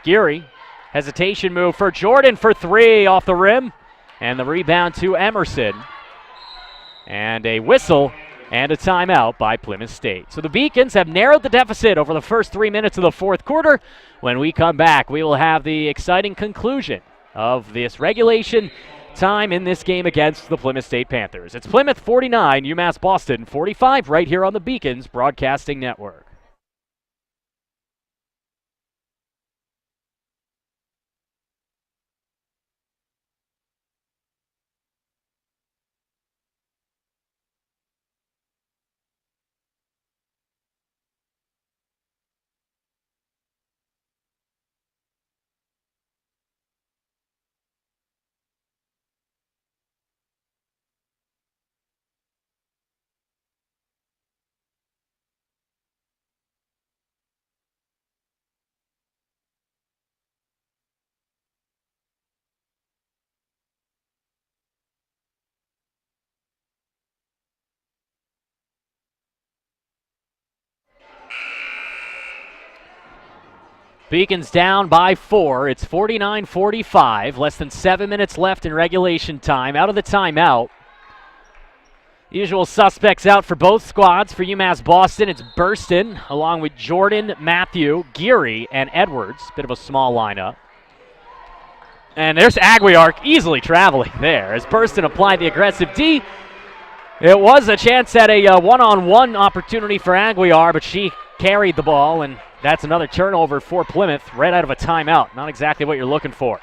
Geary, hesitation move for Jordan for three off the rim. And the rebound to Emerson. And a whistle and a timeout by Plymouth State. So the Beacons have narrowed the deficit over the first 3 minutes of the fourth quarter. When we come back, we will have the exciting conclusion of this regulation time in this game against the Plymouth State Panthers. It's Plymouth 49, UMass Boston 45 right here on the Beacons Broadcasting Network. Beacons down by 4. It's 49-45. Less than 7 minutes left in regulation time. Out of the timeout. Usual suspects out for both squads. For UMass Boston, it's Burston, along with Jordan, Matthew, Geary, and Edwards. Bit of a small lineup. And there's Aguiar easily traveling there as Burston applied the aggressive D. It was a chance at a one-on-one opportunity for Aguiar, but she carried the ball, and that's another turnover for Plymouth right out of a timeout. Not exactly what you're looking for.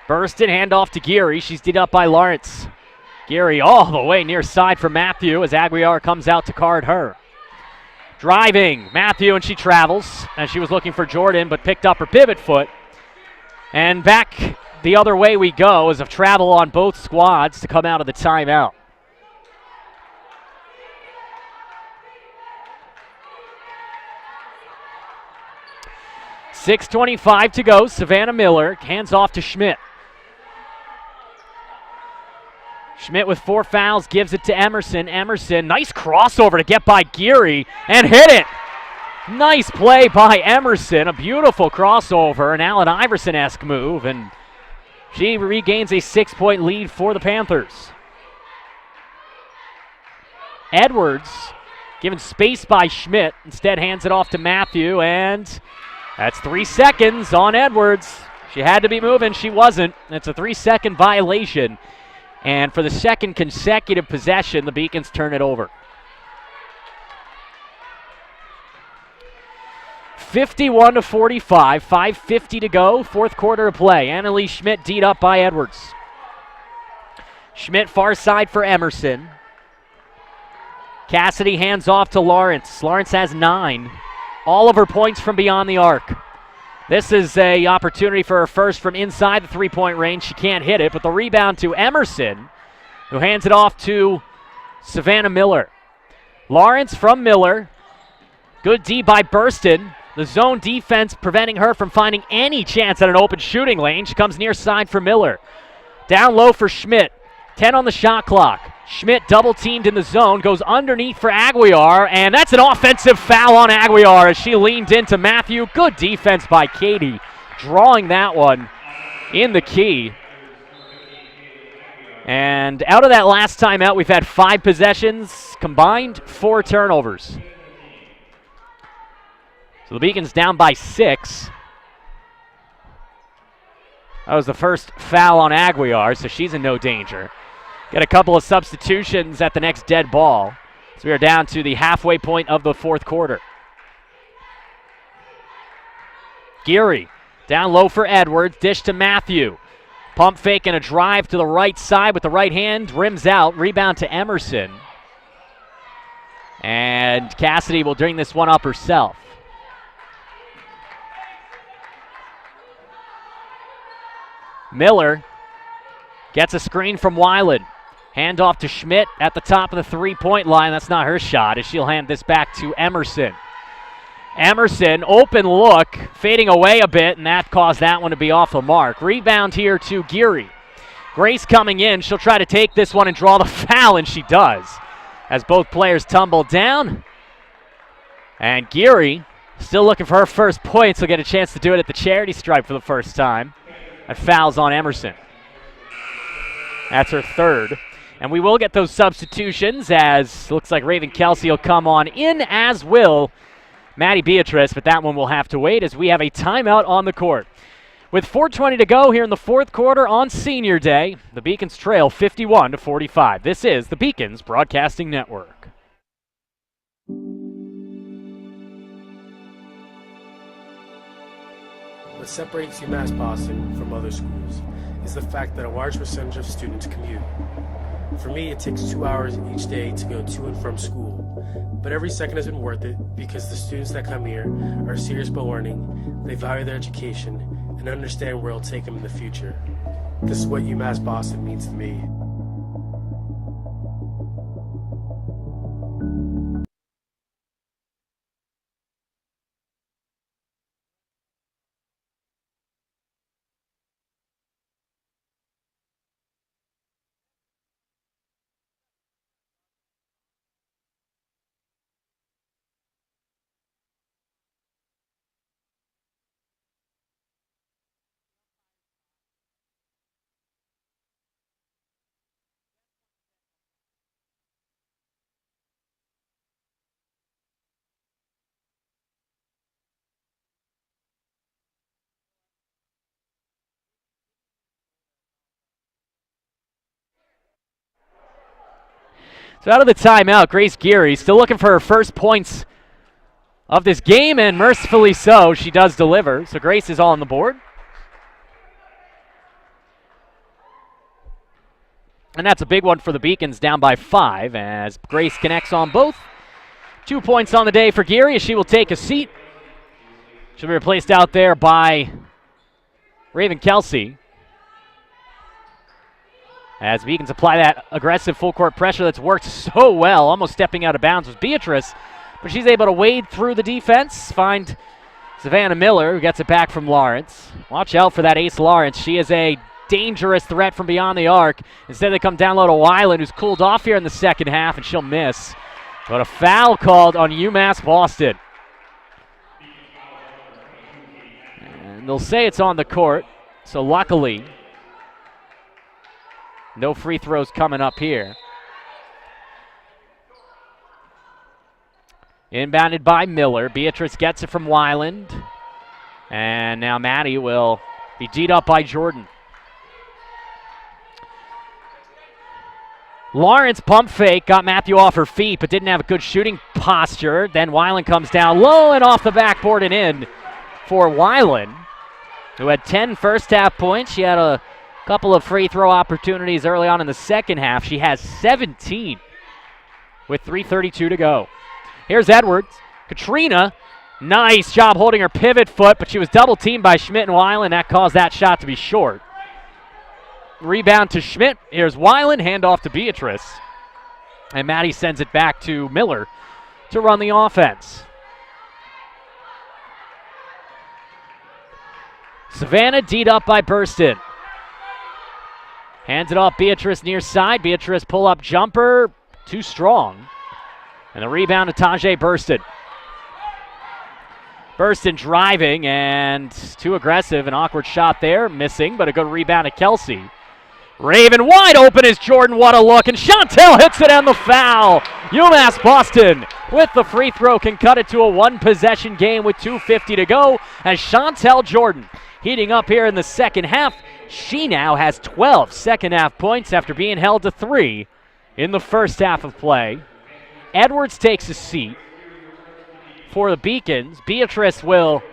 Burston, handoff to Geary. She's beat up by Lawrence. Geary all the way near side for Matthew as Aguiar comes out to guard her. Driving, Matthew, and she travels. And she was looking for Jordan, but picked up her pivot foot. And back the other way we go as of travel on both squads to come out of the timeout. .6:25 to go. Savannah Miller hands off to Schmidt. Schmidt with 4 fouls gives it to Emerson. Emerson, nice crossover to get by Geary and hit it. Nice play by Emerson. A beautiful crossover, an Allen Iverson-esque move, and she regains a 6-point lead for the Panthers. Edwards given space by Schmidt. Instead hands it off to Matthew, and that's 3 seconds on Edwards. She had to be moving. She wasn't. It's a 3-second violation. And for the second consecutive possession, the Beacons turn it over. 51-45, 5:50 to go, fourth quarter of play. Annalise Schmidt D'd up by Edwards. Schmidt far side for Emerson. Cassidy hands off to Lawrence. Lawrence has 9. All of her points from beyond the arc. This is an opportunity for her first from inside the three-point range. She can't hit it, but the rebound to Emerson, who hands it off to Savannah Miller. Lawrence from Miller. Good D by Burston. The zone defense preventing her from finding any chance at an open shooting lane. She comes near side for Miller. Down low for Schmidt. 10 on the shot clock. Schmidt double-teamed in the zone, goes underneath for Aguiar, and that's an offensive foul on Aguiar as she leaned into Matthew. Good defense by Katie, drawing that one in the key. And out of that last timeout, we've had 5 possessions, combined 4 turnovers. So the Beacons down by 6. That was the first foul on Aguiar, so she's in no danger. Got a couple of substitutions at the next dead ball. So we are down to the halfway point of the fourth quarter. Geary down low for Edwards. Dish to Matthew. Pump fake and a drive to the right side with the right hand. Rims out. Rebound to Emerson. And Cassidy will bring this one up herself. Miller gets a screen from Weiland. Hand off to Schmidt at the top of the three-point line. That's not her shot as she'll hand this back to Emerson. Emerson, open look, fading away a bit, and that caused that one to be off the mark. Rebound here to Geary. Grace coming in. She'll try to take this one and draw the foul, and she does. As both players tumble down. And Geary, still looking for her first points, will get a chance to do it at the charity stripe for the first time. That fouls on Emerson. That's her third. And we will get those substitutions, as looks like Raven Kirksey will come on in, as will Maddie Beatrice, but that one will have to wait as we have a timeout on the court. With 4:20 to go here in the fourth quarter on Senior Day, the Beacons trail 51-45. This is the Beacons Broadcasting Network. What separates UMass Boston from other schools is the fact that a large percentage of students commute. For me, it takes 2 hours each day to go to and from school, but every second has been worth it because the students that come here are serious about learning, they value their education, and understand where it'll take them in the future. This is what UMass Boston means to me. So out of the timeout, Grace Geary still looking for her first points of this game, and mercifully so, she does deliver. So Grace is all on the board. And that's a big one for the Beacons, down by 5, as Grace connects on both. 2 points on the day for Geary as she will take a seat. She'll be replaced out there by Raven Kirksey. As Beacons apply that aggressive full-court pressure that's worked so well, almost stepping out of bounds was Beatrice, but she's able to wade through the defense, find Savannah Miller, who gets it back from Lawrence. Watch out for that ace Lawrence. She is a dangerous threat from beyond the arc. Instead, they come down low to Weiland, who's cooled off here in the second half, and she'll miss. But a foul called on UMass Boston. And they'll say it's on the court, so luckily, no free throws coming up here. Inbounded by Miller. Beatrice gets it from Weiland. And now Maddie will be D'd up by Jordan. Lawrence pump fake, got Matthew off her feet, but didn't have a good shooting posture. Then Weiland comes down low and off the backboard and in for Weiland, who had 10 first half points. She had a couple of free throw opportunities early on in the second half. She has 17 with 3:32 to go. Here's Edwards. Katrina, nice job holding her pivot foot, but she was double teamed by Schmidt and Weiland. That caused that shot to be short. Rebound to Schmidt. Here's Weiland, handoff to Beatrice. And Maddie sends it back to Miller to run the offense. Savannah D'd up by Burston. Hands it off Beatrice near side. Beatrice pull-up jumper, too strong. And the rebound to Tajay Burston. Burston driving and too aggressive. An awkward shot there, missing, but a good rebound to Kirksey. Raven wide open is Jordan. What a look. And Chantel hits it on the foul. UMass Boston with the free throw can cut it to a one-possession game with 2:50 to go as Chantel Jordan heating up here in the second half. She now has 12 second half points after being held to 3 in the first half of play. Edwards takes a seat for the Beacons. Beatrice will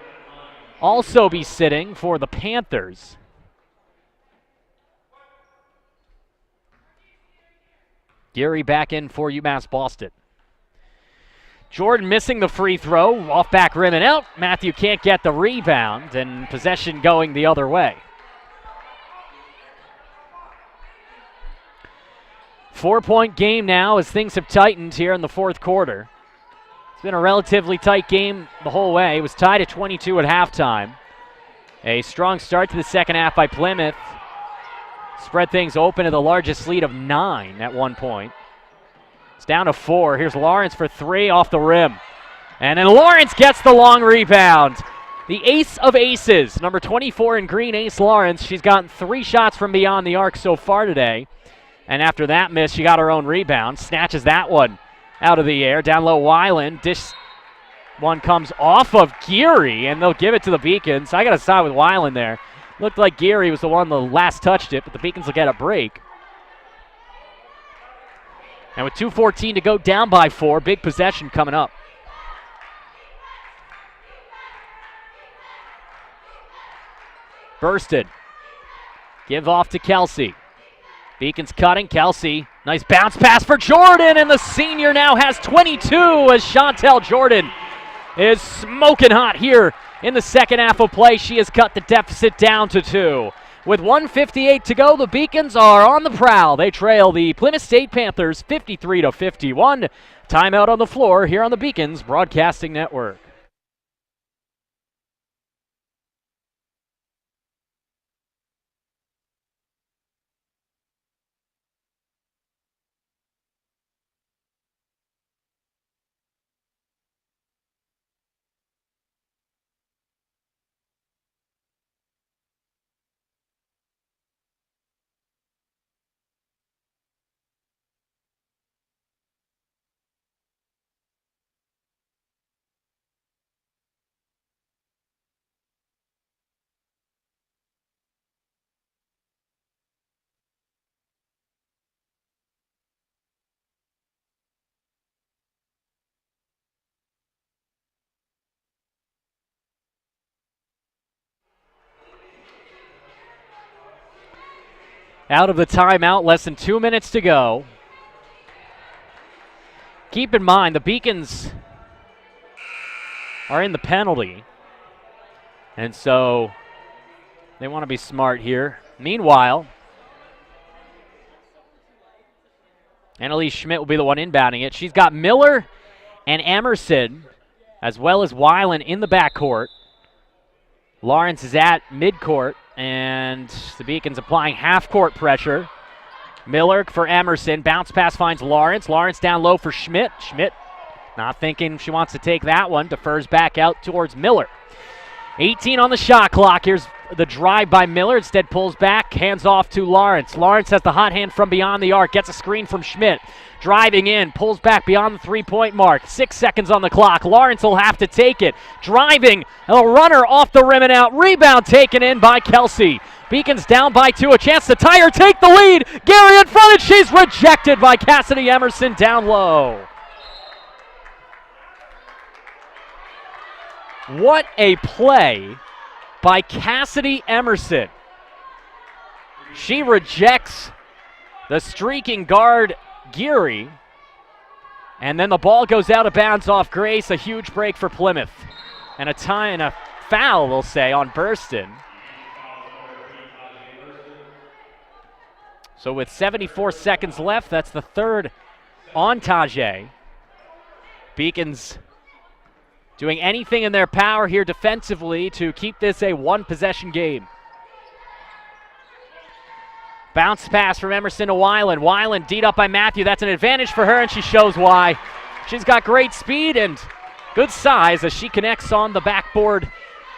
also be sitting for the Panthers. Geary back in for UMass Boston. Jordan missing the free throw, off back rim and out. Matthew can't get the rebound, and possession going the other way. 4-point game now as things have tightened here in the fourth quarter. It's been a relatively tight game the whole way. It was tied at 22 at halftime. A strong start to the second half by Plymouth. Spread things open to the largest lead of 9 at one point. It's down to 4. Here's Lawrence for 3 off the rim. And then Lawrence gets the long rebound. The ace of aces, number 24 in green, Ace Lawrence. She's gotten 3 shots from beyond the arc so far today. And after that miss, she got her own rebound. Snatches that one out of the air. Down low, Weiland. This one comes off of Geary, and they'll give it to the Beacons. I got to side with Weiland there. Looked like Geary was the one that last touched it, but the Beacons will get a break. And with 2:14 to go, down by 4, big possession coming up. Bursted. Give off to Kirksey. Beacons cutting. Kirksey. Nice bounce pass for Jordan, and the senior now has 22 as Chantel Jordan is smoking hot here in the second half of play. She has cut the deficit down to 2. With 1:58 to go, the Beacons are on the prowl. They trail the Plymouth State Panthers 53-51. Timeout on the floor here on the Beacons Broadcasting Network. Out of the timeout, less than 2 minutes to go. Keep in mind, the Beacons are in the penalty, and so they want to be smart here. Meanwhile, Annalise Schmidt will be the one inbounding it. She's got Miller and Emerson, as well as Weiland in the backcourt. Lawrence is at midcourt, and the Beacons applying half-court pressure. Miller for Emerson. Bounce pass finds Lawrence. Lawrence down low for Schmidt. Schmidt not thinking she wants to take that one. Defers back out towards Miller. 18 on the shot clock. Here's the drive by Miller. Instead pulls back. Hands off to Lawrence. Lawrence has the hot hand from beyond the arc. Gets a screen from Schmidt. Driving in. Pulls back beyond the three-point mark. 6 seconds on the clock. Lawrence will have to take it. Driving. A runner off the rim and out. Rebound taken in by Kirksey. Beacons down by 2. A chance to tie or take the lead. Gary in front, and she's rejected by Cassidy Emerson down low. What a play by Cassidy Emerson. She rejects the streaking guard Geary, and then the ball goes out of bounds off Grace. A huge break for Plymouth, and a tie and a foul, we'll say, on Burston. So with 74 seconds left, that's the third on Tajay. Beacons doing anything in their power here defensively to keep this a one-possession game. Bounce pass from Emerson to Weiland. Weiland D'd up by Matthew. That's an advantage for her, and she shows why. She's got great speed and good size as she connects on the backboard,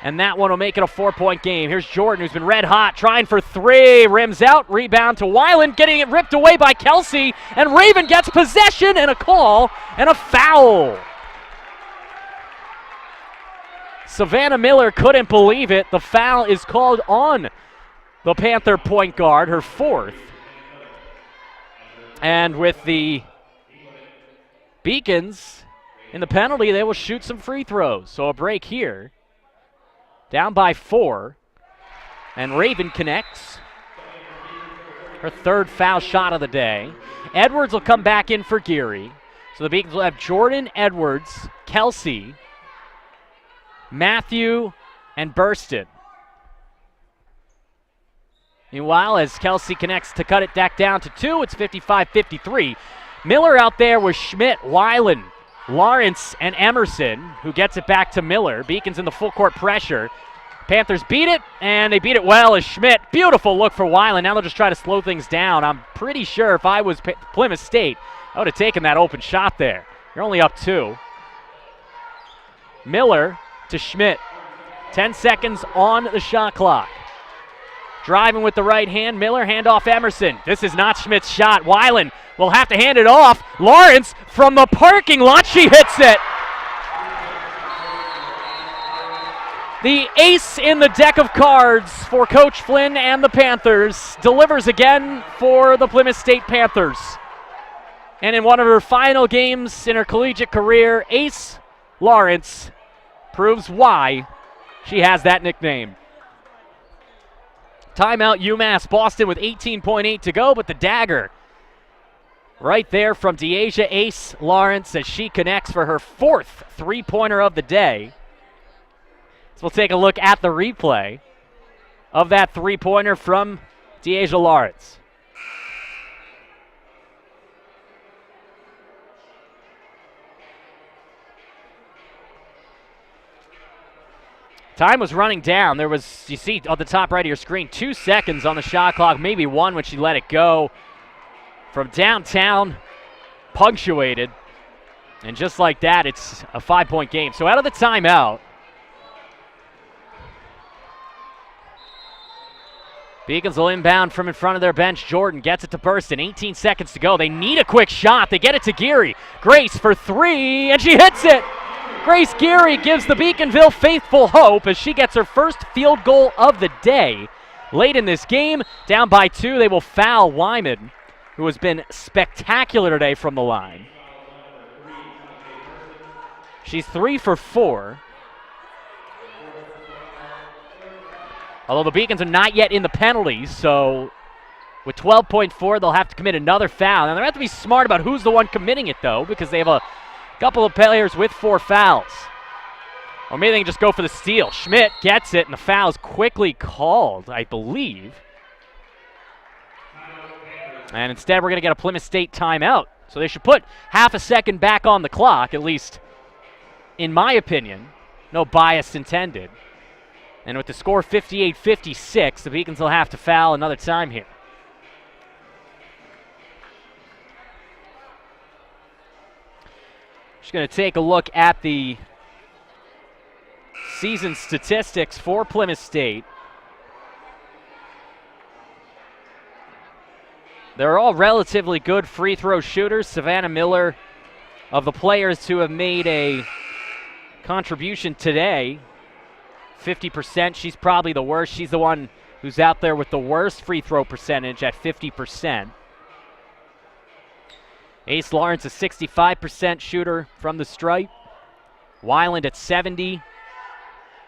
and that one will make it a 4-point game. Here's Jordan, who's been red hot, trying for 3. Rims out, rebound to Weiland, getting it ripped away by Kirksey, and Raven gets possession and a call and a foul. Savannah Miller couldn't believe it. The foul is called on the Panther point guard, her 4th. And with the Beacons in the penalty, they will shoot some free throws. So a break here. Down by 4. And Raven connects. Her 3rd foul shot of the day. Edwards will come back in for Geary. So the Beacons will have Jordan, Edwards, Kirksey, Matthew, and Burston. Meanwhile, as Kirksey connects to cut it back down to 2, it's 55-53. Miller out there with Schmidt, Weiland, Lawrence, and Emerson, who gets it back to Miller. Beacons in the full court pressure. Panthers beat it, and they beat it well as Schmidt. Beautiful look for Weiland. Now they'll just try to slow things down. I'm pretty sure if I was Plymouth State, I would have taken that open shot there. You're only up 2. Miller to Schmidt. 10 seconds on the shot clock. Driving with the right hand, Miller, handoff Emerson. This is not Schmidt's shot. Weiland will have to hand it off. Lawrence from the parking lot, she hits it. The ace in the deck of cards for Coach Flynn and the Panthers delivers again for the Plymouth State Panthers. And in one of her final games in her collegiate career, Ace Lawrence proves why she has that nickname. Timeout UMass Boston with 18.8 to go, but the dagger right there from Deasia Ace Lawrence as she connects for her 4th three-pointer of the day. So we'll take a look at the replay of that three-pointer from Deasia Lawrence. Time was running down. There was, you see on the top right of your screen, 2 seconds on the shot clock, maybe 1 when she let it go. From downtown, punctuated. And just like that, it's a 5-point game. So out of the timeout, Beacons will inbound from in front of their bench. Jordan gets it to Burston. 18 seconds to go. They need a quick shot. They get it to Geary. Grace for 3, and she hits it. Grace Geary gives the Beaconville faithful hope as she gets her first field goal of the day. Late in this game, down by 2, they will foul Wyman, who has been spectacular today from the line. She's 3 for 4. Although the Beacons are not yet in the penalties, so with 12.4, they'll have to commit another foul. Now, they'll have to be smart about who's the one committing it, though, because they have a couple of players with 4 fouls. Or maybe they can just go for the steal. Schmidt gets it, and the foul is quickly called, I believe. And instead, we're going to get a Plymouth State timeout. So they should put half a second back on the clock, at least in my opinion. No bias intended. And with the score 58-56, the Beacons will have to foul another time here. Just going to take a look at the season statistics for Plymouth State. They're all relatively good free throw shooters. Savannah Miller, of the players who have made a contribution today, 50%. She's probably the worst. She's the one who's out there with the worst free throw percentage at 50%. Ace Lawrence, a 65% shooter from the stripe. Weiland at 70.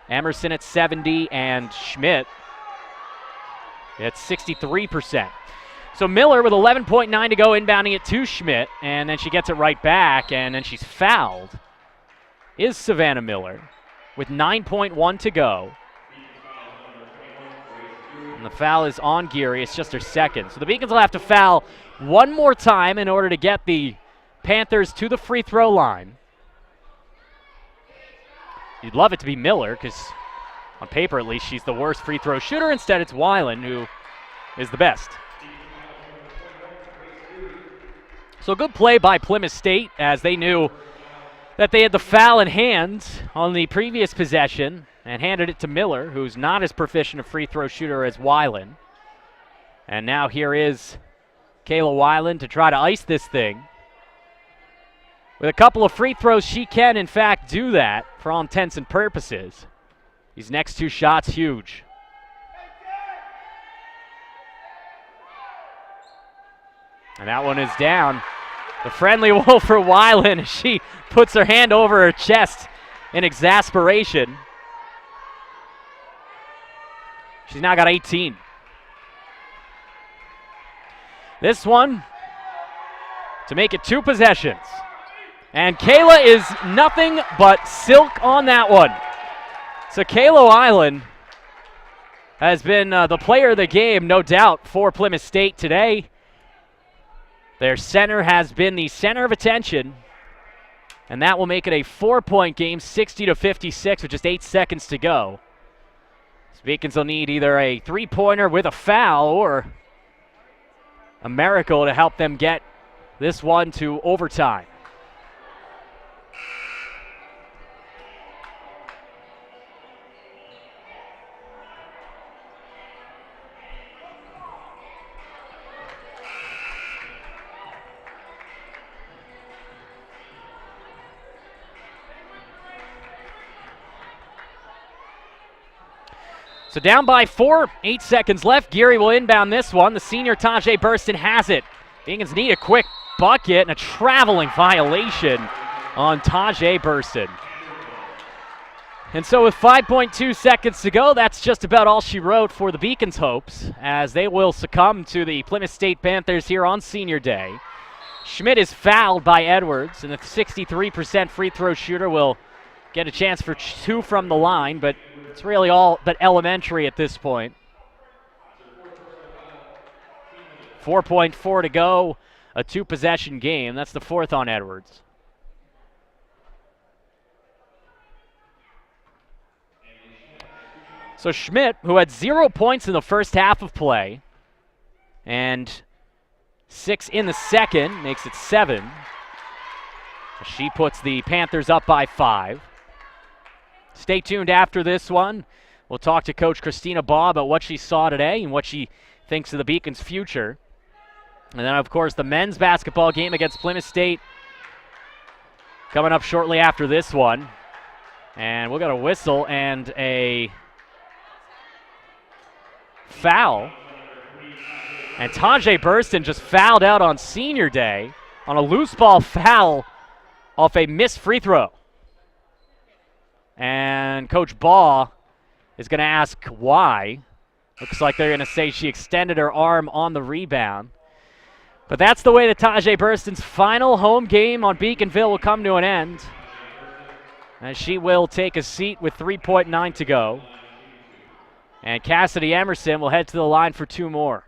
Emerson at 70. And Schmidt at 63%. So Miller with 11.9 to go, inbounding it to Schmidt. And then she gets it right back, and then she's fouled. Is Savannah Miller with 9.1 to go. And the foul is on Geary. It's just her second. So the Beacons will have to foul one more time in order to get the Panthers to the free throw line. You'd love it to be Miller because on paper at least she's the worst free throw shooter. Instead it's Weiland who is the best. So good play by Plymouth State as they knew that they had the foul in hand on the previous possession and handed it to Miller, who's not as proficient a free throw shooter as Weiland. And now here is Kayla Weiland to try to ice this thing. With a couple of free throws, she can, in fact, do that for all intents and purposes. These next 2 shots, huge. And that one is down. The friendly wall for Weiland as she puts her hand over her chest in exasperation. She's now got 18. This one to make it 2 possessions. And Kayla is nothing but silk on that one. So Kayla Weiland has been the player of the game, no doubt, for Plymouth State today. Their center has been the center of attention, and that will make it a 4-point game, 60-56 with just 8 seconds to go. So Beacons will need either a 3-pointer with a foul or a miracle to help them get this one to overtime. So down by 4, 8 seconds left. Geary will inbound this one. The senior Tajay Burston has it. Beacons need a quick bucket and a traveling violation on Tajay Burston. And so with 5.2 seconds to go, that's just about all she wrote for the Beacons' hopes, as they will succumb to the Plymouth State Panthers here on senior day. Schmidt is fouled by Edwards, and the 63% free throw shooter will get a chance for 2 from the line, but it's really all but elementary at this point. 4.4 to go, a 2-possession game. That's the 4th on Edwards. So Schmidt, who had 0 points in the first half of play, and 6 in the second, makes it 7. She puts the Panthers up by 5. Stay tuned after this one. We'll talk to Coach Christina Baugh about what she saw today and what she thinks of the Beacons' future. And then, of course, the men's basketball game against Plymouth State coming up shortly after this one. And we'll get a whistle and a foul. And Tajay Burston just fouled out on senior day on a loose ball foul off a missed free throw. And Coach Baugh is going to ask why. Looks like they're going to say she extended her arm on the rebound. But that's the way that Tajay Burston's final home game on Beaconville will come to an end, as she will take a seat with 3.9 to go. And Cassidy Emerson will head to the line for 2 more.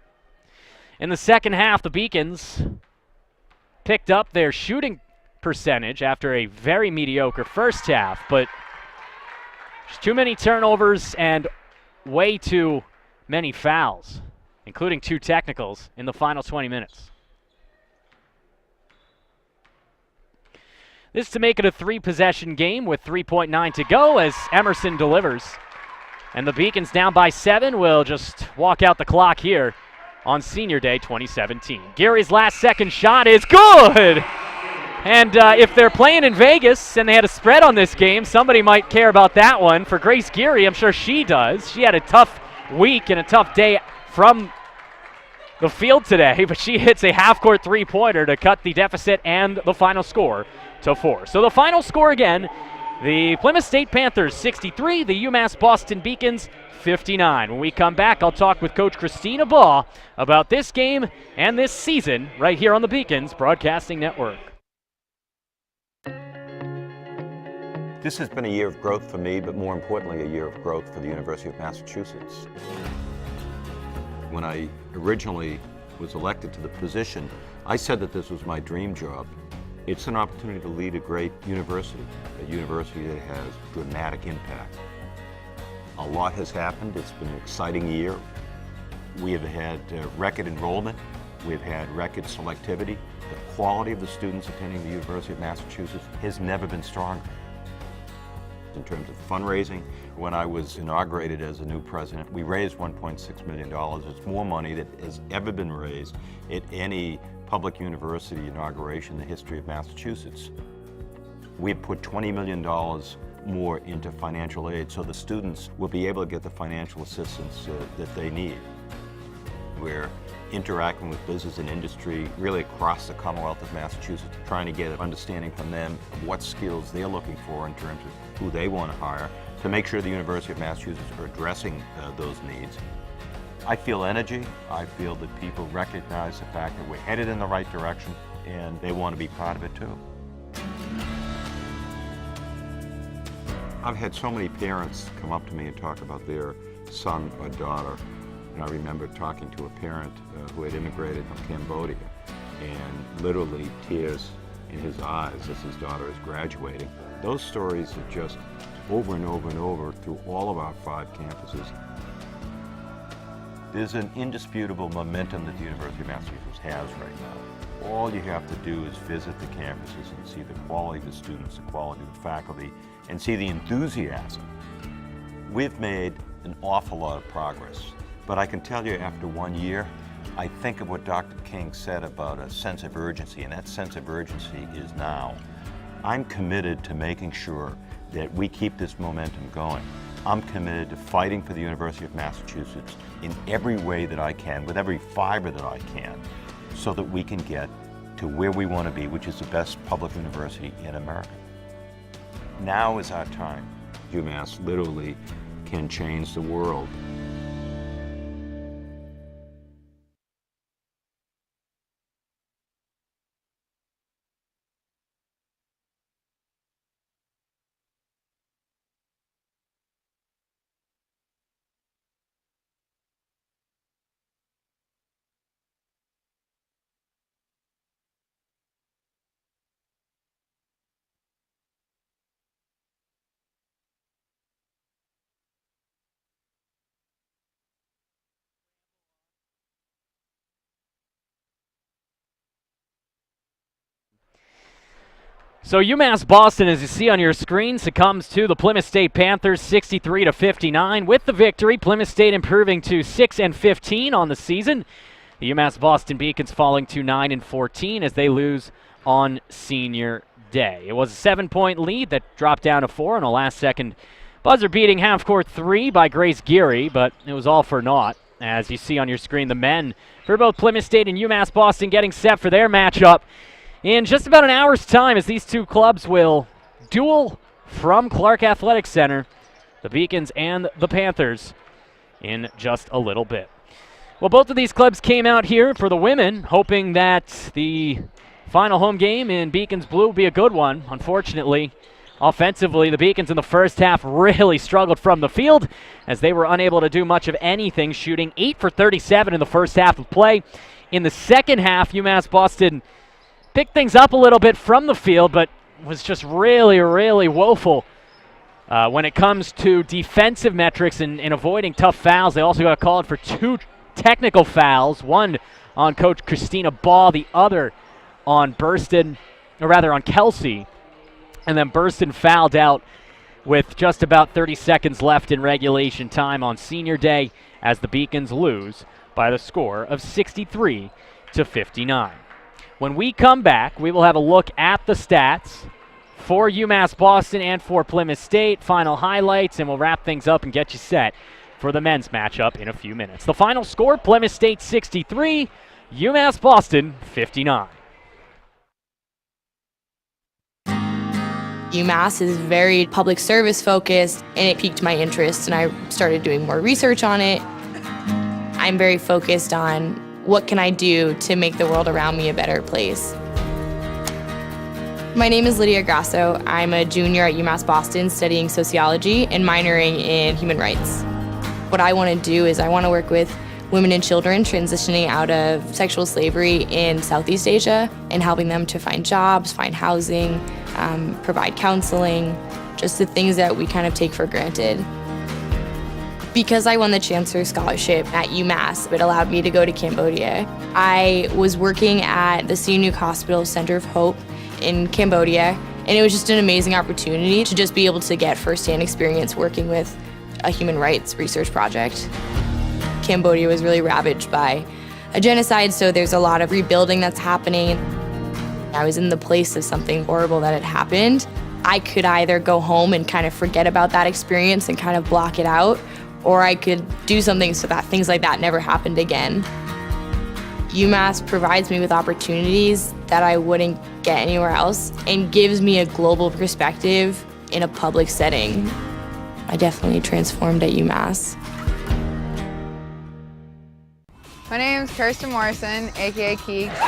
In the second half, the Beacons picked up their shooting percentage after a very mediocre first half, but there's too many turnovers and way too many fouls, including 2 technicals in the final 20 minutes. This to make it a 3-possession game with 3.9 to go as Emerson delivers. And the Beacons down by 7 will just walk out the clock here on Senior Day 2017. Gary's last second shot is good! And if they're playing in Vegas and they had a spread on this game, somebody might care about that one. For Grace Geary, I'm sure she does. She had a tough week and a tough day from the field today, but she hits a half-court three-pointer to cut the deficit and the final score to 4. So the final score again, the Plymouth State Panthers 63, the UMass Boston Beacons 59. When we come back, I'll talk with Coach Christina Baugh about this game and this season right here on the Beacons Broadcasting Network. This has been a year of growth for me, but more importantly, a year of growth for the University of Massachusetts. When I originally was elected to the position, I said that this was my dream job. It's an opportunity to lead a great university, a university that has dramatic impact. A lot has happened. It's been an exciting year. We have had record enrollment. We've had record selectivity. The quality of the students attending the University of Massachusetts has never been stronger. In terms of fundraising, when I was inaugurated as a new president, we raised $1.6 million. It's more money that has ever been raised at any public university inauguration in the history of Massachusetts. We've put $20 million more into financial aid so the students will be able to get the financial assistance that they need. We're interacting with business and industry really across the Commonwealth of Massachusetts, trying to get an understanding from them of what skills they're looking for in terms of who they want to hire to make sure the University of Massachusetts are addressing those needs. I feel energy. I feel that people recognize the fact that we're headed in the right direction and they want to be part of it too. I've had so many parents come up to me and talk about their son or daughter. And I remember talking to a parent who had immigrated from Cambodia, and literally tears in his eyes as his daughter is graduating. Those stories are just over and over and over through all of our 5 campuses. There's an indisputable momentum that the University of Massachusetts has right now. All you have to do is visit the campuses and see the quality of the students, the quality of the faculty, and see the enthusiasm. We've made an awful lot of progress. But I can tell you after 1 year, I think of what Dr. King said about a sense of urgency, and that sense of urgency is now. I'm committed to making sure that we keep this momentum going. I'm committed to fighting for the University of Massachusetts in every way that I can, with every fiber that I can, so that we can get to where we want to be, which is the best public university in America. Now is our time. UMass literally can change the world. So UMass Boston, as you see on your screen, succumbs to the Plymouth State Panthers 63-59. With the victory, Plymouth State improving to 6-15 on the season. The UMass Boston Beacons falling to 9-14 as they lose on senior day. It was a 7-point lead that dropped down to 4 on a last-second buzzer-beating half-court three by Grace Geary, but it was all for naught. As you see on your screen, the men for both Plymouth State and UMass Boston getting set for their matchup in just about an hour's time, as these two clubs will duel from Clark Athletic Center, the Beacons and the Panthers, in just a little bit. Well, both of these clubs came out here for the women, hoping that the final home game in Beacons Blue would be a good one. Unfortunately, offensively, the Beacons in the first half really struggled from the field, as they were unable to do much of anything, shooting 8 for 37 in the first half of play. In the second half, UMass Boston picked things up a little bit from the field, but was just really, really woeful when it comes to defensive metrics and avoiding tough fouls. They also got called for 2 technical fouls, one on Coach Christina Ball, the other on Burston, or rather on Kelsey. And then Burston fouled out with just about 30 seconds left in regulation time on senior day, as the Beacons lose by the score of 63-59. When we come back, we will have a look at the stats for UMass Boston and for Plymouth State, final highlights, and we'll wrap things up and get you set for the men's matchup in a few minutes. The final score, Plymouth State 63, UMass Boston 59. UMass is very public service focused, and it piqued my interest, and I started doing more research on it. I'm very focused on what can I do to make the world around me a better place. My name is Lydia Grasso. I'm a junior at UMass Boston studying sociology and minoring in human rights. What I want to do is I want to work with women and children transitioning out of sexual slavery in Southeast Asia and helping them to find jobs, find housing, provide counseling, just the things that we kind of take for granted. Because I won the Chancellor's Scholarship at UMass, it allowed me to go to Cambodia. I was working at the Sihanouk Hospital Center of Hope in Cambodia, and it was just an amazing opportunity to just be able to get firsthand experience working with a human rights research project. Cambodia was really ravaged by a genocide, so there's a lot of rebuilding that's happening. I was in the place of something horrible that had happened. I could either go home and kind of forget about that experience and kind of block it out, or I could do something so that things like that never happened again. UMass provides me with opportunities that I wouldn't get anywhere else and gives me a global perspective in a public setting. I definitely transformed at UMass. My name is Kirsten Morrison, aka Keeks.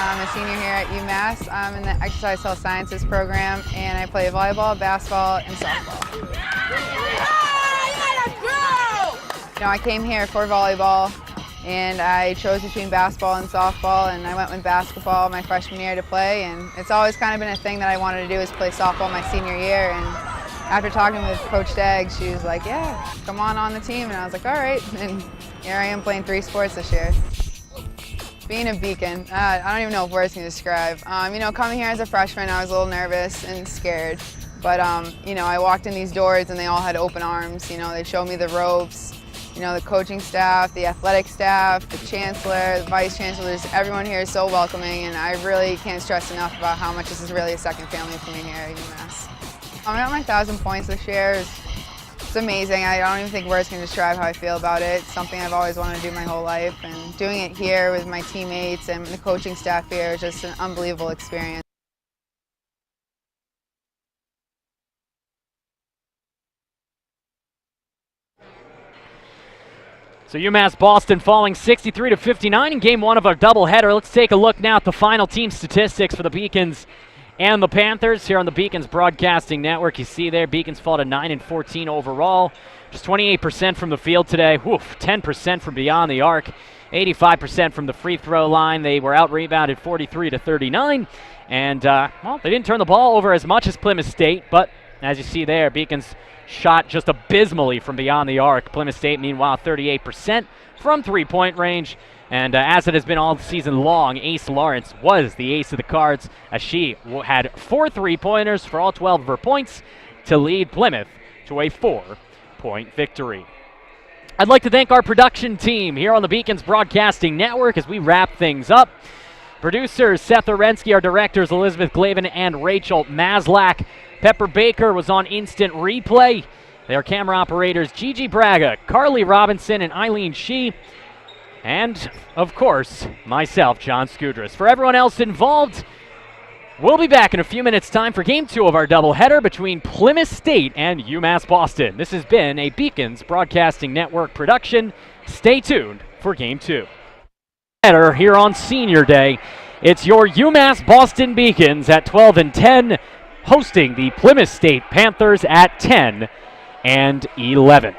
I'm a senior here at UMass. I'm in the Exercise Health Sciences program, and I play volleyball, basketball, and softball. You know, I came here for volleyball, and I chose between basketball and softball, and I went with basketball my freshman year to play, and it's always kind of been a thing that I wanted to do, is play softball my senior year. And after talking with Coach Dagg, she was like, yeah, come on the team, and I was like, all right, and here I am playing 3 sports this year. Being a Beacon, I don't even know if words can describe. You know, coming here as a freshman, I was a little nervous and scared. But, you know, I walked in these doors and they all had open arms. You know, they showed me the ropes. You know, the coaching staff, the athletic staff, the chancellor, the vice chancellors, everyone here is so welcoming, and I really can't stress enough about how much this is really a second family for me here at UMass. I'm at my 1,000 points this year. It's amazing. I don't even think words can describe how I feel about it. It's something I've always wanted to do my whole life, and doing it here with my teammates and the coaching staff here is just an unbelievable experience. So UMass Boston falling 63-59 in game one of our doubleheader. Let's take a look now at the final team statistics for the Beacons and the Panthers here on the Beacons Broadcasting Network. You see there, Beacons fall to 9-14 overall. Just 28% from the field today. 10% from beyond the arc. 85% from the free throw line. They were out-rebounded 43-39. And, well, they didn't turn the ball over as much as Plymouth State, but as you see there, Beacons shot just abysmally from beyond the arc. Plymouth State, meanwhile, 38% from three-point range. And as it has been all season long, Ace Lawrence was the ace of the cards as she had 4 3-pointers for all 12 of her points to lead Plymouth to a 4-point victory. I'd like to thank our production team here on the Beacons Broadcasting Network as we wrap things up. Producers Seth Orensky, our directors Elizabeth Glavin and Rachel Maslak. Pepper Baker was on instant replay. Their camera operators Gigi Braga, Carly Robinson, and Eileen Shee. And, of course, myself, John Skudras. For everyone else involved, we'll be back in a few minutes' time for Game 2 of our doubleheader between Plymouth State and UMass Boston. This has been a Beacons Broadcasting Network production. Stay tuned for Game 2. Here on Senior Day, it's your UMass Boston Beacons at 12-10, hosting the Plymouth State Panthers at 10-11.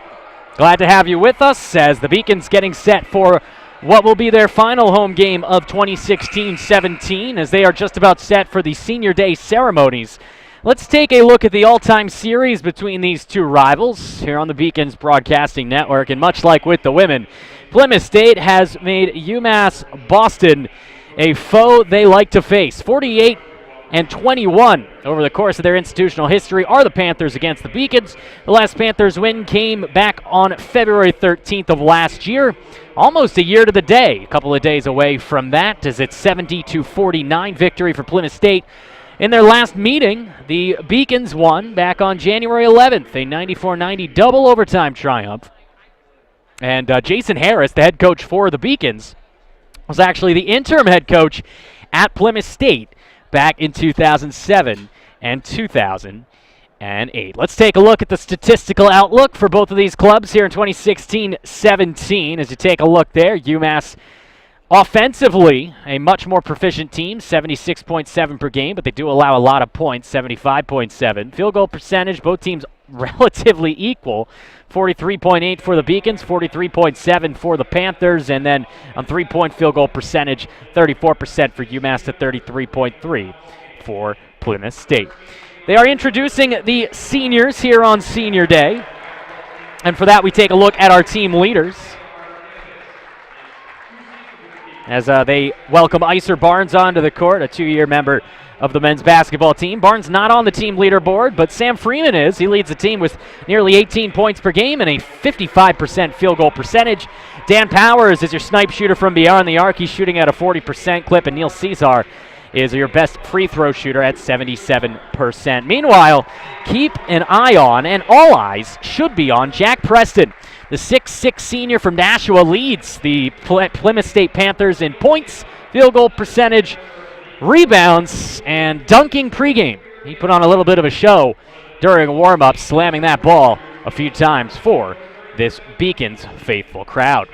Glad to have you with us as the Beacons getting set for what will be their final home game of 2016-17 as they are just about set for the Senior Day ceremonies. Let's take a look at the all-time series between these two rivals here on the Beacons Broadcasting Network, and much like with the women, Plymouth State has made UMass Boston a foe they like to face. 48-21 over the course of their institutional history are the Panthers against the Beacons. The last Panthers win came back on February 13th of last year, almost a year to the day, a couple of days away from that, as it's 70-49 victory for Plymouth State. In their last meeting, the Beacons won back on January 11th, a 94-90 double overtime triumph. And Jason Harris, the head coach for the Beacons, was actually the interim head coach at Plymouth State back in 2007 and 2008. Let's take a look at the statistical outlook for both of these clubs here in 2016-17. As you take a look there, UMass offensively a much more proficient team, 76.7 per game, but they do allow a lot of points, 75.7. Field goal percentage, both teams relatively equal, 43.8 for the Beacons, 43.7 for the Panthers, and then on three-point field goal percentage, 34% for UMass to 33.3 for Plymouth State. They are introducing the seniors here on Senior Day, and for that we take a look at our team leaders as they welcome Iser Barnes onto the court, a 2-year member of the men's basketball team. Barnes not on the team leaderboard, but Sam Freeman is. He leads the team with nearly 18 points per game and a 55% field goal percentage. Dan Powers is your snipe shooter from beyond the arc. He's shooting at a 40% clip, and Neil Cesar is your best free throw shooter at 77%. Meanwhile, keep an eye on, and all eyes should be on, Jack Preston. The 6'6 senior from Nashua leads the Plymouth State Panthers in points, field goal percentage, rebounds, and dunking pregame. He put on a little bit of a show during warm-up, slamming that ball a few times for this Beacons faithful crowd.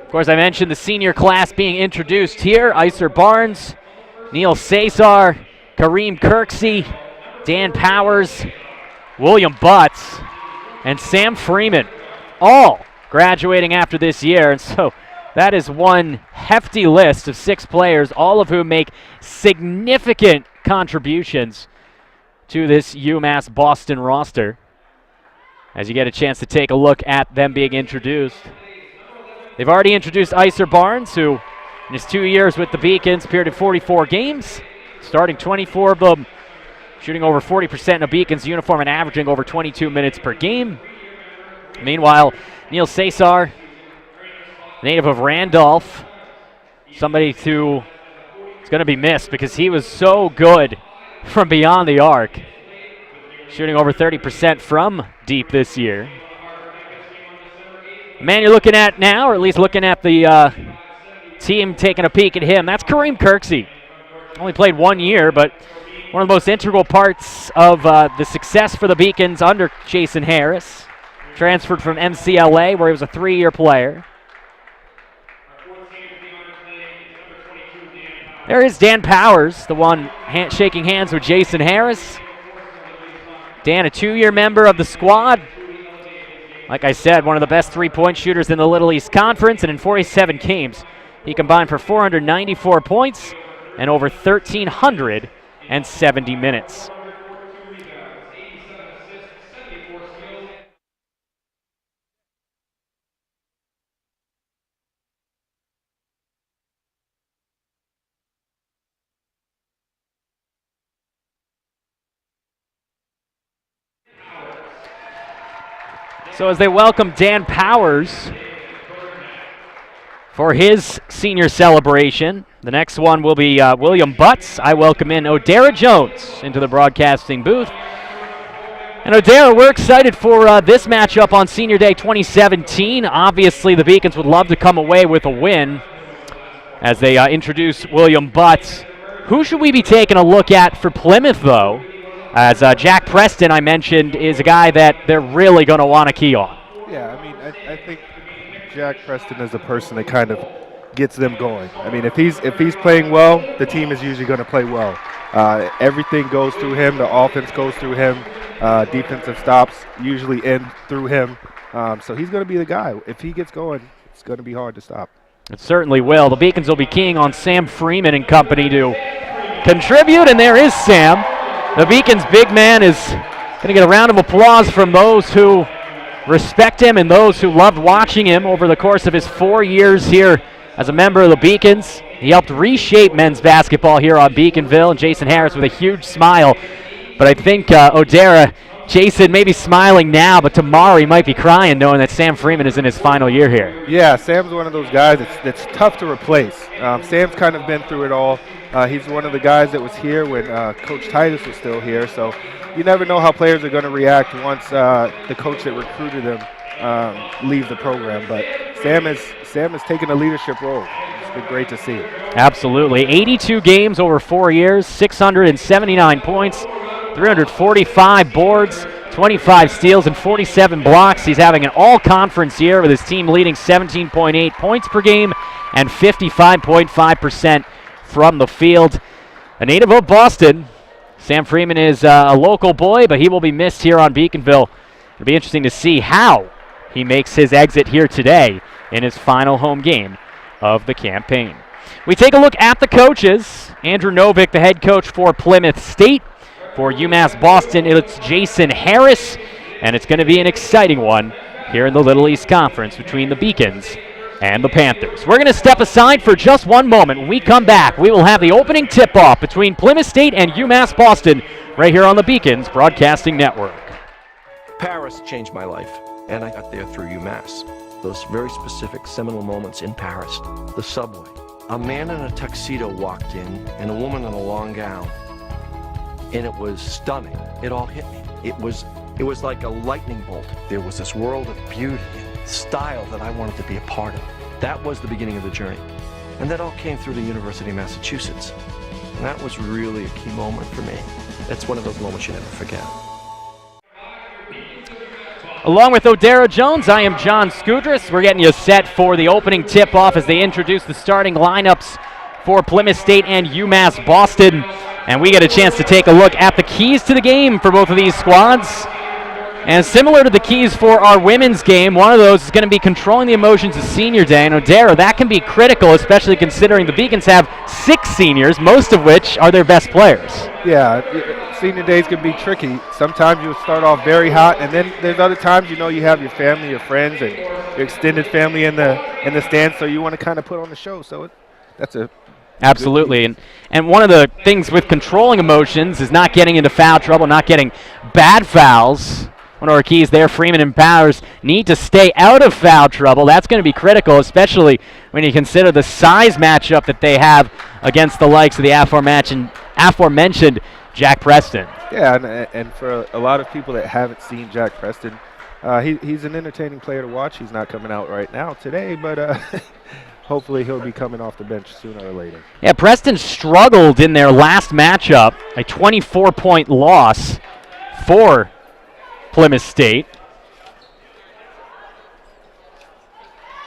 Of course, I mentioned the senior class being introduced here. Iser Barnes, Neil Cesar, Careem Kirksey, Dan Powers, William Butts, and Sam Freeman, all graduating after this year. And so that is one hefty list of 6 players, all of whom make significant contributions to this UMass Boston roster. As you get a chance to take a look at them being introduced. They've already introduced Iser Barnes, who in his 2 years with the Beacons appeared in 44 games, starting 24 of them, shooting over 40% in a Beacons uniform and averaging over 22 minutes per game. Meanwhile, Neil Cesar, native of Randolph, somebody to It's going to be missed because he was so good from beyond the arc. Shooting over 30% from deep this year. The man you're looking at now, or at least looking at the team taking a peek at him, that's Careem Kirksey. Only played 1 year, but one of the most integral parts of the success for the Beacons under Jason Harris. Transferred from MCLA, where he was a 3-year player. There is Dan Powers, the one shaking hands with Jason Harris. Dan, a 2-year member of the squad. Like I said, one of the best three-point shooters in the Little East Conference, and in 47 games, he combined for 494 points and over 1,370 minutes. So as they welcome Dan Powers for his senior celebration, the next one will be William Butts. I welcome in Odera Jones into the broadcasting booth. And Odera, we're excited for this matchup on Senior Day 2017. Obviously, the Beacons would love to come away with a win as they introduce William Butts. Who should we be taking a look at for Plymouth, though? As Jack Preston, I mentioned, is a guy that they're really going to want to key on. Yeah, I mean, I think Jack Preston is the person that kind of gets them going. I mean, if he's playing well, the team is usually going to play well. Everything goes through him. The offense goes through him. Defensive stops usually end through him. So he's going to be the guy. If he gets going, it's going to be hard to stop. It certainly will. The Beacons will be keying on Sam Freeman and company to contribute, and there is Sam. The Beacons' big man is going to get a round of applause from those who respect him and those who loved watching him over the course of his 4 years here as a member of the Beacons. He helped reshape men's basketball here on Beaconville, and Jason Harris with a huge smile. But I think Odera, Jason may be smiling now, but tomorrow he might be crying knowing that Sam Freeman is in his final year here. Yeah, Sam's one of those guys that's tough to replace. Sam's kind of been through it all. He's one of the guys that was here when Coach Titus was still here, so you never know how players are going to react once the coach that recruited them leaves the program. But Sam has taken a leadership role. It's been great to see. Absolutely. 82 games over 4 years, 679 points, 345 boards, 25 steals, and 47 blocks. He's having an all-conference year with his team leading 17.8 points per game and 55.5% from the field. A native of Boston, Sam Freeman is a local boy, but he will be missed here on Beaconville. It'll be interesting to see how he makes his exit here today in his final home game of the campaign. We take a look at the coaches. Andrew Novick, the head coach for Plymouth State. For UMass Boston, it's Jason Harris, and it's going to be an exciting one here in the Little East Conference between the Beacons and the Panthers. We're going to step aside for just one moment. When we come back, we will have the opening tip-off between Plymouth State and UMass Boston right here on the Beacons Broadcasting Network. Paris changed my life, and I got there through UMass. Those very specific seminal moments in Paris. The subway. A man in a tuxedo walked in, and a woman in a long gown. And it was stunning. It all hit me. It was like a lightning bolt. There was this world of beauty and style that I wanted to be a part of. That was the beginning of the journey. And that all came through the University of Massachusetts. And that was really a key moment for me. That's one of those moments you never forget. Along with Odera Jones, I am John Skudris. We're getting you set for the opening tip-off as they introduce the starting lineups for Plymouth State and UMass Boston. And we get a chance to take a look at the keys to the game for both of these squads. And similar to the keys for our women's game, one of those is going to be controlling the emotions of Senior Day. And Odera, that can be critical, especially considering the Beacons have 6 seniors, most of which are their best players. Yeah, Senior days can be tricky. Sometimes you start off very hot, and then there's other times you have your family, your friends, and your extended family in the stands, so you want to kind of put on the show. So that's a absolutely. And one of the things with controlling emotions is not getting into foul trouble, not getting bad fouls. One one of our keys there. Freeman and Powers need to stay out of foul trouble. That's going to be critical, especially when you consider the size matchup that they have against the likes of the aforementioned Jack Preston. Yeah, and for a lot of people that haven't seen Jack Preston, he's an entertaining player to watch. He's not coming out right now today, but hopefully he'll be coming off the bench sooner or later. Yeah, Preston struggled in their last matchup, a 24-point loss for Plymouth State.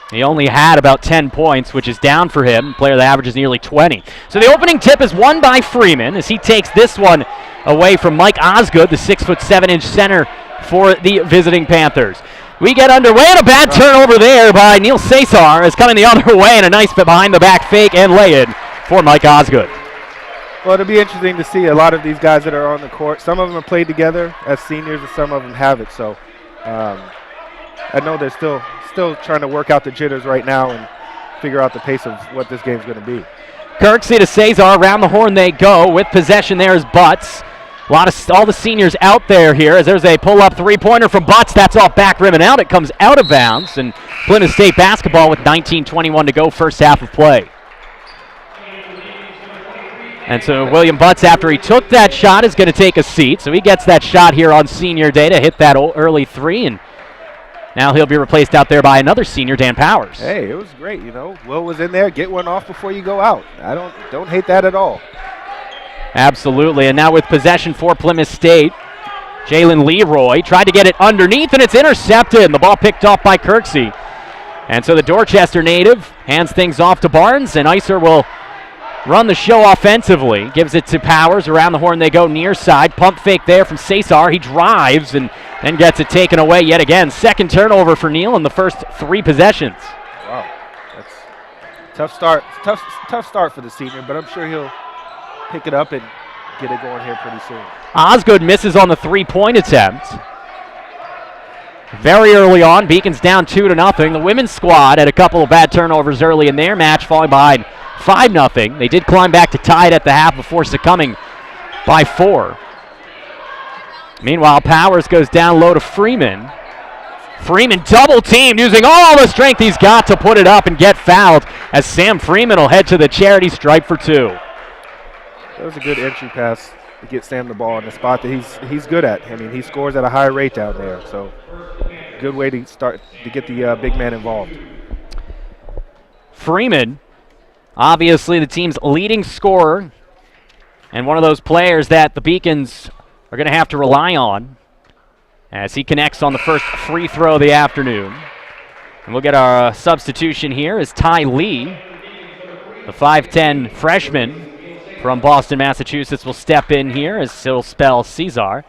He only had about 10 points, which is down for him, a player that averages nearly 20. So the opening tip is won by Freeman as he takes this one away from Mike Osgood, the 6'7" center for the visiting Panthers. We get underway, and a bad turnover there by Neil Cesar is coming the other way, and a nice behind-the-back fake and lay-in for Mike Osgood. Well, it'll be interesting to see a lot of these guys that are on the court. Some of them have played together as seniors, and some of them haven't. So I know they're still trying to work out the jitters right now and figure out the pace of what this game's going to be. Kirksey to Cesar, around the horn they go. With possession there is Butts. All the seniors out there here as there's a pull-up three-pointer from Butts. That's off back rim and out. It comes out of bounds, and Plymouth State basketball with 19:21 to go, first half of play. And so William Butts, after he took that shot, is going to take a seat. So he gets that shot here on senior day to hit that early three, and now he'll be replaced out there by another senior, Dan Powers. Hey, it was great, you know. Will was in there. Get one off before you go out. I don't hate that at all. Absolutely, and now with possession for Plymouth State, Jalen Leroy tried to get it underneath, and it's intercepted, and the ball picked off by Kirksey. And so the Dorchester native hands things off to Barnes, and Iser will run the show offensively. Gives it to Powers. Around the horn they go near side. Pump fake there from Cesar. He drives and then gets it taken away yet again. Second turnover for Neal in the first three possessions. Wow, that's tough start. Tough start for the senior, but I'm sure he'll pick it up and get it going here pretty soon. Osgood misses on the three-point attempt. Very early on, Beacon's down 2-0. The women's squad had a couple of bad turnovers early in their match, falling behind 5-0. They did climb back to tie it at the half before succumbing by 4. Meanwhile, Powers goes down low to Freeman. Freeman double-teamed, using all the strength he's got to put it up and get fouled as Sam Freeman will head to the charity stripe for 2. That was a good entry pass to get Sam the ball in the spot that he's good at. I mean, he scores at a high rate down there, so good way to start to get the big man involved. Freeman, obviously the team's leading scorer and one of those players that the Beacons are going to have to rely on as he connects on the first free throw of the afternoon. And we'll get our substitution here as Ty Lee, the 5'10 freshman from Boston, Massachusetts, will step in here as he'll spell Cesar.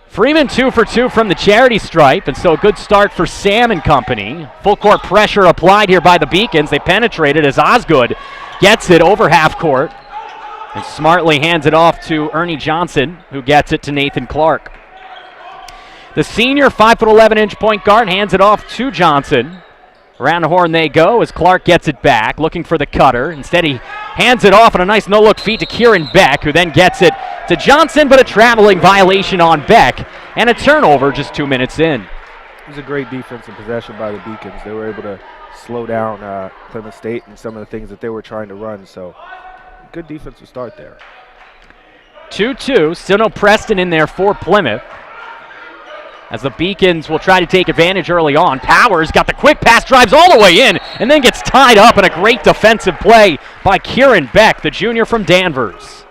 Freeman 2 for 2 from the charity stripe, and so a good start for Sam and company. Full court pressure applied here by the Beacons. They penetrated as Osgood gets it over half court and smartly hands it off to Ernie Johnson, who gets it to Nathan Clark. The senior 5'11" point guard hands it off to Johnson. Around the horn they go as Clark gets it back, looking for the cutter. Instead, he hands it off on a nice no-look feed to Kieran Beck, who then gets it to Johnson, but a traveling violation on Beck, and a turnover just 2 minutes in. It was a great defensive possession by the Beacons. They were able to slow down Plymouth State and some of the things that they were trying to run, so good defensive start there. 2-2, still no Preston in there for Plymouth, as the Beacons will try to take advantage early on. Powers got the quick pass, drives all the way in, and then gets tied up in a great defensive play by Kieran Beck, the junior from Danvers.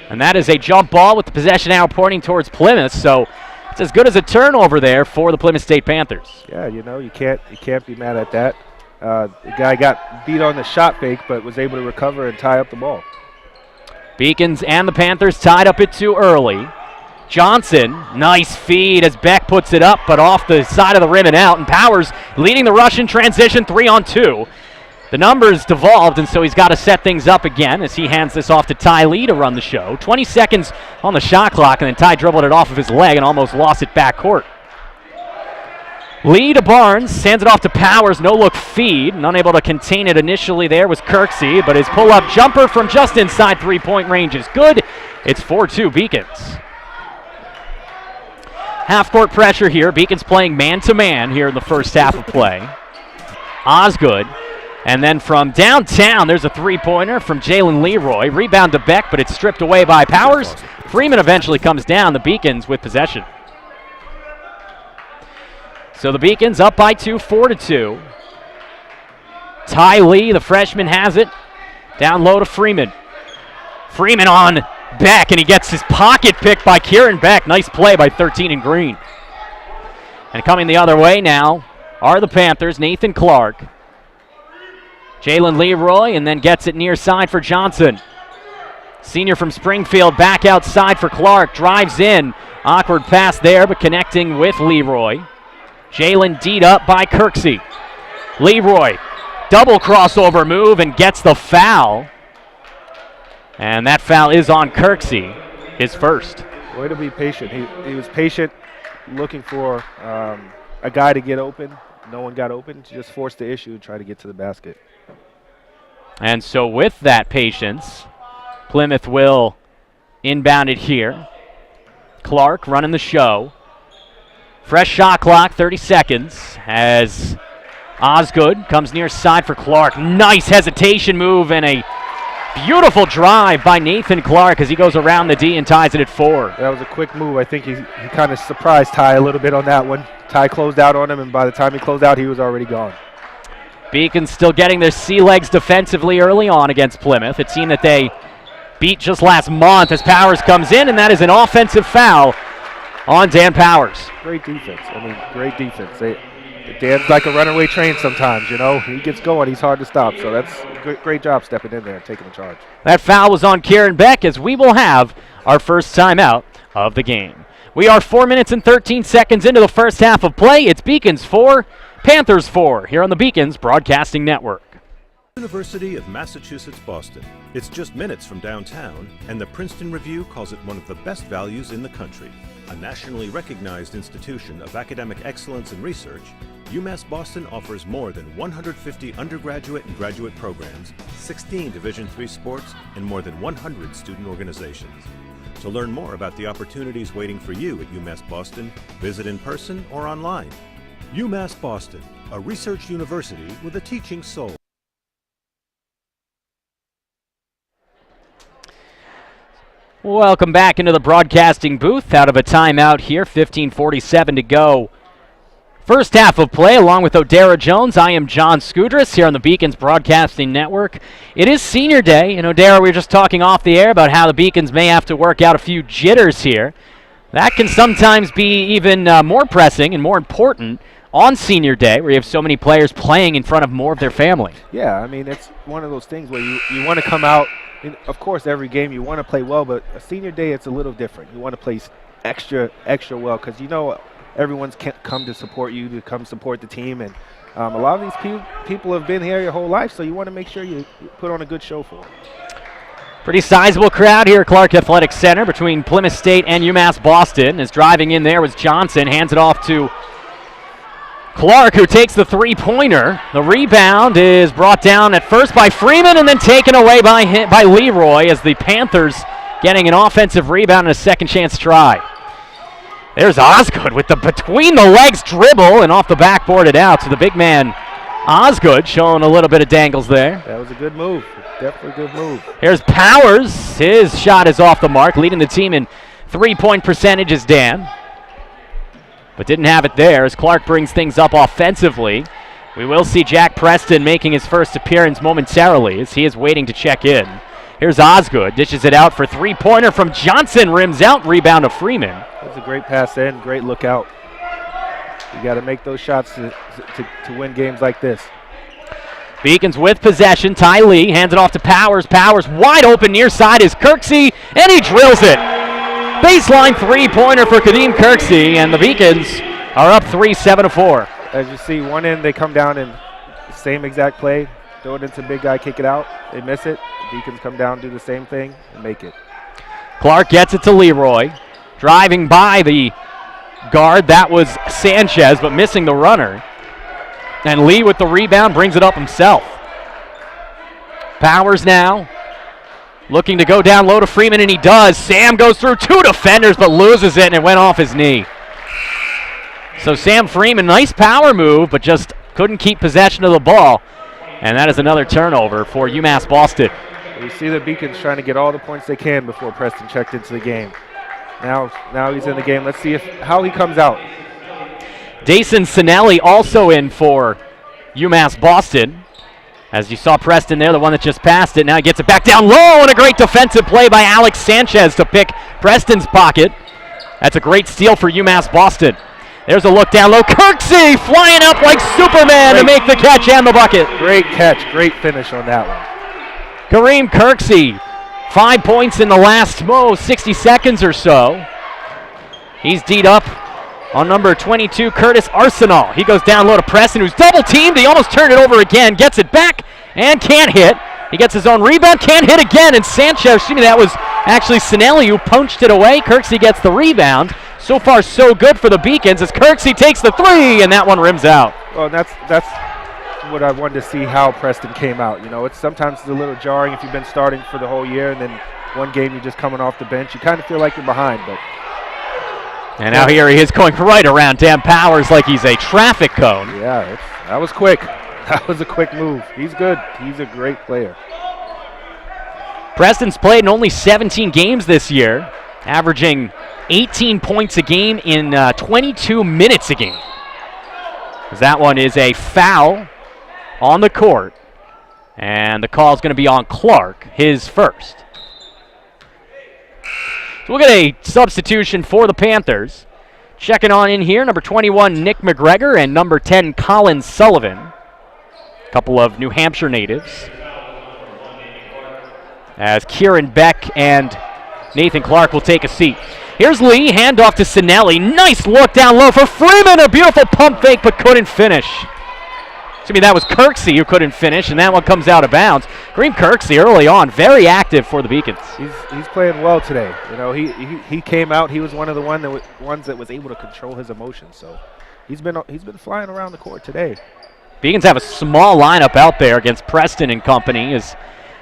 And that is a jump ball with the possession now pointing towards Plymouth, so it's as good as a turnover there for the Plymouth State Panthers. Yeah, you know, you can't be mad at that. The guy got beat on the shot fake, but was able to recover and tie up the ball. Beacons and the Panthers tied up it too early. Johnson, nice feed as Beck puts it up, but off the side of the rim and out, and Powers leading the rush in transition, 3-on-2. The numbers devolved, and so he's got to set things up again as he hands this off to Ty Lee to run the show. 20 seconds on the shot clock, and then Ty dribbled it off of his leg and almost lost it back court. Lee to Barnes, hands it off to Powers, no-look feed, and unable to contain it initially there was Kirksey, but his pull-up jumper from just inside three-point range is good. It's 4-2 Beacons. Half-court pressure here. Beacon's playing man-to-man here in the first half of play. Osgood. And then from downtown, there's a three-pointer from Jalen Leroy. Rebound to Beck, but it's stripped away by Powers. Freeman eventually comes down. The Beacons with possession. So the Beacons up by 2, 4-2. Ty Lee, the freshman, has it. Down low to Freeman. Freeman on Beck, and he gets his pocket picked by Kieran Beck. Nice play by 13 and Green. And coming the other way now are the Panthers, Nathan Clark. Jalen Leroy, and then gets it near side for Johnson. Senior from Springfield back outside for Clark. Drives in. Awkward pass there, but connecting with Leroy. Jalen D'd up by Kirksey. Leroy, double crossover move and gets the foul. And that foul is on Kirksey, his first. Way to be patient. He was patient, looking for a guy to get open. No one got open. Just forced the issue and tried to get to the basket. And so with that patience, Plymouth will inbound it here. Clark running the show. Fresh shot clock, 30 seconds, as Osgood comes near side for Clark. Nice hesitation move and a beautiful drive by Nathan Clark as he goes around the D and ties it at 4. That was a quick move. I think he kind of surprised Ty a little bit on that one. Ty closed out on him, and by the time he closed out, he was already gone. Beacons still getting their sea legs defensively early on against Plymouth. A team that they beat just last month as Powers comes in, and that is an offensive foul on Dan Powers. Great defense. Great defense. Dan's like a runaway train sometimes, you know. He gets going, he's hard to stop. So that's a great job stepping in there and taking the charge. That foul was on Kieran Beck as we will have our first timeout of the game. We are 4 minutes and 13 seconds into the first half of play. It's Beacons 4, Panthers 4 here on the Beacons Broadcasting Network. University of Massachusetts Boston. It's just minutes from downtown, and the Princeton Review calls it one of the best values in the country. A nationally recognized institution of academic excellence and research, UMass Boston offers more than 150 undergraduate and graduate programs, 16 Division III sports, and more than 100 student organizations. To learn more about the opportunities waiting for you at UMass Boston, visit in person or online. UMass Boston, a research university with a teaching soul. Welcome back into the broadcasting booth out of a timeout here, 15:47 to go. First half of play along with Odera Jones. I am John Skudras here on the Beacons Broadcasting Network. It is senior day, and Odera, we were just talking off the air about how the Beacons may have to work out a few jitters here. That can sometimes be even more pressing and more important on senior day, where you have so many players playing in front of more of their family. Yeah, it's one of those things where you want to come out. Of course, every game you want to play well, but a senior day, it's a little different. You want to play extra well because everyone's come to support you, to come support the team, and a lot of these people have been here your whole life, so you want to make sure you put on a good show for them. Pretty sizable crowd here at Clark Athletic Center between Plymouth State and UMass Boston. As driving in there was Johnson, hands it off to Clark, who takes the three-pointer. The rebound is brought down at first by Freeman and then taken away by Leroy as the Panthers getting an offensive rebound and a second chance try. There's Osgood with the between-the-legs dribble and off the backboard it out. So the big man, Osgood, showing a little bit of dangles there. That was a good move. Definitely a good move. Here's Powers. His shot is off the mark, leading the team in three-point percentages, Dan. But didn't have it there as Clark brings things up offensively. We will see Jack Preston making his first appearance momentarily as he is waiting to check in. Here's Osgood, dishes it out for three-pointer from Johnson, rims out, rebound to Freeman. That's a great pass in, great look out. You got to make those shots to win games like this. Beacons with possession. Ty Lee hands it off to Powers. Powers wide open near side is Kirksey, and he drills it. Baseline three-pointer for Careem Kirksey, and the Beacons are up 3, 7-4. As you see, one end, they come down in the same exact play, throw it into big guy, kick it out. They miss it. The Beacons come down, do the same thing, and make it. Clark gets it to Leroy. Driving by the guard, that was Sanchez, but missing the runner. And Lee with the rebound brings it up himself. Powers now looking to go down low to Freeman, and he does. Sam goes through two defenders but loses it, and it went off his knee. So Sam Freeman, nice power move, but just couldn't keep possession of the ball. And that is another turnover for UMass Boston. You see the Beacons trying to get all the points they can before Preston checked into the game. Now he's in the game. Let's see how he comes out. Dason Sinelli also in for UMass Boston. As you saw Preston there, the one that just passed it. Now he gets it back down low, and a great defensive play by Alex Sanchez to pick Preston's pocket. That's a great steal for UMass Boston. There's a look down low. Kirksey flying up like Superman to make the catch and the bucket. Great catch. Great finish on that one. Careem Kirksey, 5 points in the last 60 seconds or so. He's D'd up on number 22, Curtis Arsenal. He goes down low to Preston, who's double-teamed. He almost turned it over again, gets it back, and can't hit. He gets his own rebound, can't hit again, and Sanchez, that was actually Sinelli who punched it away. Kirksey gets the rebound. So far, so good for the Beacons as Kirksey takes the three, and that one rims out. Well, that's what I wanted to see how Preston came out. It's sometimes a little jarring if you've been starting for the whole year, and then one game you're just coming off the bench. You kind of feel like you're behind, but. And now here he is going right around Dan Powers like he's a traffic cone. Yeah, that was quick. That was a quick move. He's good. He's a great player. Preston's played in only 17 games this year, averaging 18 points a game in 22 minutes a game. As that one is a foul on the court, and the call is going to be on Clark, his first. So we'll get a substitution for the Panthers. Checking on in here, number 21, Nick McGregor, and number 10, Colin Sullivan. A couple of New Hampshire natives. As Kieran Beck and Nathan Clark will take a seat. Here's Lee, handoff to Sinelli. Nice look down low for Freeman. A beautiful pump fake, but couldn't finish. That was Kirksey who couldn't finish, and that one comes out of bounds. Careem Kirksey early on, very active for the Beacons. He's playing well today. He came out. He was one of the ones that was able to control his emotions. So he's been flying around the court today. Beacons have a small lineup out there against Preston and company. As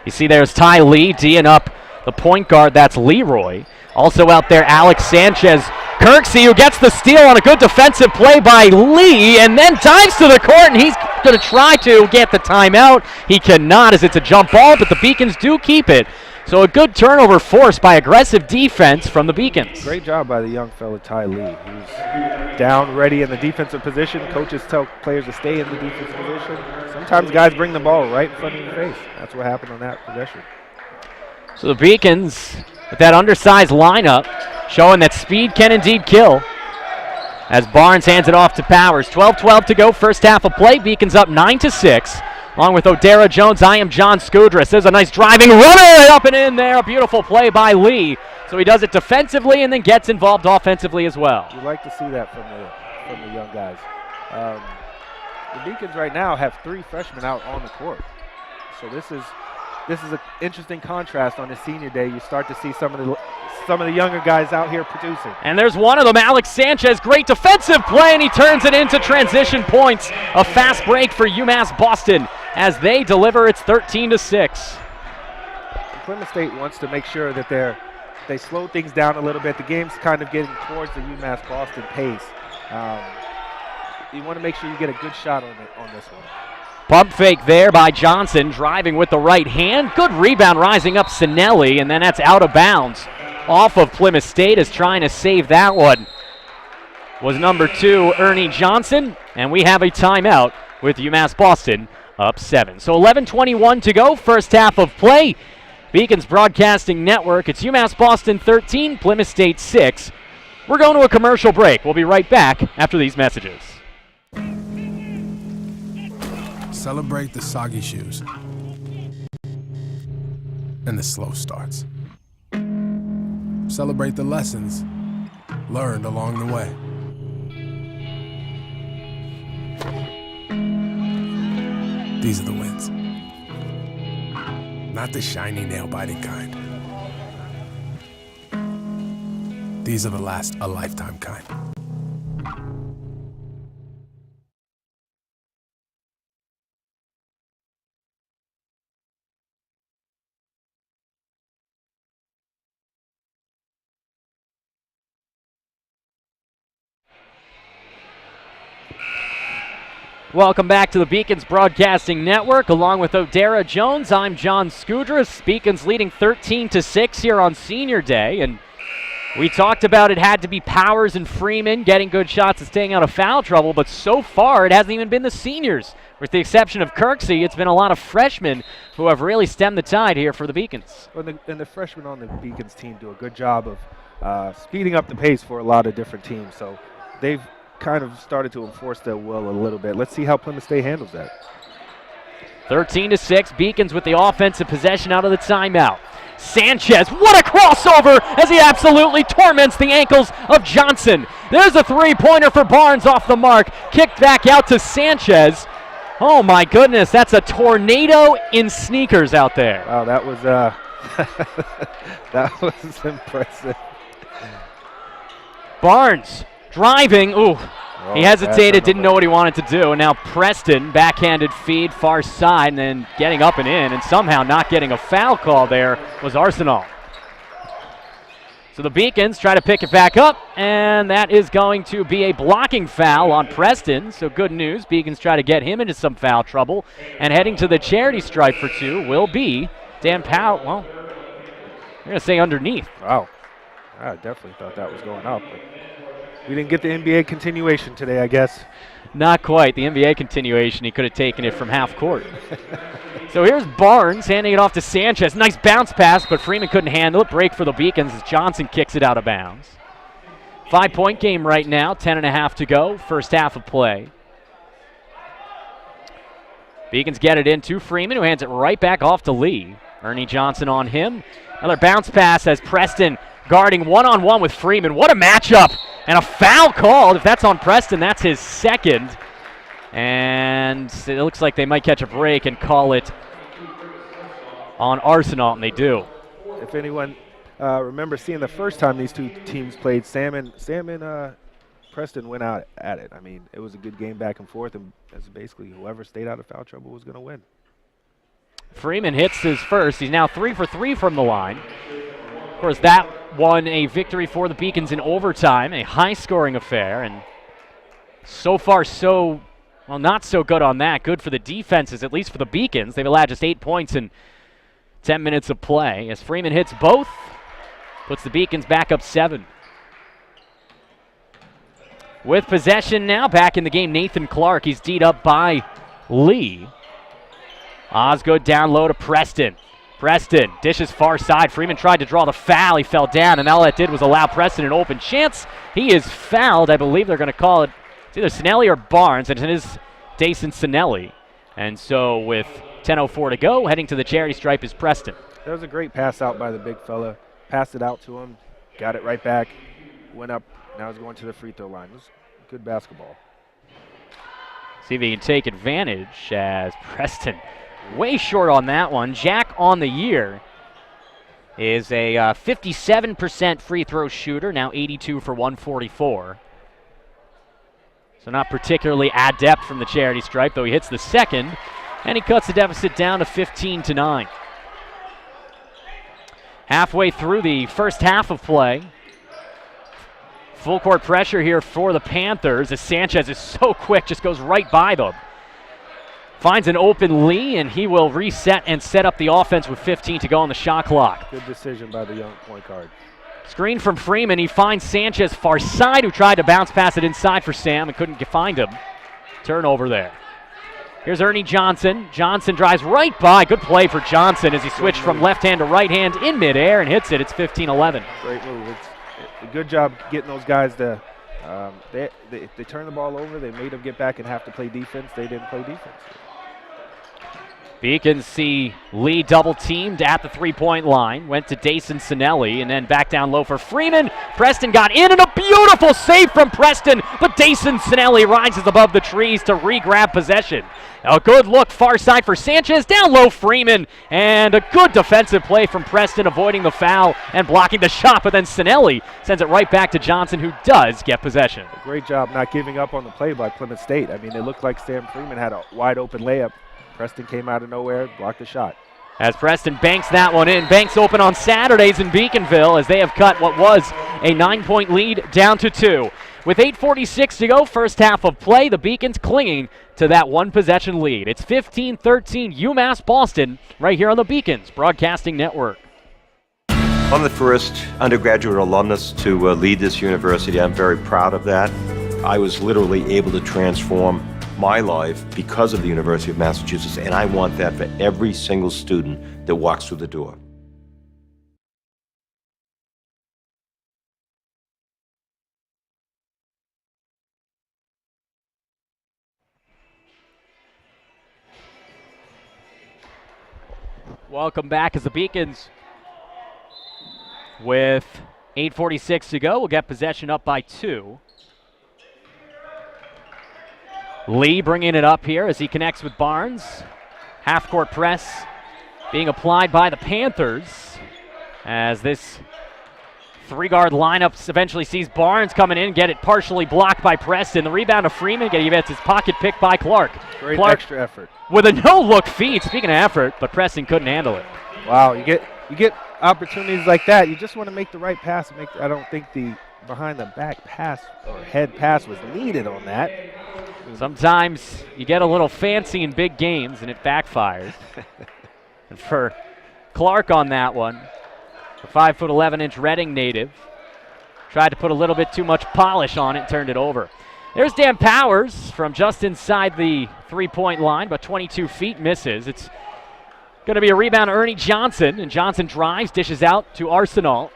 you see, there's Ty Lee D'ing up the point guard. That's Leroy. Also out there, Alex Sanchez. Kirksey, who gets the steal on a good defensive play by Lee, and then dives to the court, and he's going to try to get the timeout. He cannot, as it's a jump ball, but the Beacons do keep it. So a good turnover forced by aggressive defense from the Beacons. Great job by the young fella, Ty Lee. He's down, ready in the defensive position. Coaches tell players to stay in the defensive position. Sometimes guys bring the ball right in front of your face. That's what happened on that possession. So the Beacons, with that undersized lineup, showing that speed can indeed kill. As Barnes hands it off to Powers. 12-12 to go, first half of play. Beacons up 9-6. Along with Odera Jones, I am John Skudras. There's a nice driving runner up and in there. A beautiful play by Lee. So he does it defensively and then gets involved offensively as well. You like to see that from the young guys. The Beacons right now have 3 freshmen out on the court. So this is an interesting contrast on the senior day. You start to see some of the younger guys out here producing. And there's one of them, Alex Sanchez. Great defensive play, and he turns it into transition points. A fast break for UMass Boston as they deliver. It's 13-6. Plymouth State wants to make sure that they slow things down a little bit. The game's kind of getting towards the UMass Boston pace. You want to make sure you get a good shot on this one. Pump fake there by Johnson, driving with the right hand. Good rebound rising up Sinelli, and then that's out of bounds. Off of Plymouth State is trying to save that one. Was number 2, Ernie Johnson, and we have a timeout with UMass Boston up 7. So 11:21 to go, first half of play. Beacons Broadcasting Network, it's UMass Boston 13, Plymouth State 6. We're going to a commercial break. We'll be right back after these messages. Celebrate the soggy shoes and the slow starts. Celebrate the lessons learned along the way. These are the wins. Not the shiny nail-biting kind. These are the last a lifetime kind. Welcome back to the Beacons Broadcasting Network. Along with Odera Jones, I'm John Scudras. Beacons leading 13-6 here on Senior Day. And we talked about it had to be Powers and Freeman getting good shots and staying out of foul trouble, but so far it hasn't even been the seniors. With the exception of Kirksey, it's been a lot of freshmen who have really stemmed the tide here for the Beacons. Well, and the freshmen on the Beacons team do a good job of speeding up the pace for a lot of different teams. So they've kind of started to enforce their will a little bit. Let's see how Plymouth State handles that. 13-6, Beacons with the offensive possession out of the timeout. Sanchez, what a crossover as he absolutely torments the ankles of Johnson. There's a three-pointer for Barnes off the mark. Kicked back out to Sanchez. Oh my goodness, that's a tornado in sneakers out there. Wow, that was that was impressive. Barnes driving, ooh. Oh, He hesitated, didn't know what he wanted to do, and now Preston, backhanded feed, far side, and then getting up and in, and somehow not getting a foul call there was Arsenal. So the Beacons try to pick it back up, and that is going to be a blocking foul on Preston, so good news. Beacons try to get him into some foul trouble, and heading to the charity stripe for two will be Dan Powell. Well, I'm going to say underneath. Wow, I definitely thought that was going up, but we didn't get the NBA continuation today, I guess. Not quite. The NBA continuation, he could have taken it from half court. So here's Barnes handing it off to Sanchez. Nice bounce pass, but Freeman couldn't handle it. Break for the Beacons as Johnson kicks it out of bounds. 5-point game right now, 10.5 to go, first half of play. Beacons get it in to Freeman, who hands it right back off to Lee. Ernie Johnson on him. Another bounce pass as Preston guarding one-on-one with Freeman. What a matchup! And a foul called. If that's on Preston, that's his second. And it looks like they might catch a break and call it on Arsenal, and they do. If anyone remember seeing the first time these two teams played, Sam and Preston went out at it. I mean, it was a good game back and forth, and as basically whoever stayed out of foul trouble was going to win. Freeman hits his first. He's now 3 for 3 from the line. Of course, that won a victory for the Beacons in overtime, a high-scoring affair, and so far well, not so good on that. Good for the defenses, at least for the Beacons. They've allowed just 8 points in 10 minutes of play. As Freeman hits both, puts the Beacons back up 7. With possession now, back in the game, Nathan Clark. He's D'd up by Lee. Osgood down low to Preston. Preston dishes far side. Freeman tried to draw the foul. He fell down, and all that did was allow Preston an open chance. He is fouled. I believe they're going to call it. It's either Sinelli or Barnes, and it is Dayson Sinelli. And so with 10:04 to go, heading to the charity stripe is Preston. That was a great pass out by the big fella. Passed it out to him, got it right back, went up, now he's going to the free throw line. It was good basketball. See if he can take advantage as Preston way short on that one. Jack on the year is a 57% free throw shooter, now 82 for 144. So not particularly adept from the charity stripe, though he hits the second, and he cuts the deficit down to 15-9. Halfway through the first half of play. Full court pressure here for the Panthers as Sanchez is so quick, just goes right by them. Finds an open Lee, and he will reset and set up the offense with 15 to go on the shot clock. Good decision by the young point guard. Screen from Freeman. He finds Sanchez far side, who tried to bounce pass it inside for Sam and couldn't find him. Turnover there. Here's Ernie Johnson. Johnson drives right by. Good play for Johnson as he switched from left hand to right hand in midair and hits it. It's 15-11. Great move. It's a good job getting those guys to they turned the ball over. They made them get back and have to play defense. They didn't play defense. Beacons see Lee double teamed at the three-point line. Went to Dayson Sinelli and then back down low for Freeman. Preston got in and a beautiful save from Preston, but Dayson Sinelli rises above the trees to re-grab possession. A good look far side for Sanchez, down low Freeman, and a good defensive play from Preston, avoiding the foul and blocking the shot, but then Sinelli sends it right back to Johnson, who does get possession. A great job not giving up on the play by Plymouth State. I mean, it looked like Sam Freeman had a wide open layup. Preston came out of nowhere, blocked the shot. As Preston banks that one in. Banks open on Saturdays in Beaconville as they have cut what was a 9-point lead down to 2. With 8:46 to go, first half of play, the Beacons clinging to that one-possession lead. It's 15-13 UMass Boston right here on the Beacons Broadcasting Network. I'm the first undergraduate alumnus to lead this university. I'm very proud of that. I was literally able to transform my life because of the University of Massachusetts, and I want that for every single student that walks through the door. Welcome back as the Beacons, with 8:46 to go, will get possession up by 2. Lee bringing it up here as he connects with Barnes. Half-court press being applied by the Panthers as this 3-guard lineup eventually sees Barnes coming in, get it partially blocked by Preston. The rebound to Freeman, gets his pocket picked by Clark. Great Clark extra effort. with a no-look feed, speaking of effort, but Preston couldn't handle it. Wow, you get opportunities like that. You just want to make the right pass. I don't think the behind-the-back pass or head pass was needed on that. Sometimes you get a little fancy in big games and it backfires. And for Clark on that one, the 5'11" Reading native, tried to put a little bit too much polish on it, turned it over. There's Dan Powers from just inside the three-point line, but 22 feet, misses. It's going to be a rebound to Ernie Johnson, and Johnson drives, dishes out to Arsenal.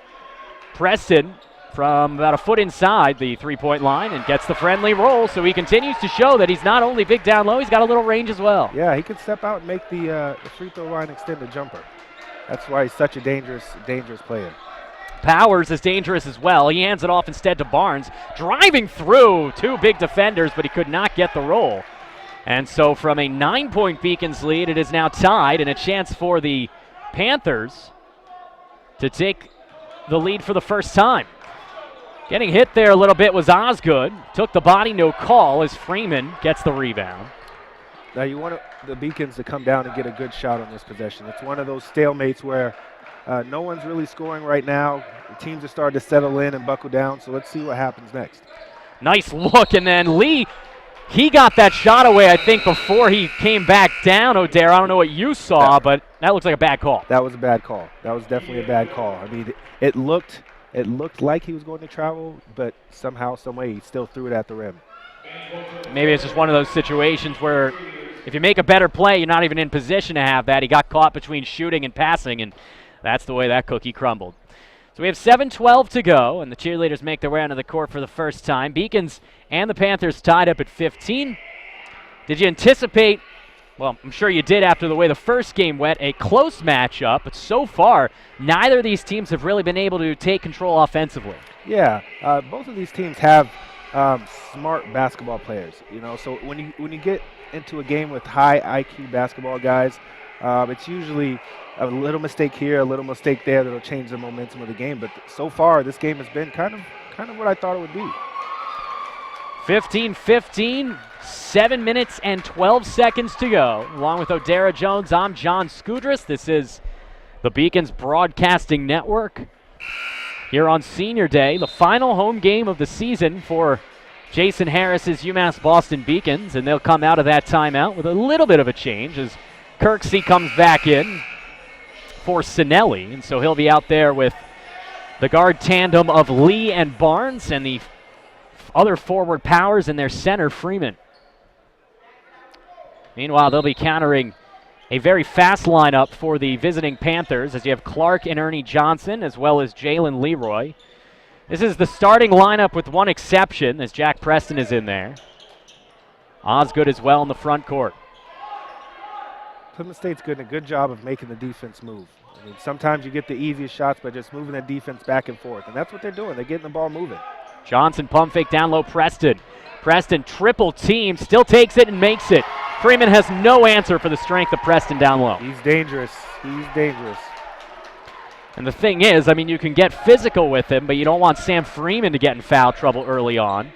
Preston from about a foot inside the three-point line and gets the friendly roll, so he continues to show that he's not only big down low, he's got a little range as well. Yeah, he can step out and make the free throw line extended jumper. That's why he's such a dangerous player. Powers is dangerous as well. He hands it off instead to Barnes, driving through 2 big defenders, but he could not get the roll. And so from a 9-point Beacons lead, it is now tied, and a chance for the Panthers to take the lead for the first time. Getting hit there a little bit was Osgood. Took the body, no call, as Freeman gets the rebound. Now you want the Beacons to come down and get a good shot on this possession. It's one of those stalemates where no one's really scoring right now. The teams are starting to settle in and buckle down, so let's see what happens next. Nice look, and then Lee, he got that shot away, I think, before he came back down, O'Dare. I don't know what you saw, but that looks like a bad call. That was a bad call. That was definitely a bad call. I mean, it looked like he was going to travel, but somehow, some way, he still threw it at the rim. Maybe it's just one of those situations where if you make a better play, you're not even in position to have that. He got caught between shooting and passing, and that's the way that cookie crumbled. So we have 7:12 to go, and the cheerleaders make their way onto the court for the first time. Beacons and the Panthers tied up at 15. Did you anticipate, well, I'm sure you did after the way the first game went, a close matchup, but so far, neither of these teams have really been able to take control offensively. Yeah, both of these teams have smart basketball players, so when you get into a game with high IQ basketball guys, it's usually a little mistake here, a little mistake there that'll change the momentum of the game. But so far, this game has been kind of what I thought it would be. 15-15, 7 minutes and 12 seconds to go. Along with O'Dara Jones, I'm John Skudris. This is the Beacons Broadcasting Network. Here on Senior Day, the final home game of the season for Jason Harris's UMass Boston Beacons, and they'll come out of that timeout with a little bit of a change as Kirksey comes back in for Sinelli, and so he'll be out there with the guard tandem of Lee and Barnes and the other forward powers and their center Freeman. Meanwhile, they'll be countering a very fast lineup for the visiting Panthers as you have Clark and Ernie Johnson as well as Jalen Leroy. This is the starting lineup with one exception as Jack Preston is in there. Osgood as well in the front court. Plymouth State's doing a good job of making the defense move. I mean, sometimes you get the easiest shots by just moving the defense back and forth, and that's what they're doing. They're getting the ball moving. Johnson pump fake down low, Preston. Preston triple team, still takes it and makes it. Freeman has no answer for the strength of Preston down low. He's dangerous. He's dangerous. And the thing is, I mean, you can get physical with him, but you don't want Sam Freeman to get in foul trouble early on.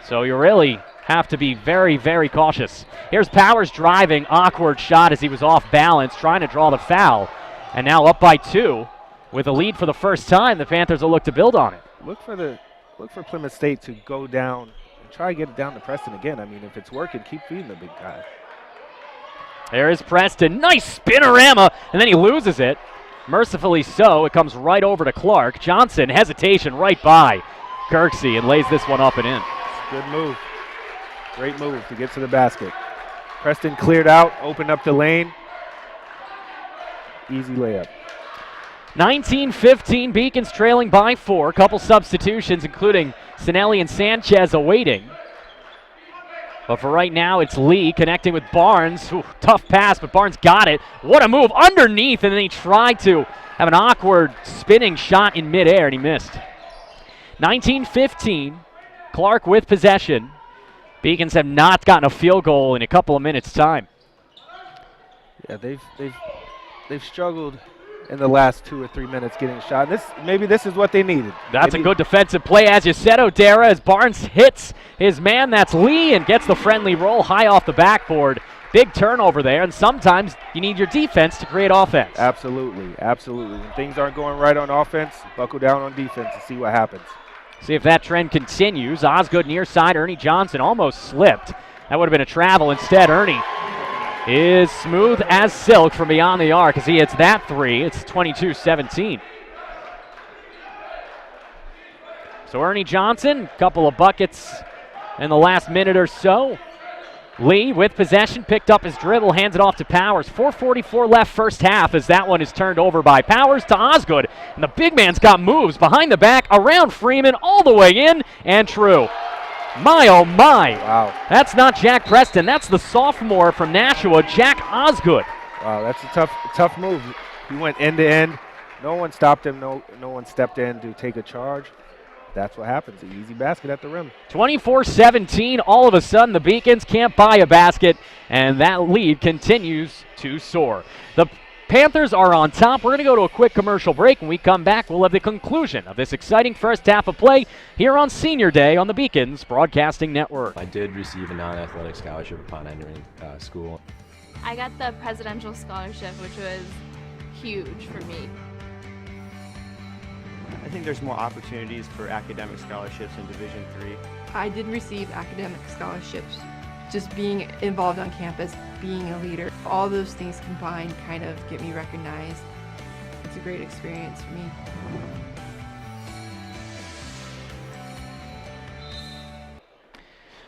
So you really have to be very, very cautious. Here's Powers driving, awkward shot as he was off balance, trying to draw the foul. And now up by 2 with a lead for the first time. The Panthers will look to build on it. Look for the look for Plymouth State to go down and try to get it down to Preston again. I mean, if it's working, keep feeding the big guy. There is Preston. Nice spinorama, and then he loses it. Mercifully so, it comes right over to Clark. Johnson, hesitation right by Kirksey, and lays this one up and in. Good move. Great move to get to the basket. Preston cleared out, opened up the lane. Easy layup. 19-15, Beacons trailing by 4. Couple substitutions, including Sinelli and Sanchez awaiting. But for right now, it's Lee connecting with Barnes. Ooh, tough pass, but Barnes got it. What a move underneath, and then he tried to have an awkward spinning shot in midair, and he missed. 19-15, Clark with possession. Beacons have not gotten a field goal in a couple of minutes' time. Yeah, they've struggled in the last 2 or 3 minutes getting a shot. Maybe this is what they needed. That's a good defensive play, as you said, O'Dara, as Barnes hits his man. That's Lee, and gets the friendly roll high off the backboard. Big turnover there, and sometimes you need your defense to create offense. Absolutely, absolutely. When things aren't going right on offense, buckle down on defense and see what happens. See if that trend continues. Osgood near side. Ernie Johnson almost slipped. That would have been a travel. Instead, Ernie is smooth as silk from beyond the arc as he hits that three. It's 22-17. So Ernie Johnson, couple of buckets in the last minute or so. Lee with possession, picked up his dribble, hands it off to Powers. 4:44 left first half as that one is turned over by Powers to Osgood. And the big man's got moves behind the back, around Freeman, all the way in, and true. My, oh my. Wow. That's not Jack Preston. That's the sophomore from Nashua, Jack Osgood. Wow, that's a tough move. He went end to end. No one stopped him. No one stepped in to take a charge. That's what happens. An easy basket at the rim. 24-17. All of a sudden, the Beacons can't buy a basket, and that lead continues to soar. The Panthers are on top. We're going to go to a quick commercial break. When we come back, we'll have the conclusion of this exciting first half of play here on Senior Day on the Beacons Broadcasting Network. I did receive a non-athletic scholarship upon entering school. I got the presidential scholarship, which was huge for me. I think there's more opportunities for academic scholarships in Division III. I did receive academic scholarships. Just being involved on campus, being a leader, all those things combined kind of get me recognized. It's a great experience for me.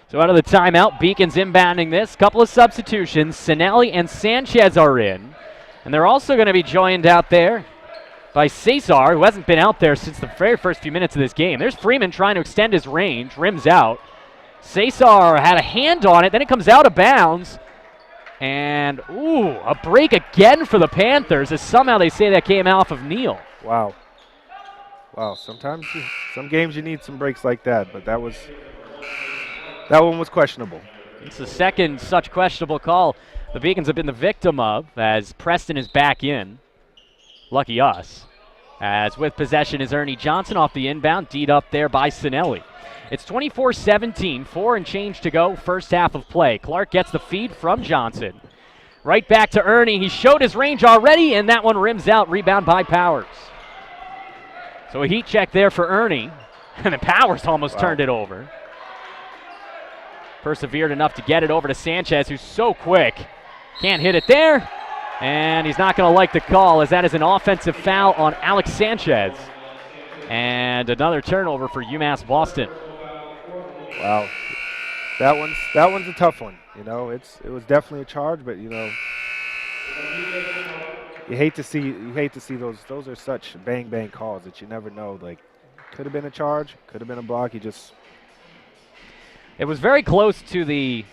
So out of the timeout, Beacons inbounding this. Couple of substitutions. Sinelli and Sanchez are in. And they're also going to be joined out there by Cesar, who hasn't been out there since the very first few minutes of this game. There's Freeman trying to extend his range, rims out. Cesar had a hand on it, then it comes out of bounds. And, ooh, a break again for the Panthers, as somehow they say that came off of Neal. Wow. Wow, sometimes, some games you need some breaks like that, but that one was questionable. It's the second such questionable call the Beacons have been the victim of, as Preston is back in. Lucky us. As with possession is Ernie Johnson off the inbound, D'd up there by Sinelli. It's 24-17, 4 and change to go, first half of play. Clark gets the feed from Johnson. Right back to Ernie. He showed his range already, and that one rims out, rebound by Powers. So a heat check there for Ernie, and then Powers almost turned it over. Persevered enough to get it over to Sanchez, who's so quick. Can't hit it there. And he's not going to like the call, as that is an offensive foul on Alex Sanchez. And another turnover for UMass Boston. Wow, that one's a tough one. You know, it was definitely a charge, but you know, you hate to see those. Those are such bang calls that you never know. Like, could have been a charge, could have been a block. It was very close to the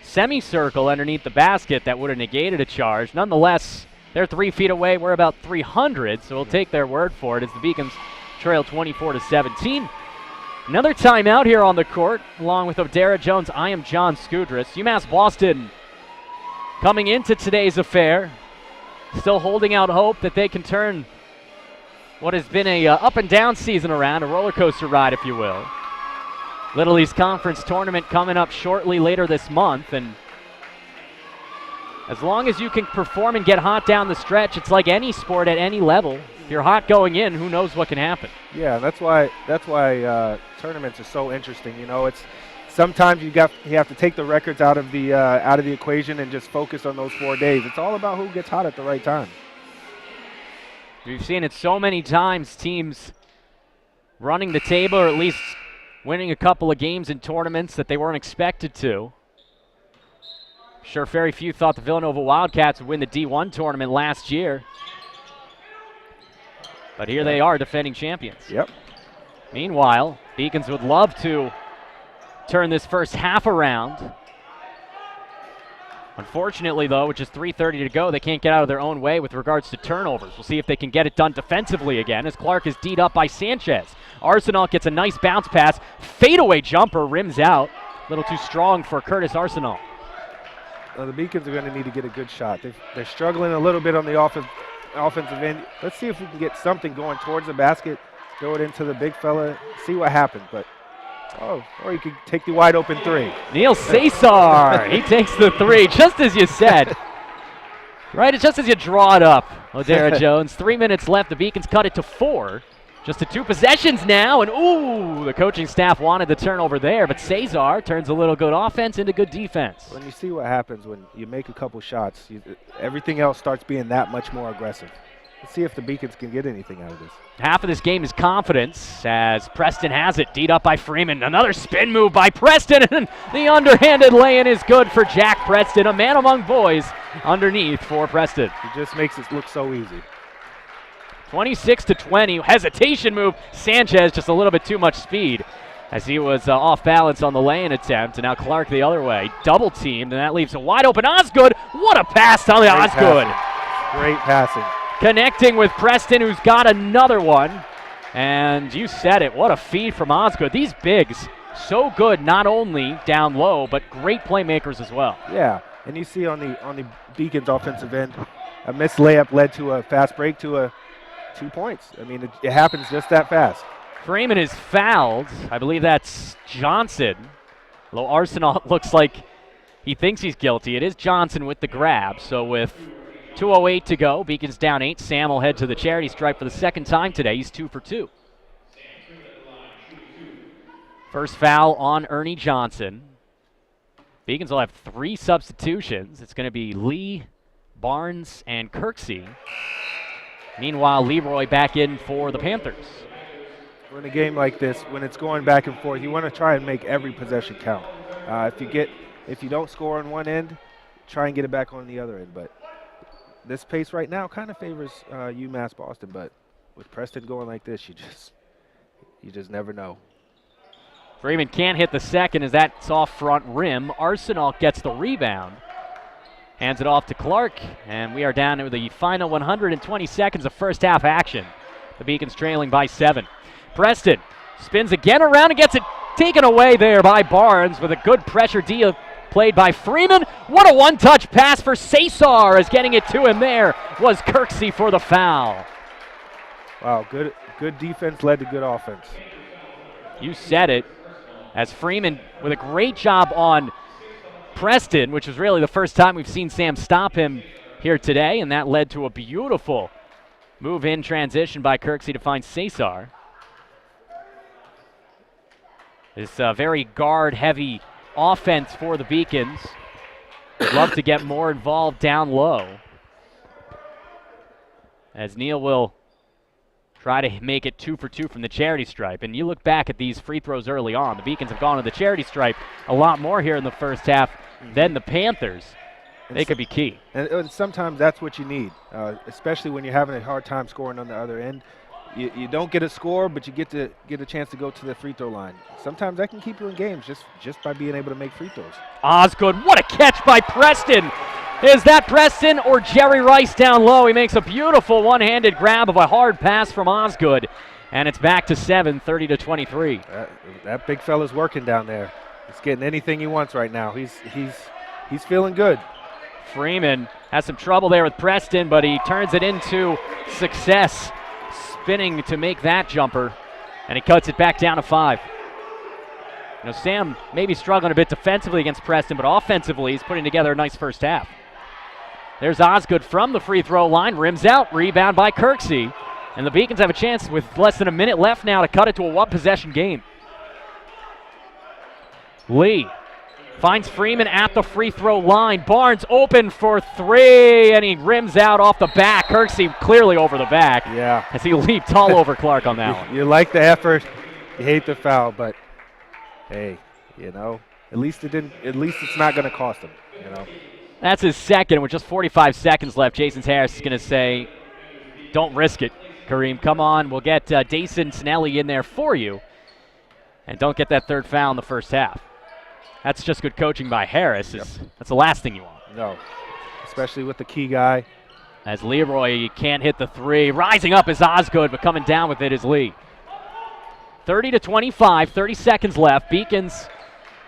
semicircle underneath the basket that would have negated a charge. Nonetheless, they're 3 feet away. We're about 300, so we'll take their word for it as the Beacons trail 24-17. Another timeout here on the court, along with O'Dara Jones. I am John Skudras. UMass Boston coming into today's affair, still holding out hope that they can turn what has been a up and down season around, a roller coaster ride, if you will. Little East Conference tournament coming up shortly later this month, and As long as you can perform and get hot down the stretch, it's like any sport at any level. If you're hot going in, who knows what can happen. Yeah, that's why tournaments are so interesting. You know, it's sometimes you have to take the records out of the equation and just focus on those 4 days. It's all about who gets hot at the right time. We've seen it so many times, teams running the table or at least winning a couple of games in tournaments that they weren't expected to. Sure, very few thought the Villanova Wildcats would win the D1 tournament last year. But here they are, defending champions. Yep. Meanwhile, Beacons would love to turn this first half around. Unfortunately, though, with just 3:30 to go, they can't get out of their own way with regards to turnovers. We'll see if they can get it done defensively again as Clark is D'd up by Sanchez. Arsenal gets a nice bounce pass. Fadeaway jumper rims out. A little too strong for Curtis Arsenal. The Beacons are going to need to get a good shot. They're struggling a little bit on the offensive end. Let's see if we can get something going towards the basket, throw it into the big fella, see what happens. But or you could take the wide open three. Neil Cesar, he takes the three, just as you said. Right, it's just as you draw it up. Odera Jones, 3 minutes left. The Beacons cut it to 4. Just to 2 possessions now, and ooh, the coaching staff wanted the turnover there, but Cesar turns a little good offense into good defense. When you see what happens when you make a couple shots, everything else starts being that much more aggressive. Let's see if the Beacons can get anything out of this. Half of this game is confidence as Preston has it. D'd up by Freeman. Another spin move by Preston, and the underhanded lay-in is good for Jack Preston, a man among boys underneath for Preston. He just makes it look so easy. 26-20, hesitation move. Sanchez just a little bit too much speed as he was off balance on the lay-in attempt, and now Clark the other way. Double teamed, and that leaves a wide open Osgood. What a pass to Osgood. Great passing. Connecting with Preston, who's got another one. And you said it, what a feed from Osgood. These bigs, so good not only down low, but great playmakers as well. Yeah, and you see on the Beacons offensive end, a missed layup led to a fast break to a 2 points. I mean, it happens just that fast. Freeman is fouled. I believe that's Johnson. Although Arsenal looks like he thinks he's guilty. It is Johnson with the grab. So with 2:08 to go, Beacons down 8. Sam will head to the charity stripe for the second time today. He's 2 for 2. First foul on Ernie Johnson. Beacons will have 3 substitutions. It's going to be Lee, Barnes, and Kirksey. Meanwhile, Leroy back in for the Panthers. In a game like this, when it's going back and forth, you want to try and make every possession count. If you don't score on one end, try and get it back on the other end. But this pace right now kind of favors UMass Boston. But with Preston going like this, you just never know. Freeman can't hit the second as that's off front rim. Arsenal gets the rebound. Hands it off to Clark, and we are down to the final 120 seconds of first half action. The Beacons trailing by 7. Preston spins again around and gets it taken away there by Barnes with a good pressure deal played by Freeman. What a one-touch pass for Cesar as getting it to him there was Kirksey for the foul. Wow, good defense led to good offense. You said it, as Freeman with a great job on Preston, which was really the first time we've seen Sam stop him here today, and that led to a beautiful move in transition by Kirksey to find Cesar. This very guard-heavy offense for the Beacons. Would love to get more involved down low. As Neil will try to make it 2 for 2 from the charity stripe. And you look back at these free throws early on. The Beacons have gone to the charity stripe a lot more here in the first half than the Panthers. They could be key. And sometimes that's what you need, especially when you're having a hard time scoring on the other end. You don't get a score, but you get a chance to go to the free throw line. Sometimes that can keep you in games just by being able to make free throws. Osgood, what a catch by Preston. Is that Preston or Jerry Rice down low? He makes a beautiful one-handed grab of a hard pass from Osgood. And it's back to 7, 30-23. That big fella's working down there. He's getting anything he wants right now. He's feeling good. Freeman has some trouble there with Preston, but he turns it into success. Spinning to make that jumper, and he cuts it back down to 5. Sam may be struggling a bit defensively against Preston, but offensively he's putting together a nice first half. There's Osgood from the free throw line, rims out, rebound by Kirksey. And the Beacons have a chance with less than a minute left now to cut it to a one-possession game. Lee finds Freeman at the free throw line. Barnes open for three, and he rims out off the back. Kirksey clearly over the back. Yeah. As he leaped all over Clark on that one. You like the effort, you hate the foul, but hey, you know, at least it's not going to cost him, you know. That's his second with just 45 seconds left. Jason Harris is going to say, don't risk it, Careem. Come on, we'll get Dayson Snelly in there for you. And don't get that third foul in the first half. That's just good coaching by Harris. That's the last thing you want. No, especially with the key guy. As Leroy can't hit the three. Rising up is Osgood, but coming down with it is Lee. 30-25, 30 seconds left. Beacons,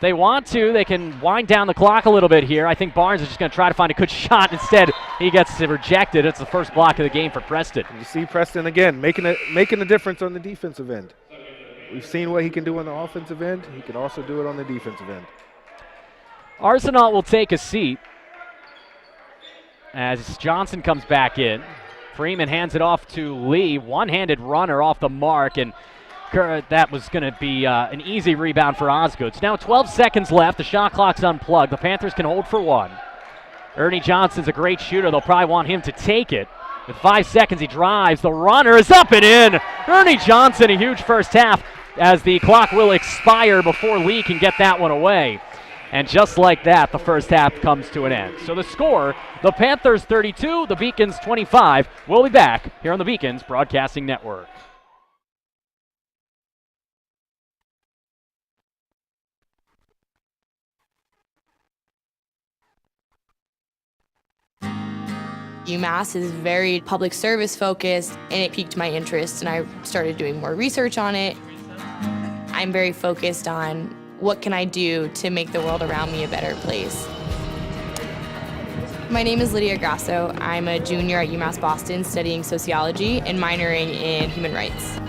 they want to. They can wind down the clock a little bit here. I think Barnes is just going to try to find a good shot. Instead, he gets rejected. It's the first block of the game for Preston. You see Preston again making a difference on the defensive end. We've seen what he can do on the offensive end. He can also do it on the defensive end. Arsenault will take a seat as Johnson comes back in. Freeman hands it off to Lee. One-handed runner off the mark, and that was going to be an easy rebound for Osgood. So now 12 seconds left. The shot clock's unplugged. The Panthers can hold for one. Ernie Johnson's a great shooter. They'll probably want him to take it. With 5 seconds, he drives. The runner is up and in. Ernie Johnson, a huge first half, as the clock will expire before Lee can get that one away. And just like that, the first half comes to an end. So the score, the Panthers 32, the Beacons 25. We'll be back here on the Beacons Broadcasting Network. UMass is very public service focused, and it piqued my interest, and I started doing more research on it. I'm very focused on what can I do to make the world around me a better place. My name is Lydia Grasso. I'm a junior at UMass Boston studying sociology and minoring in human rights.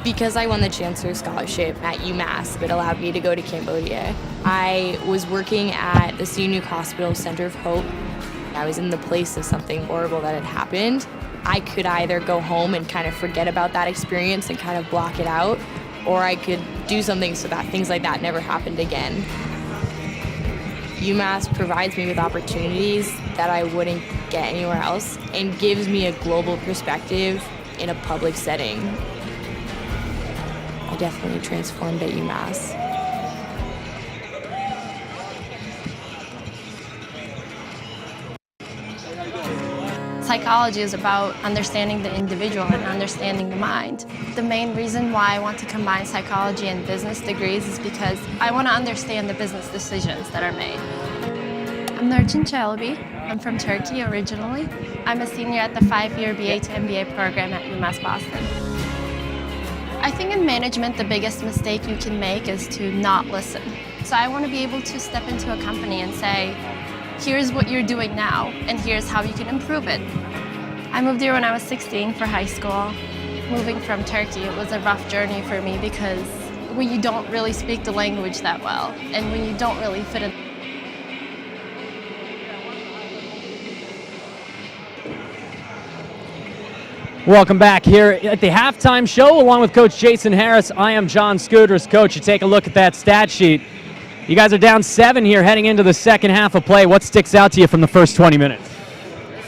Because I won the Chancellor Scholarship at UMass, it allowed me to go to Cambodia. I was working at the Sihanouk Hospital Center of Hope. I was in the place of something horrible that had happened. I could either go home and kind of forget about that experience and kind of block it out, or I could do something so that things like that never happened again. UMass provides me with opportunities that I wouldn't get anywhere else and gives me a global perspective in a public setting. I definitely transformed at UMass. Psychology is about understanding the individual and understanding the mind. The main reason why I want to combine psychology and business degrees is because I want to understand the business decisions that are made. I'm Nurcan Çelebi. I'm from Turkey originally. I'm a senior at the 5-year BA to MBA program at UMass Boston. I think in management, the biggest mistake you can make is to not listen. So I want to be able to step into a company and say, here's what you're doing now, and here's how you can improve it. I moved here when I was 16 for high school. Moving from Turkey, it was a rough journey for me because when you don't really speak the language that well, and when you don't really fit in. Welcome back here at the halftime show along with Coach Jason Harris. I am John Scooters. Coach, you take a look at that stat sheet. You guys are down 7 here heading into the second half of play. What sticks out to you from the first 20 minutes?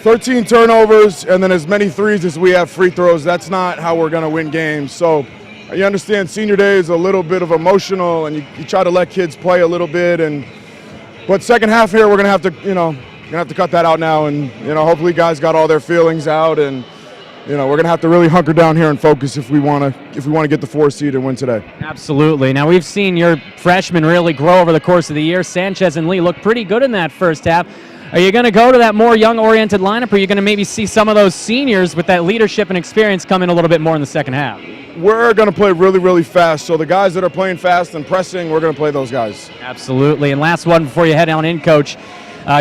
13 turnovers and then as many threes as we have free throws. That's not how we're going to win games. So you understand senior day is a little bit of emotional, and you try to let kids play a little bit. But second half here, we're going to have to, cut that out now, and hopefully guys got all their feelings out, and we're going to have to really hunker down here and focus if we want to get the 4 seed and win today. Absolutely. Now we've seen your freshmen really grow over the course of the year. Sanchez and Lee look pretty good in that first half. Are you going to go to that more young-oriented lineup, or are you going to maybe see some of those seniors with that leadership and experience come in a little bit more in the second half? We're going to play really, really fast. So the guys that are playing fast and pressing, we're going to play those guys. Absolutely. And last one before you head on in, Coach.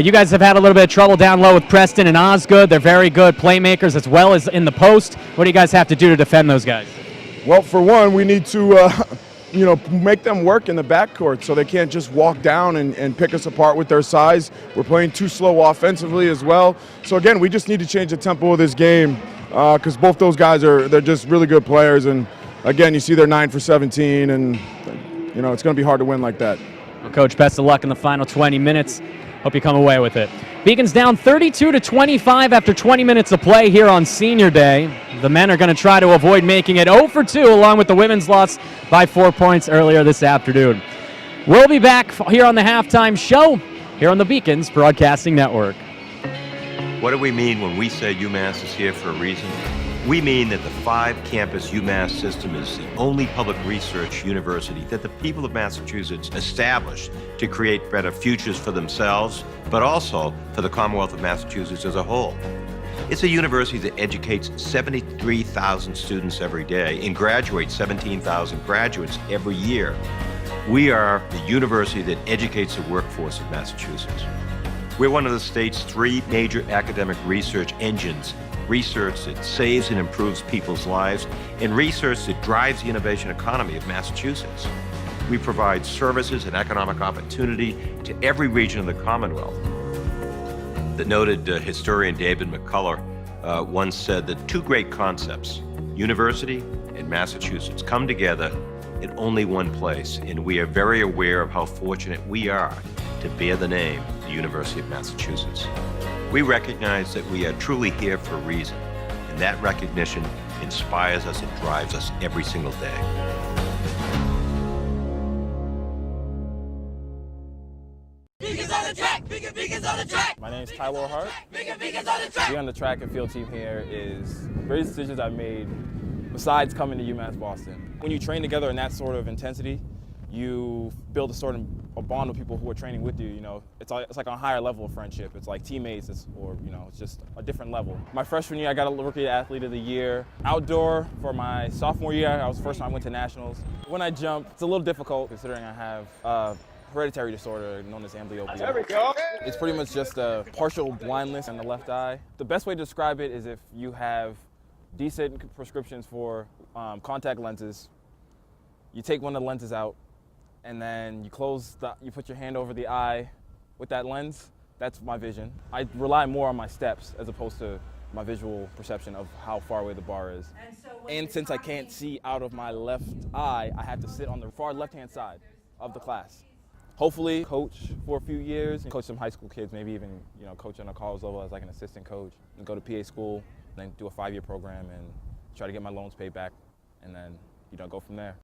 You guys have had a little bit of trouble down low with Preston and Osgood. They're very good playmakers as well as in the post. What do you guys have to do to defend those guys? Well, for one, we need to make them work in the backcourt so they can't just walk down and pick us apart with their size. We're playing too slow offensively as well. So again, we just need to change the tempo of this game because both those guys they're just really good players. And again, you see they're 9 for 17, and it's going to be hard to win like that. Well, Coach, best of luck in the final 20 minutes. Hope you come away with it. Beacons down 32-25 after 20 minutes of play here on Senior Day. The men are going to try to avoid making it 0 for 2, along with the women's loss by 4 points earlier this afternoon. We'll be back here on the halftime show here on the Beacons Broadcasting Network. What do we mean when we say UMass is here for a reason? We mean that the 5-campus UMass system is the only public research university that the people of Massachusetts established to create better futures for themselves, but also for the Commonwealth of Massachusetts as a whole. It's a university that educates 73,000 students every day and graduates 17,000 graduates every year. We are the university that educates the workforce of Massachusetts. We're one of the state's 3 major academic research engines: research that saves and improves people's lives, and research that drives the innovation economy of Massachusetts. We provide services and economic opportunity to every region of the Commonwealth. The noted historian David McCullough once said that 2 great concepts, university and Massachusetts, come together in only one place, and we are very aware of how fortunate we are to bear the name, the University of Massachusetts. We recognize that we are truly here for a reason, and that recognition inspires us and drives us every single day. My name is Tyler Hart. Being on the track and field team here is various decisions I've made besides coming to UMass Boston. When you train together in that sort of intensity, you build a sort of a bond with people who are training with you. It's like a higher level of friendship. It's like teammates, it's just a different level. My freshman year, I got a Rookie Athlete of the Year. Outdoor, for my sophomore year, I was the first time I went to nationals. When I jump, it's a little difficult considering I have a hereditary disorder known as amblyopia. There we go. It's pretty much just a partial blindness in the left eye. The best way to describe it is if you have decent prescriptions for contact lenses, you take one of the lenses out, and then you put your hand over the eye with that lens. That's my vision. I rely more on my steps as opposed to my visual perception of how far away the bar is. And since I can't see out of my left eye, I have to sit on the far left-hand side of the class. Hopefully coach for a few years and coach some high school kids, maybe even coach on a college level as like an assistant coach, and go to PA school, then do a 5-year program and try to get my loans paid back, and then go from there.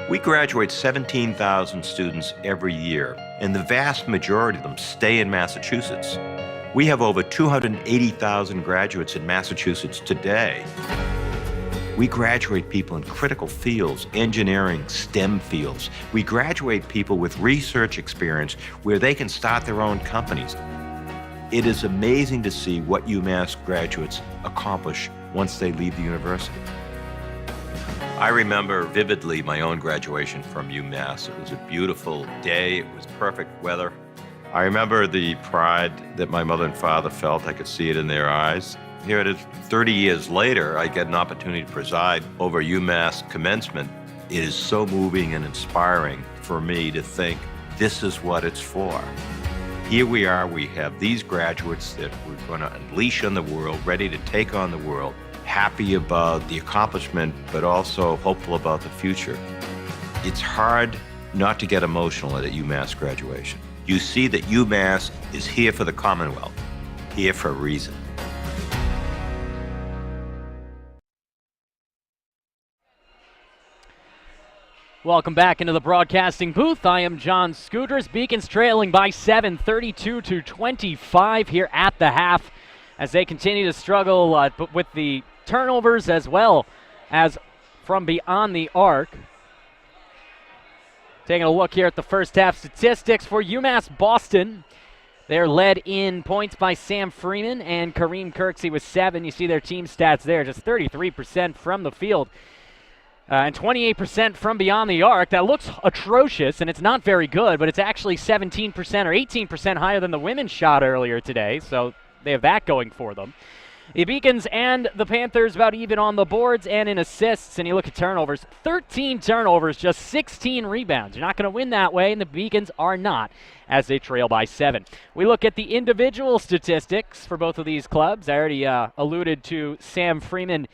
We graduate 17,000 students every year, and the vast majority of them stay in Massachusetts. We have over 280,000 graduates in Massachusetts today. We graduate people in critical fields, engineering, STEM fields. We graduate people with research experience where they can start their own companies. It is amazing to see what UMass graduates accomplish once they leave the university. I remember vividly my own graduation from UMass. It was a beautiful day. It was perfect weather. I remember the pride that my mother and father felt. I could see it in their eyes. Here it is, 30 years later, I get an opportunity to preside over UMass commencement. It is so moving and inspiring for me to think this is what it's for. Here we are, we have these graduates that we're going to unleash on the world, ready to take on the world, happy about the accomplishment, but also hopeful about the future. It's hard not to get emotional at a UMass graduation. You see that UMass is here for the Commonwealth, here for a reason. Welcome back into the broadcasting booth. I am John Scudras. Beacons trailing by 7, 32-25 here at the half as they continue to struggle with the turnovers as well as from beyond the arc. Taking a look here at the first half statistics for UMass Boston. They're led in points by Sam Freeman and Careem Kirksey with 7. You see their team stats there, just 33% from the field. And 28% from beyond the arc. That looks atrocious, and it's not very good, but it's actually 17% or 18% higher than the women's shot earlier today, so they have that going for them. The Beacons and the Panthers about even on the boards and in assists. And you look at turnovers, 13 turnovers, just 16 rebounds. You're not going to win that way, and the Beacons are not, as they trail by 7. We look at the individual statistics for both of these clubs. I already alluded to Sam Freeman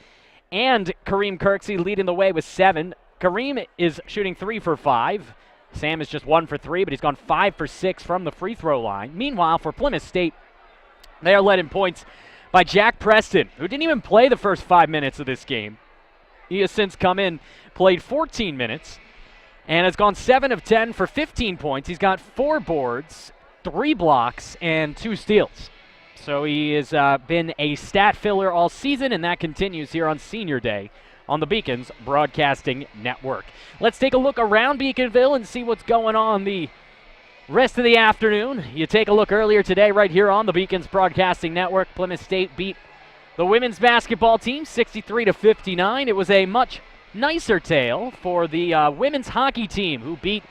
and Careem Kirksey leading the way with 7. Careem is shooting 3 for 5. Sam is just 1 for 3, but he's gone 5 for 6 from the free throw line. Meanwhile, for Plymouth State, they are led in points by Jack Preston, who didn't even play the first 5 minutes of this game. He has since come in, played 14 minutes, and has gone 7 of 10 for 15 points. He's got 4 boards, 3 blocks, and 2 steals. So he has been a stat filler all season, and that continues here on Senior Day on the Beacons Broadcasting Network. Let's take a look around Beaconville and see what's going on the rest of the afternoon. You take a look earlier today right here on the Beacons Broadcasting Network. Plymouth State beat the women's basketball team 63-59. It was a much nicer tale for the women's hockey team, who beat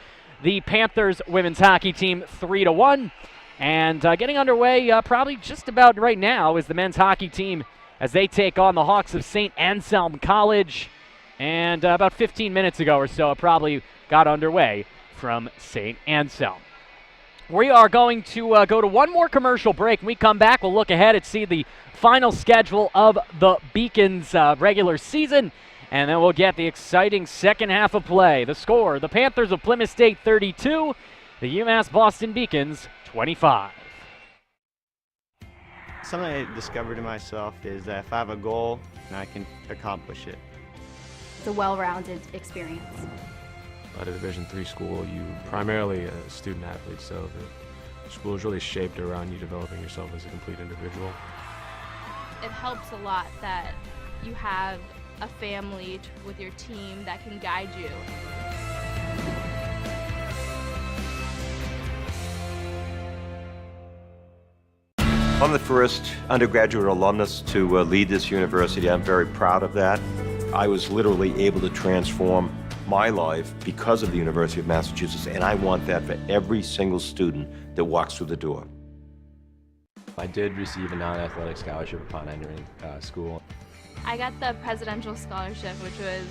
the Panthers women's hockey team 3-1. And getting underway probably just about right now is the men's hockey team as they take on the Hawks of St. Anselm College. And about 15 minutes ago or so, it probably got underway from St. Anselm. We are going to go to one more commercial break. When we come back, we'll look ahead and see the final schedule of the Beacons regular season, and then we'll get the exciting second half of play. The score, the Panthers of Plymouth State 32, the UMass Boston Beacons 25. Something I discovered in myself is that if I have a goal, I can accomplish it. It's a well-rounded experience. At a Division III school, you primarily a student athlete, so the school is really shaped around you developing yourself as a complete individual. It helps a lot that you have a family with your team that can guide you. I'm the first undergraduate alumnus to lead this university. I'm very proud of that. I was literally able to transform my life because of the University of Massachusetts, and I want that for every single student that walks through the door. I did receive a non-athletic scholarship upon entering school. I got the presidential scholarship, which was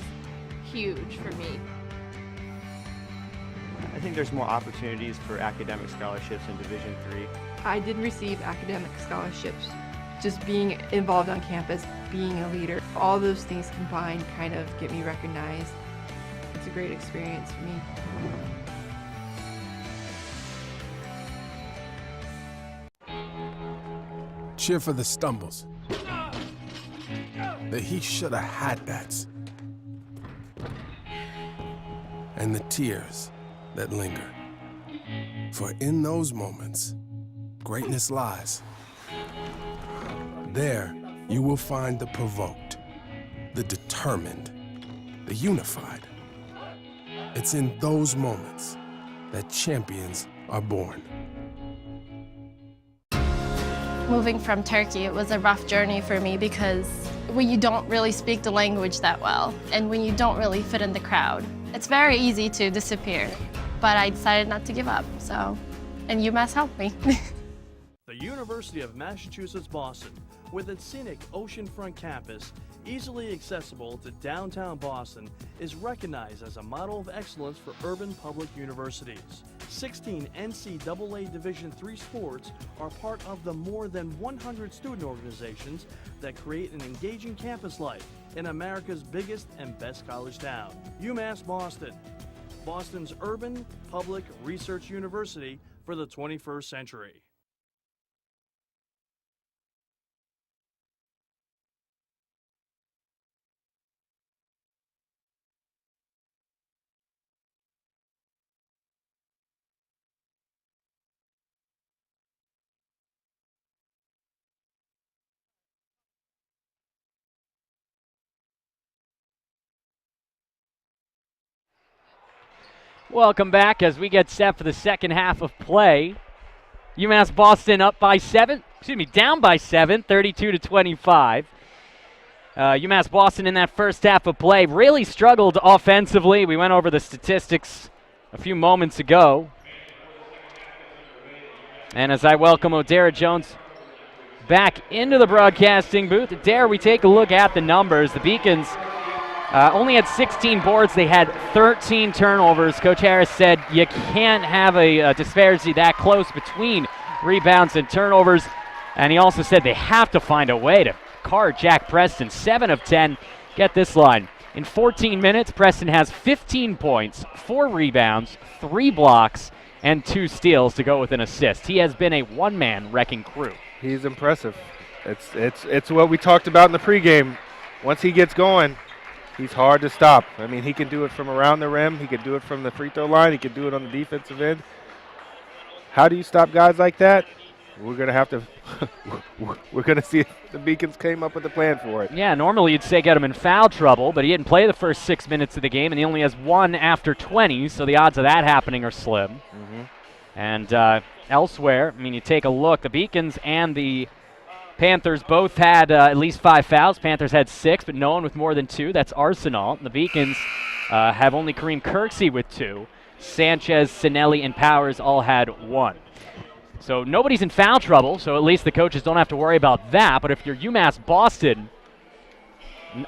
huge for me. I think there's more opportunities for academic scholarships in Division III. I did receive academic scholarships. Just being involved on campus, being a leader, all those things combined kind of get me recognized. It's a great experience for me. Cheer for the stumbles. The he shoulda had that's. And the tears that linger. For in those moments, greatness lies. There, you will find the provoked, the determined, the unified. It's in those moments that champions are born. Moving from Turkey, it was a rough journey for me because when you don't really speak the language that well and when you don't really fit in the crowd, it's very easy to disappear. But I decided not to give up, and UMass helped me. The University of Massachusetts Boston, with its scenic oceanfront campus, easily accessible to downtown Boston, is recognized as a model of excellence for urban public universities. 16 NCAA Division III sports are part of the more than 100 student organizations that create an engaging campus life in America's biggest and best college town. UMass Boston, Boston's urban public research university for the 21st century. Welcome back as we get set for the second half of play. UMass Boston down by 7, 32-25. UMass Boston in that first half of play really struggled offensively. We went over the statistics a few moments ago. And as I welcome O'Dara Jones back into the broadcasting booth. Dare we take a look at the numbers? The Beacons only had 16 boards. They had 13 turnovers. Coach Harris said you can't have a disparity that close between rebounds and turnovers. And he also said they have to find a way to card Jack Preston. 7 of 10. Get this line. In 14 minutes, Preston has 15 points, 4 rebounds, 3 blocks, and 2 steals to go with an assist. He has been a one-man wrecking crew. He's impressive. It's what we talked about in the pregame. Once he gets going, he's hard to stop. I mean, he can do it from around the rim. He can do it from the free throw line. He can do it on the defensive end. How do you stop guys like that? We're going to have to we're going to see if the Beacons came up with a plan for it. Yeah, normally you'd say get him in foul trouble, but he didn't play the first 6 minutes of the game, and he only has 1 after 20, so the odds of that happening are slim. Mm-hmm. And elsewhere, I mean, you take a look, the Beacons and the Panthers both had at least 5 fouls. Panthers had 6, but no one with more than 2. That's Arsenal. And the Beacons have only Careem Kirksey with 2. Sanchez, Sinelli, and Powers all had 1. So nobody's in foul trouble, so at least the coaches don't have to worry about that. But if you're UMass Boston,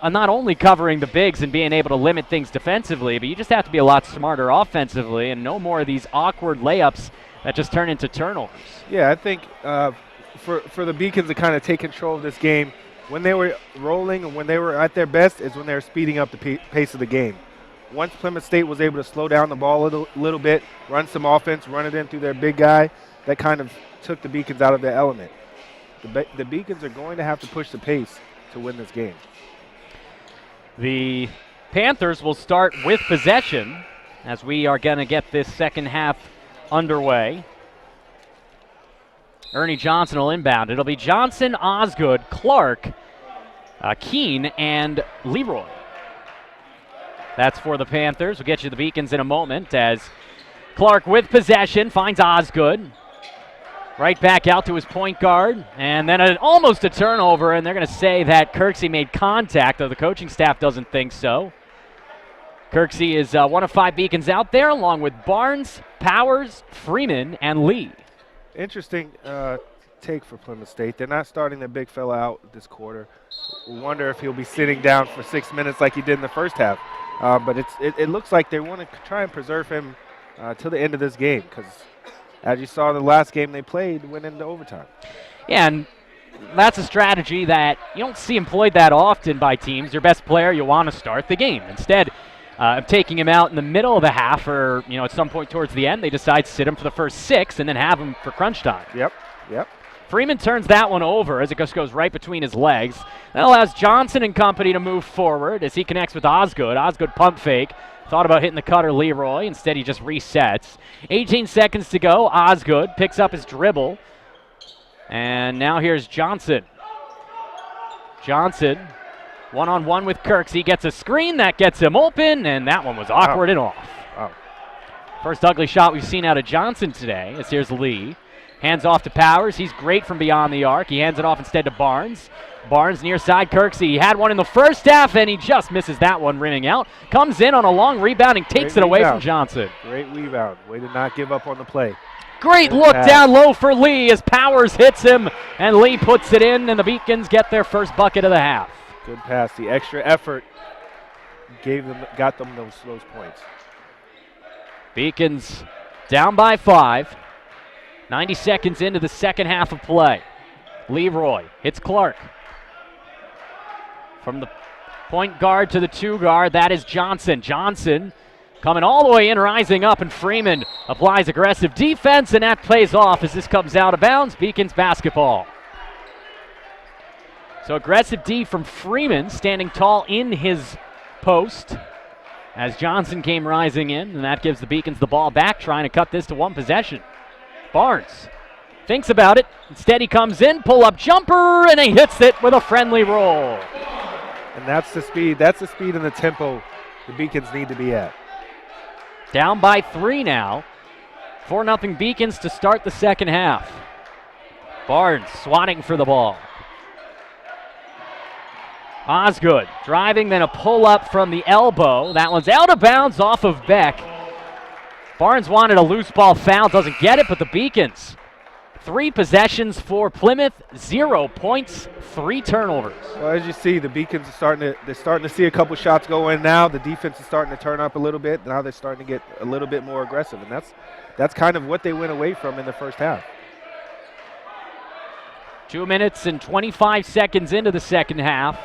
not only covering the bigs and being able to limit things defensively, but you just have to be a lot smarter offensively and no more of these awkward layups that just turn into turnovers. Yeah, I think for the Beacons to kind of take control of this game, when they were rolling and when they were at their best is when they were speeding up the pace of the game. Once Plymouth State was able to slow down the ball a little bit, run some offense, run it in through their big guy, that kind of took the Beacons out of their element. The Beacons are going to have to push the pace to win this game. The Panthers will start with possession as we are going to get this second half underway. Ernie Johnson will inbound. It'll be Johnson, Osgood, Clark, Keene, and Leroy. That's for the Panthers. We'll get you the Beacons in a moment as Clark with possession finds Osgood. Right back out to his point guard, and then almost a turnover, and they're going to say that Kirksey made contact, though the coaching staff doesn't think so. Kirksey is one of 5 Beacons out there, along with Barnes, Powers, Freeman, and Lee. Interesting take for Plymouth State. They're not starting their big fella out this quarter. We wonder if he'll be sitting down for 6 minutes like he did in the first half. But it looks like they want to try and preserve him till the end of this game because, as you saw in the last game they played, went into overtime. Yeah, and that's a strategy that you don't see employed that often by teams. Your best player, you want to start the game. Instead of taking him out in the middle of the half or at some point towards the end, they decide to sit him for the first 6 and then have him for crunch time. Yep. Freeman turns that one over as it just goes right between his legs. That allows Johnson and company to move forward as he connects with Osgood. Osgood pump fake. Thought about hitting the cutter Leroy. Instead, he just resets. 18 seconds to go. Osgood picks up his dribble. And now here's Johnson. Johnson, one-on-one with Kirksey. He gets a screen. That gets him open, and that one was awkward and off. Wow. First ugly shot we've seen out of Johnson today. As here's Lee. Hands off to Powers. He's great from beyond the arc. He hands it off instead to Barnes. Barnes near side Kirksey. He had one in the first half, and he just misses that one rinning out. Comes in on a long rebound and takes it away from Johnson. Great rebound. Way to not give up on the play. Great look down low for Lee as Powers hits him, and Lee puts it in, and the Beacons get their first bucket of the half. Good pass. The extra effort got them those points. Beacons down by 5. 90 seconds into the second half of play. Leroy hits Clark. From the point guard to the 2 guard, that is Johnson. Johnson coming all the way in, rising up, and Freeman applies aggressive defense, and that plays off as this comes out of bounds. Beacons basketball. So aggressive D from Freeman, standing tall in his post as Johnson came rising in, and that gives the Beacons the ball back, trying to cut this to 1 possession. Barnes thinks about it. Instead, he comes in, pull-up jumper, and he hits it with a friendly roll. And that's the speed. That's the speed and the tempo the Beacons need to be at. Down by 3 now. 4-0 Beacons to start the second half. Barnes swatting for the ball. Osgood driving, then a pull-up from the elbow. That one's out of bounds off of Beck. Barnes wanted a loose ball foul, doesn't get it, but the Beacons 3 possessions for Plymouth, 0 points, 3 turnovers. Well, as you see, the Beacons are they're starting to see a couple shots go in now. The defense is starting to turn up a little bit. Now they're starting to get a little bit more aggressive, and that's kind of what they went away from in the first half. 2 minutes and 25 seconds into the second half.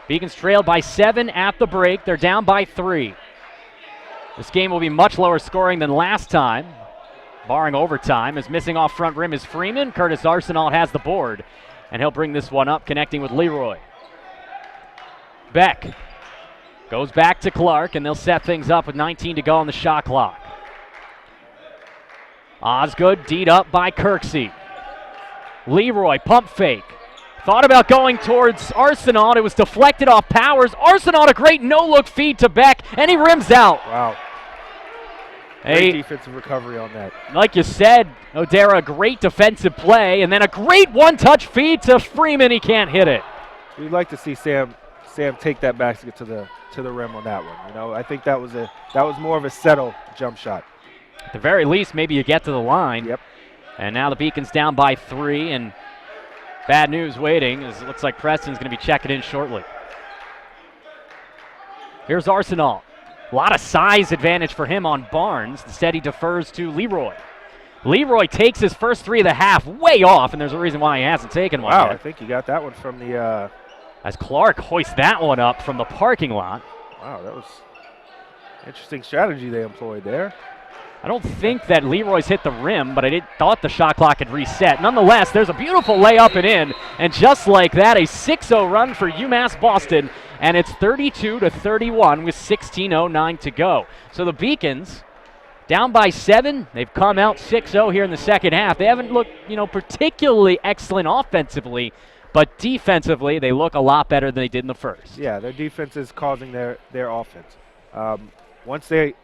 Beacons trailed by 7 at the break. They're down by 3. This game will be much lower scoring than last time, barring overtime. As missing off front rim is Freeman. Curtis Arsenault has the board, and he'll bring this one up, connecting with Leroy. Beck goes back to Clark, and they'll set things up with 19 to go on the shot clock. Osgood D'd up by Kirksey. Leroy, pump fake. Thought about going towards Arsenault. It was deflected off Powers. Arsenault, a great no-look feed to Beck, and he rims out. Wow. Great defensive recovery on that. Like you said, O'Dara, a great defensive play, and then a great one-touch feed to Freeman. He can't hit it. We'd like to see Sam take that basket to the rim on that one. You know, I think that was more of a settle jump shot. At the very least, maybe you get to the line. Yep. And now the Beacons down by 3, and bad news waiting, as it looks like Preston's going to be checking in shortly. Here's Arsenault. A lot of size advantage for him on Barnes. Instead, he defers to Leroy. Leroy takes his first 3 of the half way off, and there's a reason why he hasn't taken one yet. Wow, I think you got that one from the... As Clark hoists that one up from the parking lot. Wow, that was interesting strategy they employed there. I don't think that Leroy's hit the rim, but I thought the shot clock had reset. Nonetheless, there's a beautiful layup and in, and just like that, a 6-0 run for UMass Boston, and it's 32-31 with 16:09 to go. So the Beacons down by 7. They've come out 6-0 here in the second half. They haven't looked, particularly excellent offensively, but defensively they look a lot better than they did in the first. Yeah, their defense is causing their offense. Once they've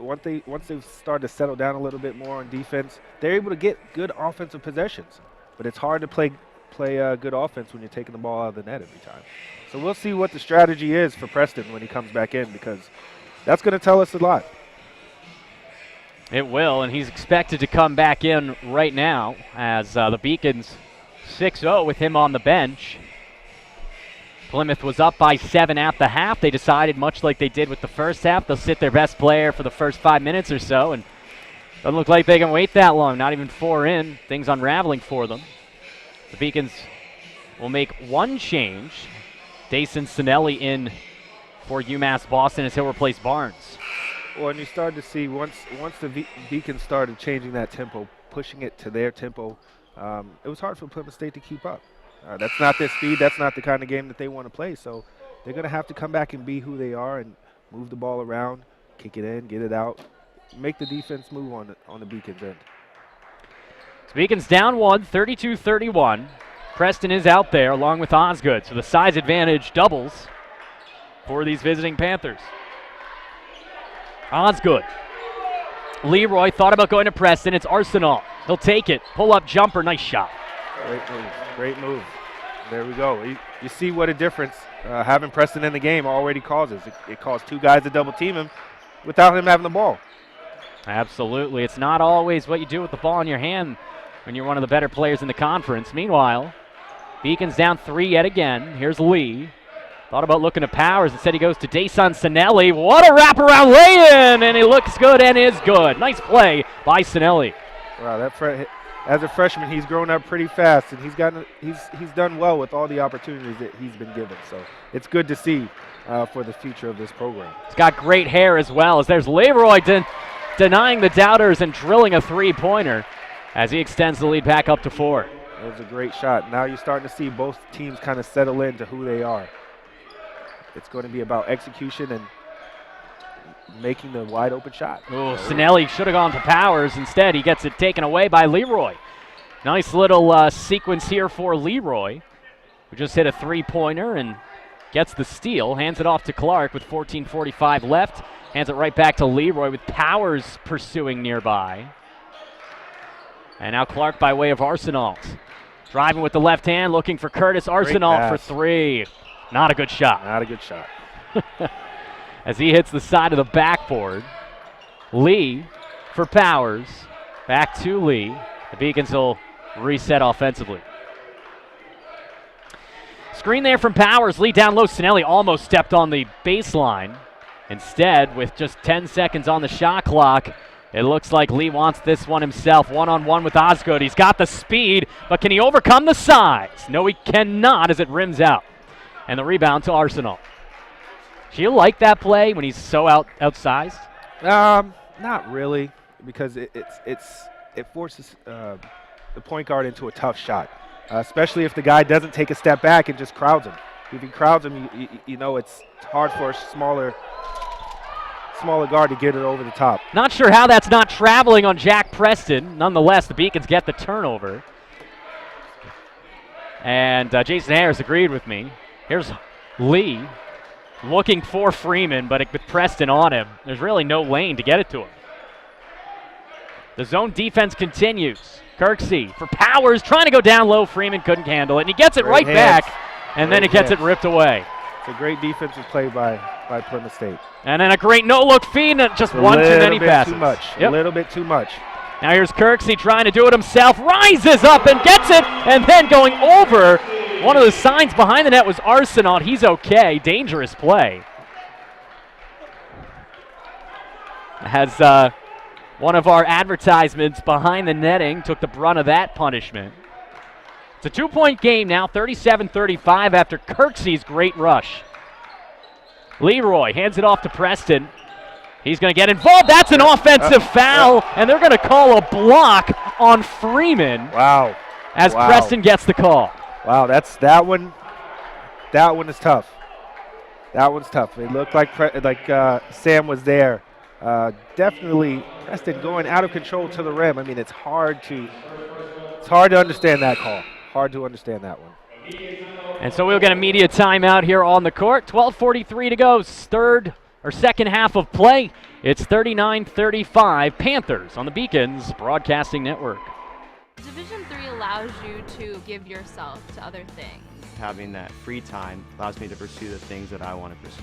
started to settle down a little bit more on defense, they're able to get good offensive possessions. But it's hard to play good offense when you're taking the ball out of the net every time. So we'll see what the strategy is for Preston when he comes back in, because that's going to tell us a lot. It will, and he's expected to come back in right now as the Beacons 6-0 with him on the bench. Plymouth was up by 7 at the half. They decided, much like they did with the first half, they'll sit their best player for the first 5 minutes or so, and doesn't look like they can wait that long. Not even 4 in. Things unraveling for them. The Beacons will make one change. Dason Sinelli in for UMass Boston as he'll replace Barnes. Well, and you started to see once the Beacons started changing that tempo, pushing it to their tempo, it was hard for Plymouth State to keep up. That's not their speed. That's not the kind of game that they want to play. So they're going to have to come back and be who they are and move the ball around, kick it in, get it out, make the defense move on the Beacons end. So Beacons down 1, 32-31. Preston is out there along with Osgood. So the size advantage doubles for these visiting Panthers. Osgood. Leroy thought about going to Preston. It's Arsenault. He'll take it. Pull-up jumper. Nice shot. Great move. Great move. There we go. You see what a difference having Preston in the game already causes. It caused 2 guys to double team him without him having the ball. Absolutely. It's not always what you do with the ball in your hand when you're one of the better players in the conference. Meanwhile, Beacons down 3 yet again. Here's Lee. Thought about looking at Powers. Instead he goes to Dason Sinelli. What a wraparound lay-in, and it looks good and is good. Nice play by Sinelli. Wow, as a freshman, he's grown up pretty fast, and he's done well with all the opportunities that he's been given. So it's good to see for the future of this program. He's got great hair as well, as there's Leroy denying the doubters and drilling a three-pointer as he extends the lead back up to 4. It was a great shot. Now you're starting to see both teams kind of settle into who they are. It's going to be about execution and making the wide open shot. Oh, Sinelli should have gone to Powers. Instead, he gets it taken away by Leroy. Nice little sequence here for Leroy, who just hit a three-pointer and gets the steal. Hands it off to Clark with 14:45 left. Hands it right back to Leroy with Powers pursuing nearby. And now Clark by way of Arsenault. Driving with the left hand, looking for Curtis Arsenault for 3. Not a good shot. Not a good shot. As he hits the side of the backboard. Lee for Powers. Back to Lee. The Beacons will reset offensively. Screen there from Powers. Lee down low. Sinelli almost stepped on the baseline. Instead, with just 10 seconds on the shot clock, it looks like Lee wants this one himself. One-on-one with Osgood. He's got the speed, but can he overcome the size? No, he cannot as it rims out. And the rebound to Arsenal. Do you like that play when he's so outsized? Not really, because it forces the point guard into a tough shot, especially if the guy doesn't take a step back and just crowds him. If he crowds him, you know it's hard for a smaller guard to get it over the top. Not sure how that's not traveling on Jack Preston. Nonetheless, the Beacons get the turnover. And Jason Harris agreed with me. Here's Lee looking for Freeman, but with Preston on him, there's really no lane to get it to him. The zone defense continues. Kirksey for Powers, trying to go down low. Freeman couldn't handle it, and he gets it right back, and then it gets it ripped away. It's a great defensive play by Plymouth State. And then a great no-look feed, and just one too many passes. Too much. Yep. A little bit too much. Now here's Kirksey trying to do it himself, rises up and gets it, and then going over. One of the signs behind the net was Arsenault. He's okay. Dangerous play. Has one of our advertisements behind the netting took the brunt of that punishment. It's a 2-point game now, 37-35 after Kirksey's great rush. Leroy hands it off to Preston. He's going to get involved. That's an offensive foul, and they're going to call a block on Freeman. Wow. As Preston gets the call. Wow, that one is tough. That one's tough. It looked like Sam was there. Definitely Preston going out of control to the rim. I mean, it's hard to understand that call. Hard to understand that one. And so we'll get a media timeout here on the court. 12:43 to go. Second half of play. It's 39-35 Panthers on the Beacons Broadcasting Network. Division III allows you to give yourself to other things. Having that free time allows me to pursue the things that I want to pursue.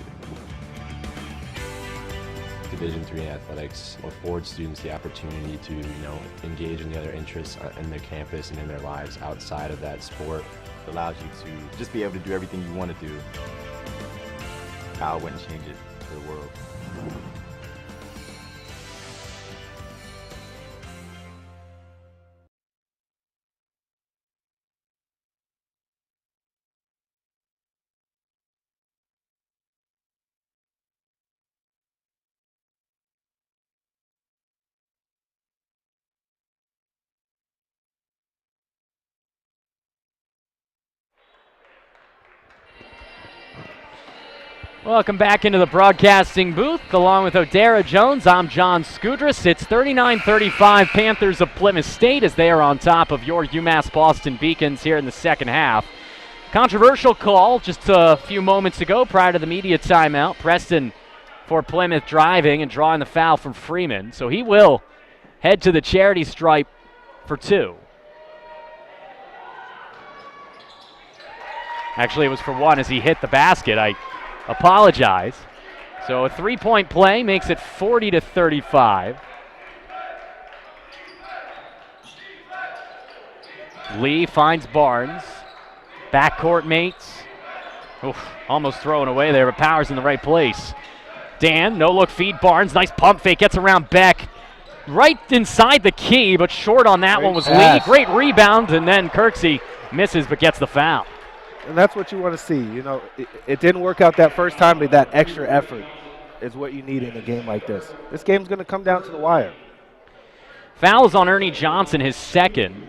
Division III athletics affords students the opportunity to, engage in the other interests in their campus and in their lives outside of that sport. It allows you to just be able to do everything you want to do. I wouldn't change it for the world. Welcome back into the broadcasting booth. Along with Odera Jones, I'm John Skudras. It's 39-35 Panthers of Plymouth State as they are on top of your UMass Boston Beacons here in the second half. Controversial call just a few moments ago prior to the media timeout. Preston for Plymouth driving and drawing the foul from Freeman. So he will head to the charity stripe for two. Actually, it was for one as he hit the basket. I apologize. So a 3-point play makes it 40-35. Lee finds Barnes. Backcourt mates. Oof, almost throwing away there, but Powers in the right place. Dan, no-look feed. Barnes, nice pump fake, gets around Beck. Right inside the key, but short on that one was Lee. Great rebound, and then Kirksey misses but gets the foul. And that's what you want to see. It didn't work out that first time, but that extra effort is what you need in a game like this. This game's going to come down to the wire. Foul is on Ernie Johnson, his second.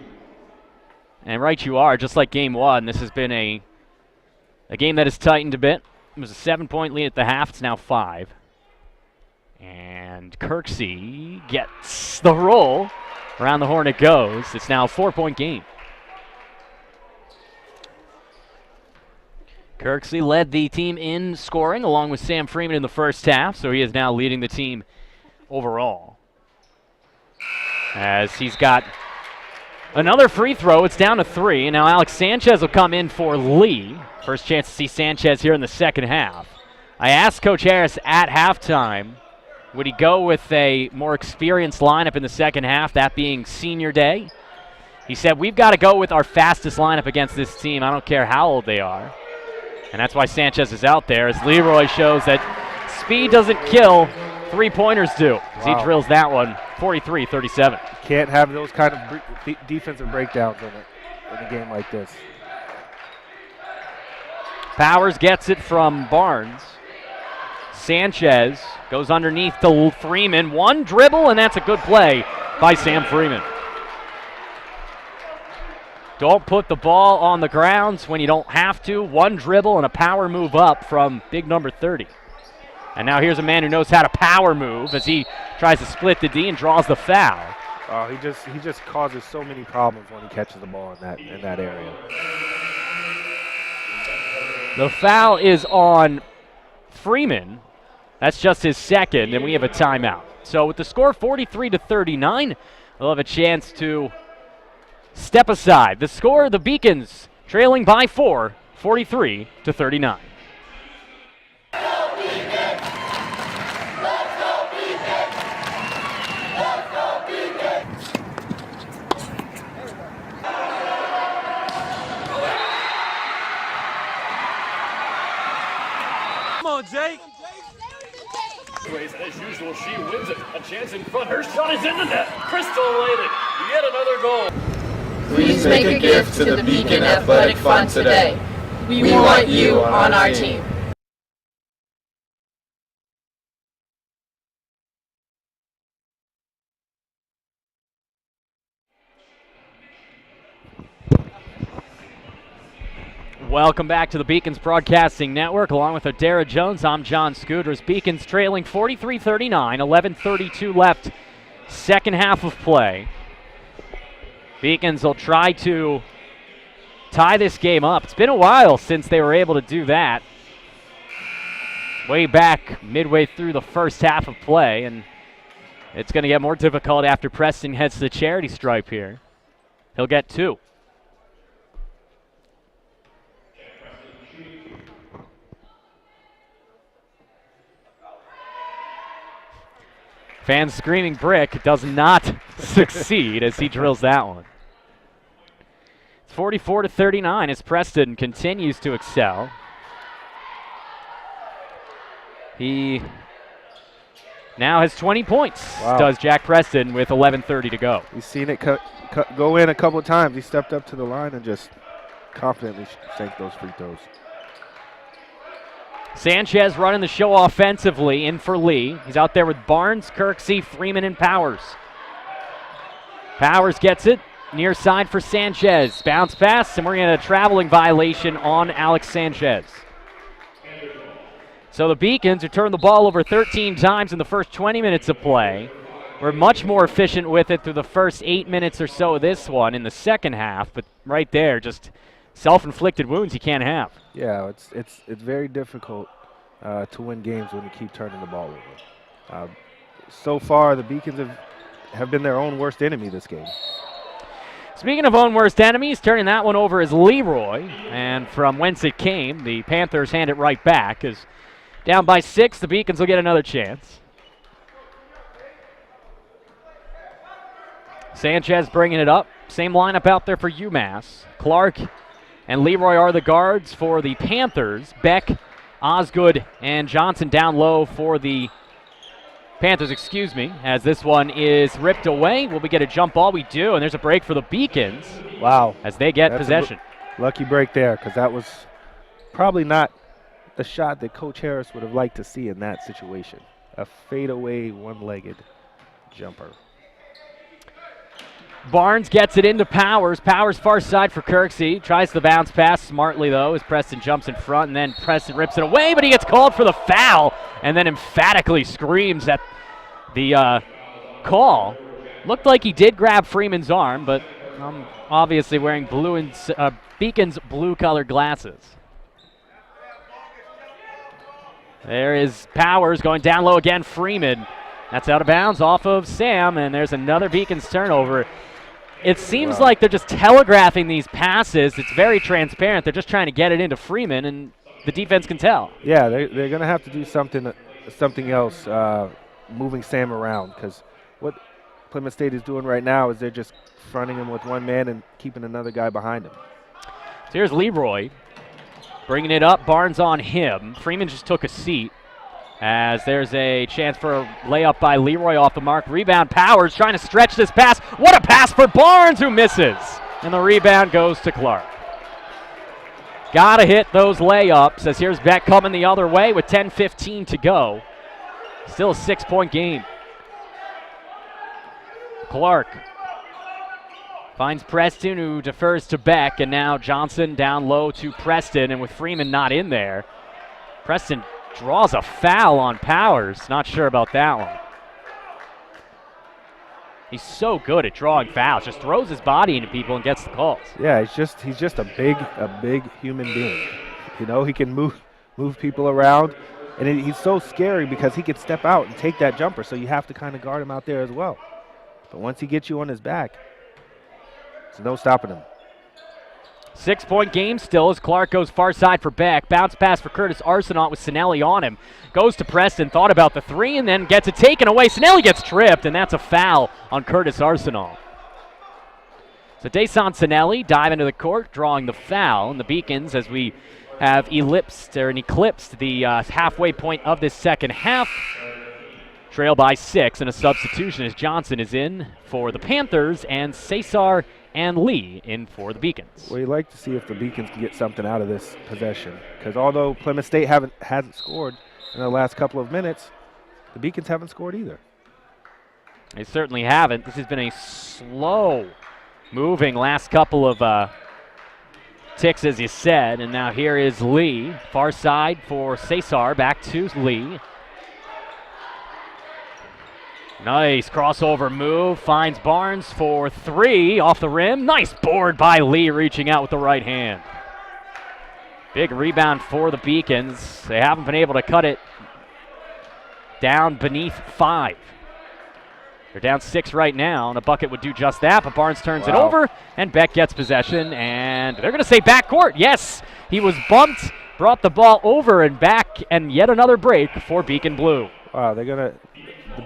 And right you are, just like game one. This has been a game that has tightened a bit. It was a 7-point lead at the half. It's now 5. And Kirksey gets the roll. Around the horn it goes. It's now a 4-point game. Kirksey led the team in scoring along with Sam Freeman in the first half, so he is now leading the team overall. As he's got another free throw, it's down to 3, and now Alex Sanchez will come in for Lee. First chance to see Sanchez here in the second half. I asked Coach Harris at halftime, would he go with a more experienced lineup in the second half, that being senior day? He said, we've got to go with our fastest lineup against this team. I don't care how old they are. And that's why Sanchez is out there, as Leroy shows that speed doesn't kill, three-pointers do. As he drills that one, 43-37. Can't have those kind of defensive breakdowns in a game like this. Powers gets it from Barnes. Sanchez goes underneath to Freeman. One dribble, and that's a good play by Sam Freeman. Don't put the ball on the grounds when you don't have to. One dribble and a power move up from big number 30. And now here's a man who knows how to power move as he tries to split the D and draws the foul. Oh, he just causes so many problems when he catches the ball in that area. The foul is on Freeman. That's just his second, and we have a timeout. So with the score 43-39, we'll have a chance to step aside. The score, the Beacons trailing by 4, 43-39. Come on, Jake. As usual, she wins it. A chance in front. Her shot is in the net. Crystal Layden, yet another goal. Please make a gift to the Beacon Athletic Fund today. We want you on our team. Welcome back to the Beacons Broadcasting Network. Along with Adara Jones, I'm John Scooters. Beacons trailing 43-39, 11:32 left, second half of play. Beacons will try to tie this game up. It's been a while since they were able to do that. Way back midway through the first half of play, and it's going to get more difficult after Preston heads to the charity stripe here. He'll get 2. Fans screaming brick, does not succeed as he drills that one. It's 44-39 as Preston continues to excel. He now has 20 points, does Jack Preston, with 11:30 to go. We've seen it go in a couple of times. He stepped up to the line and just confidently sank those free throws. Sanchez running the show offensively, in for Lee. He's out there with Barnes, Kirksey, Freeman, and Powers. Powers gets it, near side for Sanchez. Bounce pass, and we're going to get a traveling violation on Alex Sanchez. So the Beacons, who turned the ball over 13 times in the first 20 minutes of play, were much more efficient with it through the first 8 minutes or so of this one in the second half, but right there, just self-inflicted wounds you can't have. Yeah, it's very difficult to win games when you keep turning the ball over. So far, the Beacons have been their own worst enemy this game. Speaking of own worst enemies, turning that one over is Leroy, and from whence it came, the Panthers hand it right back. As down by 6, the Beacons will get another chance. Sanchez bringing it up. Same lineup out there for UMass. Clark and Leroy are the guards for the Panthers. Beck, Osgood, and Johnson down low for the Panthers, as this one is ripped away. Will we get a jump ball? We do, and there's a break for the Beacons. Wow. As they get possession. Lucky break there, because that was probably not the shot that Coach Harris would have liked to see in that situation. A fadeaway, one-legged jumper. Barnes gets it into Powers. Powers far side for Kirksey. Tries the bounce pass smartly, though, as Preston jumps in front, and then Preston rips it away, but he gets called for the foul, and then emphatically screams at the call. Looked like he did grab Freeman's arm, but obviously wearing blue and Beacon's blue-colored glasses. There is Powers going down low again. Freeman. That's out of bounds off of Sam, and there's another Beacons turnover. It seems like they're just telegraphing these passes. It's very transparent. They're just trying to get it into Freeman, and the defense can tell. Yeah, they're going to have to do something else, moving Sam around, because Plymouth State is doing right now is they're just fronting him with one man and keeping another guy behind him. So here's Leroy bringing it up. Barnes on him. Freeman just took a seat as there's a chance for a layup by Leroy off the mark. Rebound, Powers trying to stretch this pass. What a pass for Barnes, who misses. And the rebound goes to Clark. Gotta hit those layups as here's Beck coming the other way with 10:15 to go. Still a 6-point game. Clark finds Preston, who defers to Beck, and now Johnson down low to Preston, and with Freeman not in there, Preston draws a foul on Powers. Not sure about that one. He's so good at drawing fouls. Just throws his body into people and gets the calls. Yeah, he's just a big human being. You know, he can move people around, and he's so scary because he can step out and take that jumper. So you have to kind of guard him out there as well. But once he gets you on his back, there's no stopping him. 6-point game still as Clark goes far side for Beck. Bounce pass for Curtis Arsenault with Sinelli on him. Goes to Preston, thought about the three, and then gets it taken away. Sinelli gets tripped, and that's a foul on Curtis Arsenault. So Desan Sinelli dive into the court, drawing the foul. And the Beacons, as we have eclipsed the halfway point of this second half, trail by 6, and a substitution as Johnson is in for the Panthers, and Cesar and Lee in for the Beacons. Well, you'd like to see if the Beacons can get something out of this possession, because although Plymouth State hasn't scored in the last couple of minutes, the Beacons haven't scored either. They certainly haven't. This has been a slow-moving last couple of ticks, as you said, and now here is Lee. Far side for Cesar, back to Lee. Nice crossover move, finds Barnes for 3 off the rim. Nice board by Lee, reaching out with the right hand. Big rebound for the Beacons. They haven't been able to cut it down beneath 5. They're down 6 right now, and a bucket would do just that, but Barnes turns it over, and Beck gets possession, and they're going to say backcourt. Yes, he was bumped, brought the ball over and back, and yet another break for Beacon Blue. Wow, the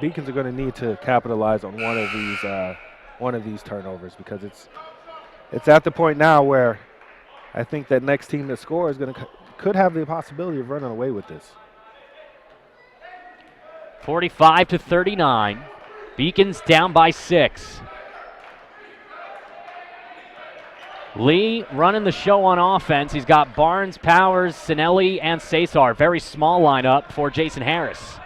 Beacons are going to need to capitalize on one of these turnovers, because it's at the point now where I think that next team that scores could have the possibility of running away with this. 45-39. Beacons down by 6. Lee running the show on offense. He's got Barnes, Powers, Sinelli, and Cesar. Very small lineup for Jason Harris.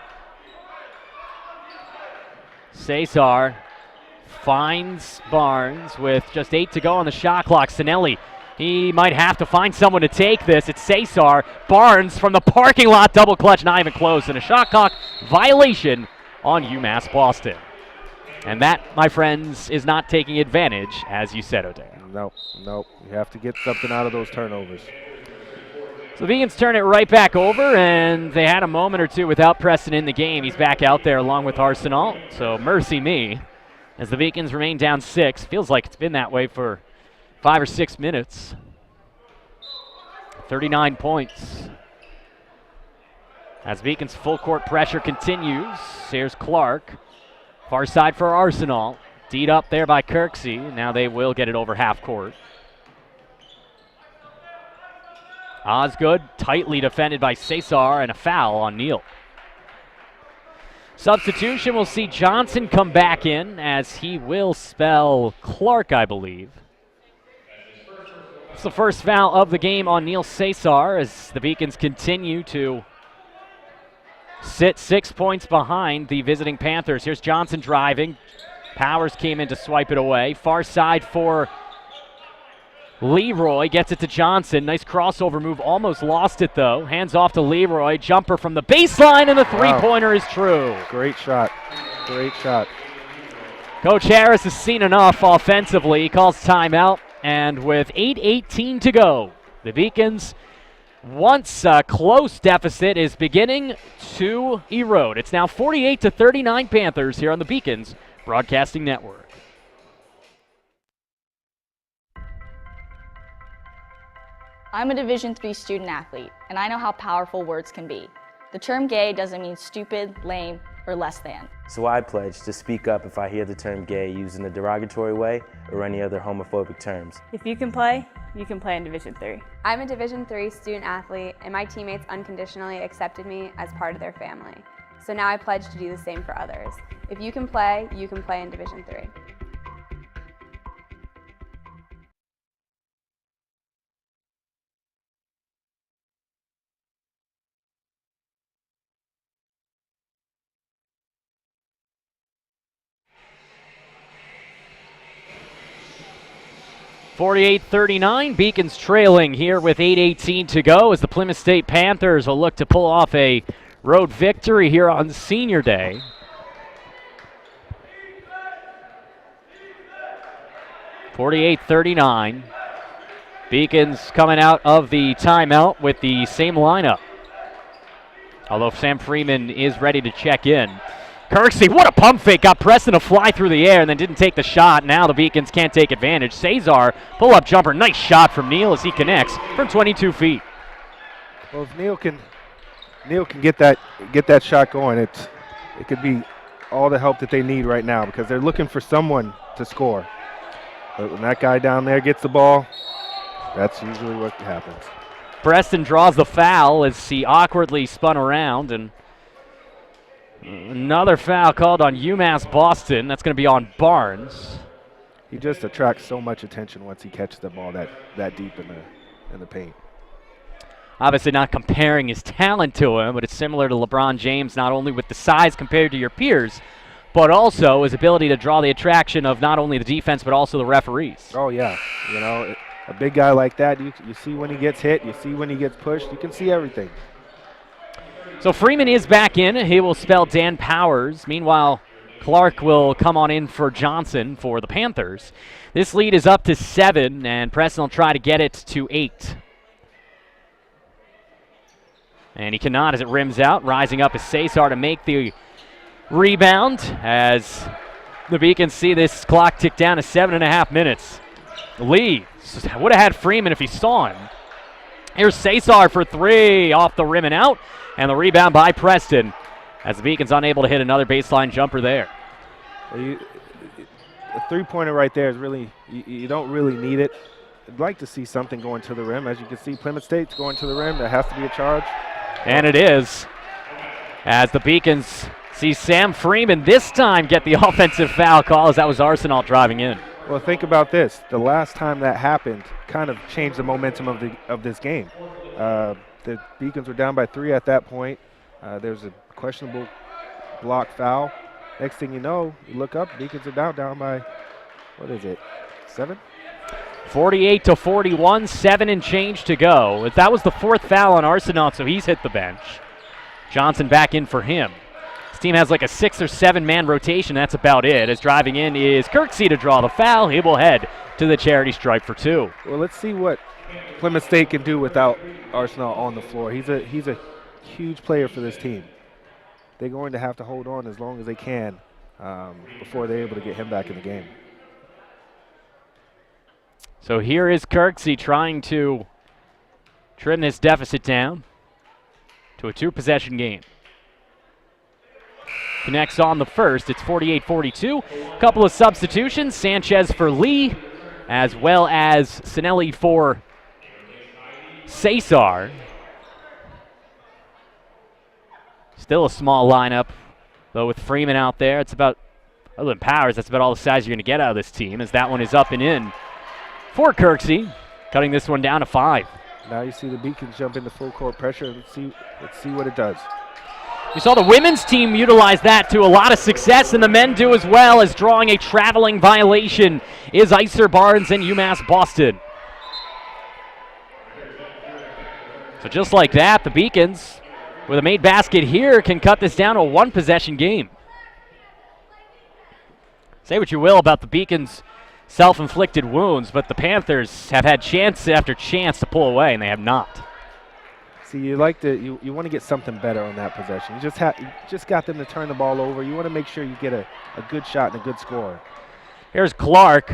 Cesar finds Barnes with just 8 to go on the shot clock. Sinelli, he might have to find someone to take this. It's Cesar. Barnes from the parking lot, double clutch, not even close, and a shot clock violation on UMass Boston. And that, my friends, is not taking advantage, as you said, O'Dea. Nope. You have to get something out of those turnovers. So the Beacons turn it right back over, and they had a moment or two without Preston in the game. He's back out there along with Arsenault, so mercy me. As the Beacons remain down 6. Feels like it's been that way for 5 or 6 minutes. 39 points. As Beacons' full court pressure continues, here's Clark. Far side for Arsenault. D'd up there by Kirksey. Now they will get it over half court. Osgood tightly defended by Cesar, and a foul on Neal. Substitution, we'll see Johnson come back in as he will spell Clark, I believe. It's the first foul of the game on Neal Cesar as the Beacons continue to sit 6 points behind the visiting Panthers. Here's Johnson driving. Powers came in to swipe it away. Far side for Leroy, gets it to Johnson. Nice crossover move, almost lost it though. Hands off to Leroy, jumper from the baseline, and the three-pointer is true. Great shot. Coach Harris has seen enough offensively. He calls timeout, and with 8:18 to go, the Beacons, once a close deficit, is beginning to erode. It's now 48-39 Panthers here on the Beacons Broadcasting Network. I'm a Division III student athlete, and I know how powerful words can be. The term gay doesn't mean stupid, lame, or less than. So I pledge to speak up if I hear the term gay used in a derogatory way or any other homophobic terms. If you can play in Division III. I'm a Division III student athlete, and my teammates unconditionally accepted me as part of their family. So now I pledge to do the same for others. If you can play in Division III. (48-39), Beacons trailing here with 8:18 to go as the Plymouth State Panthers will look to pull off a road victory here on Senior Day. (48-39). Beacons coming out of the timeout with the same lineup, although Sam Freeman is ready to check in. Kirksey, what a pump fake, got Preston to fly through the air and then didn't take the shot. Now the Beacons can't take advantage. Cesar, pull-up jumper, nice shot from Neal as he connects from 22 feet. Well, if Neal can get that shot going, it could be all the help that they need right now because they're looking for someone to score. But when that guy down there gets the ball, that's usually what happens. Preston draws the foul as he awkwardly spun around, and another foul called on UMass Boston. That's going to be on Barnes. He just attracts so much attention once he catches the ball that deep in the paint. Obviously not comparing his talent to him, but it's similar to LeBron James, not only with the size compared to your peers, but also his ability to draw the attraction of not only the defense, but also the referees. Oh, yeah. You know, a big guy like that, you see when he gets hit, you see when he gets pushed, you can see everything. So Freeman is back in. He will spell Dan Powers. Meanwhile, Clark will come on in for Johnson for the Panthers. This lead is up to 7, and Preston will try to get it to 8. And he cannot as it rims out. Rising up is Cesar to make the rebound as the Beacons see this clock tick down to 7.5 minutes. Lee would have had Freeman if he saw him. Here's Cesar for 3, off the rim and out. And the rebound by Preston as the Beacons unable to hit another baseline jumper there. A three-pointer right there is really, you don't really need it. I'd like to see something going to the rim. As you can see, Plymouth State's going to the rim. That has to be a charge. And it is, as the Beacons see Sam Freeman this time get the offensive foul call, as that was Arsenal driving in. Well, think about this. The last time that happened kind of changed the momentum of this game. The Beacons were down by 3 at that point. There's a questionable block foul. Next thing you know, you look up, Beacons are down by, 7? 48-41, 7 and change to go. That was the 4th foul on Arsenault, so he's hit the bench. Johnson back in for him. His team has like a 6 or 7 man rotation. That's about it. As driving in is Kirksey to draw the foul. He will head to the charity stripe for 2. Well, let's see what Plymouth State can do without Arsenault on the floor. He's a huge player for this team. They're going to have to hold on as long as they can before they're able to get him back in the game. So here is Kirksey trying to trim this deficit down to a 2-possession game. Connects on the first. It's 48-42. Couple of substitutions. Sanchez for Lee, as well as Sinelli for Cesar. Still a small lineup, though, with Freeman out there. It's about, other than Powers, that's about all the size you're going to get out of this team, as that one is up and in for Kirksey, cutting this one down to 5. Now you see the Beacons jump into full court pressure. Let's see what it does. You saw the women's team utilize that to a lot of success, and the men do as well, as drawing a traveling violation is Iser Barnes and UMass Boston. So just like that, the Beacons, with a made basket here, can cut this down to a 1-possession game. Say what you will about the Beacons' self-inflicted wounds, but the Panthers have had chance after chance to pull away, and they have not. See, you want to get something better on that possession. You just got them to turn the ball over. You want to make sure you get a good shot and a good score. Here's Clark.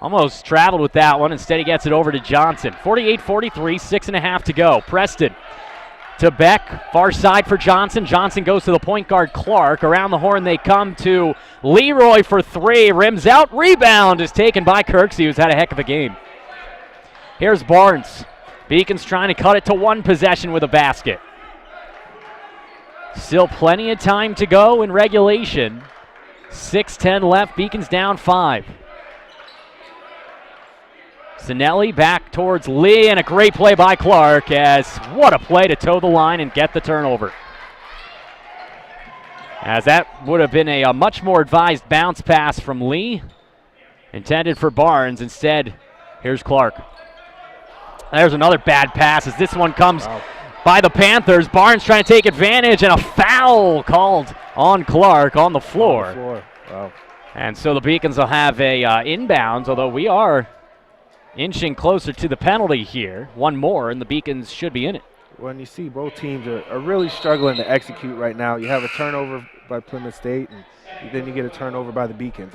Almost traveled with that one. Instead, he gets it over to Johnson. 48-43, 6.5 to go. Preston to Beck. Far side for Johnson. Johnson goes to the point guard, Clark. Around the horn they come to Leroy for three. Rims out. Rebound is taken by Kirksey, who's had a heck of a game. Here's Barnes. Beacons trying to cut it to one possession with a basket. Still plenty of time to go in regulation. 6:10 left. Beacons down 5. Sinelli back towards Lee, and a great play by Clark, as what a play to toe the line and get the turnover. As that would have been a much more advised bounce pass from Lee, intended for Barnes. Instead, here's Clark. There's another bad pass as this one comes by the Panthers. Barnes trying to take advantage, and a foul called on Clark on the floor. Wow. And so the Beacons will have a inbounds, although we are inching closer to the penalty here. One more, and the Beacons should be in it. When you see both teams are really struggling to execute right now, you have a turnover by Plymouth State, and then you get a turnover by the Beacons.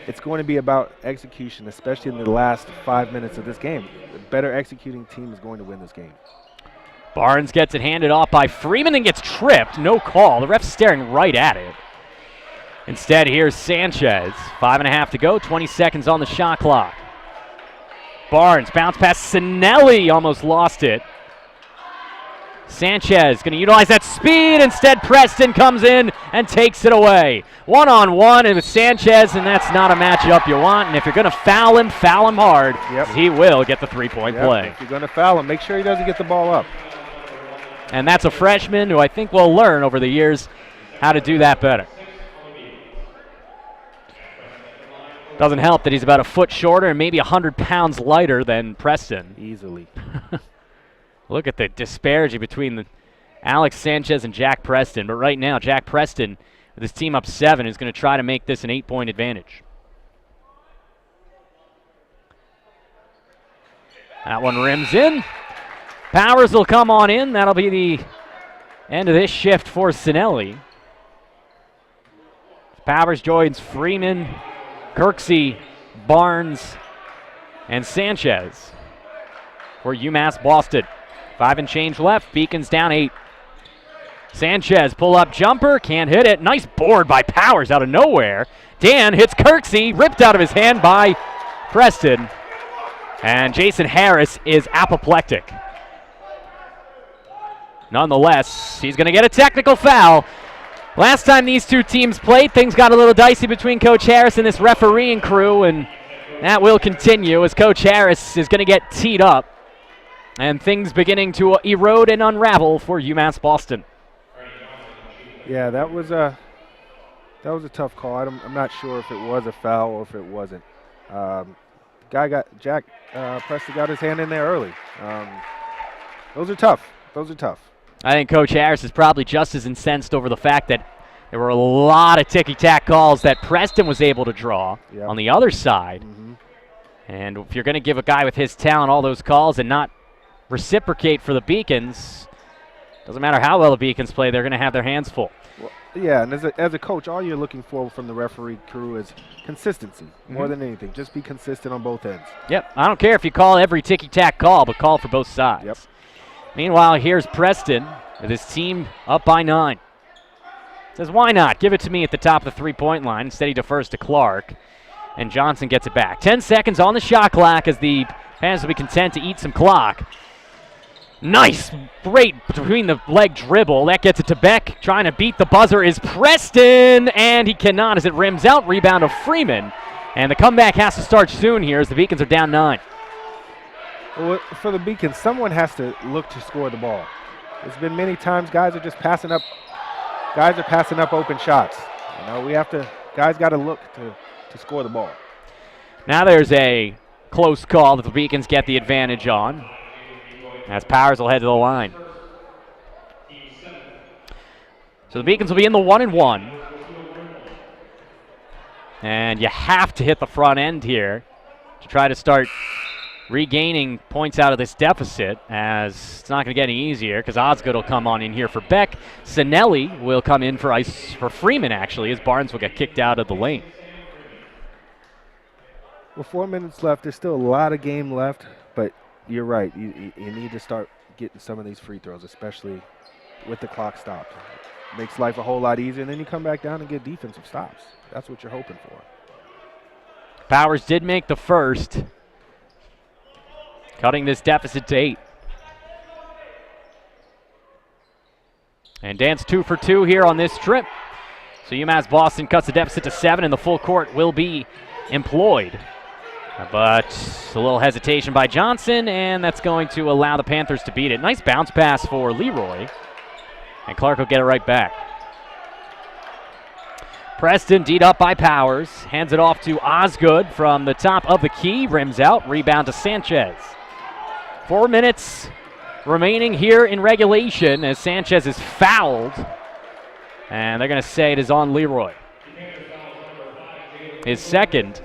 It's going to be about execution, especially in the last 5 minutes of this game. The better executing team is going to win this game. Barnes gets it handed off by Freeman and gets tripped. No call. The ref's staring right at it. Instead, here's Sanchez. 5.5 to go, 20 seconds on the shot clock. Barnes, bounce pass, Sinelli almost lost it. Sanchez going to utilize that speed. Instead, Preston comes in and takes it away. One-on-one with Sanchez, and that's not a matchup you want. And if you're going to foul him hard. Yep. He will get the three-point play. If you're going to foul him, make sure he doesn't get the ball up. And that's a freshman who I think will learn over the years how to do that better. Doesn't help that he's about a foot shorter and maybe 100 pounds lighter than Preston. Easily. Look at the disparity between Alex Sanchez and Jack Preston. But right now, Jack Preston, with his team up 7, is going to try to make this an 8-point advantage. That one rims in. Powers will come on in. That'll be the end of this shift for Sinelli. Powers joins Freeman, Kirksey, Barnes, and Sanchez for UMass Boston. 5 and change left. Beacons down 8. Sanchez pull-up jumper. Can't hit it. Nice board by Powers out of nowhere. Dan hits Kirksey. Ripped out of his hand by Preston. And Jason Harris is apoplectic. Nonetheless, he's going to get a technical foul. Last time these two teams played, things got a little dicey between Coach Harris and this refereeing crew, and that will continue as Coach Harris is going to get teed up. And things beginning to erode and unravel for UMass Boston. Yeah, that was a tough call. I'm not sure if it was a foul or if it wasn't. Jack Preston got his hand in there early. Those are tough. I think Coach Harris is probably just as incensed over the fact that there were a lot of ticky-tack calls that Preston was able to draw on the other side. Mm-hmm. And if you're going to give a guy with his talent all those calls and not reciprocate for the Beacons, doesn't matter how well the Beacons play, they're going to have their hands full. Well, yeah, and as a coach, all you're looking for from the referee crew is consistency more than anything. Just be consistent on both ends. Yep, I don't care if you call every ticky-tack call, but call for both sides. Yep. Meanwhile, here's Preston with his team up by 9. Says, why not? Give it to me at the top of the three-point line. Instead, he defers to Clark, and Johnson gets it back. 10 seconds on the shot clock as the Panthers will be content to eat some clock. Nice, great between the leg dribble. That gets it to Beck. Trying to beat the buzzer is Preston, and he cannot as it rims out. Rebound of Freeman. And the comeback has to start soon here as the Beacons are down 9. Well, for the Beacons, someone has to look to score the ball. There's been many times guys are just passing up. Guys are passing up open shots. You know, guys got to look to score the ball. Now there's a close call that the Beacons get the advantage on, as Powers will head to the line. So the Beacons will be in the 1-and-1. And you have to hit the front end here to try to start regaining points out of this deficit, as it's not going to get any easier because Osgood will come on in here for Beck. Sinelli will come in for Freeman, actually, as Barnes will get kicked out of the lane. Well, 4 minutes left. There's still a lot of game left, but you're right. You need to start getting some of these free throws, especially with the clock stopped. Makes life a whole lot easier, and then you come back down and get defensive stops. That's what you're hoping for. Powers did make the first, cutting this deficit to 8. And Dan's 2 for 2 here on this trip. So UMass Boston cuts the deficit to 7, and the full court will be employed. But a little hesitation by Johnson, and that's going to allow the Panthers to beat it. Nice bounce pass for Leroy, and Clark will get it right back. Preston D'd up by Powers, hands it off to Osgood from the top of the key, rims out, rebound to Sanchez. 4 minutes remaining here in regulation as Sanchez is fouled, and they're going to say it is on Leroy. His second,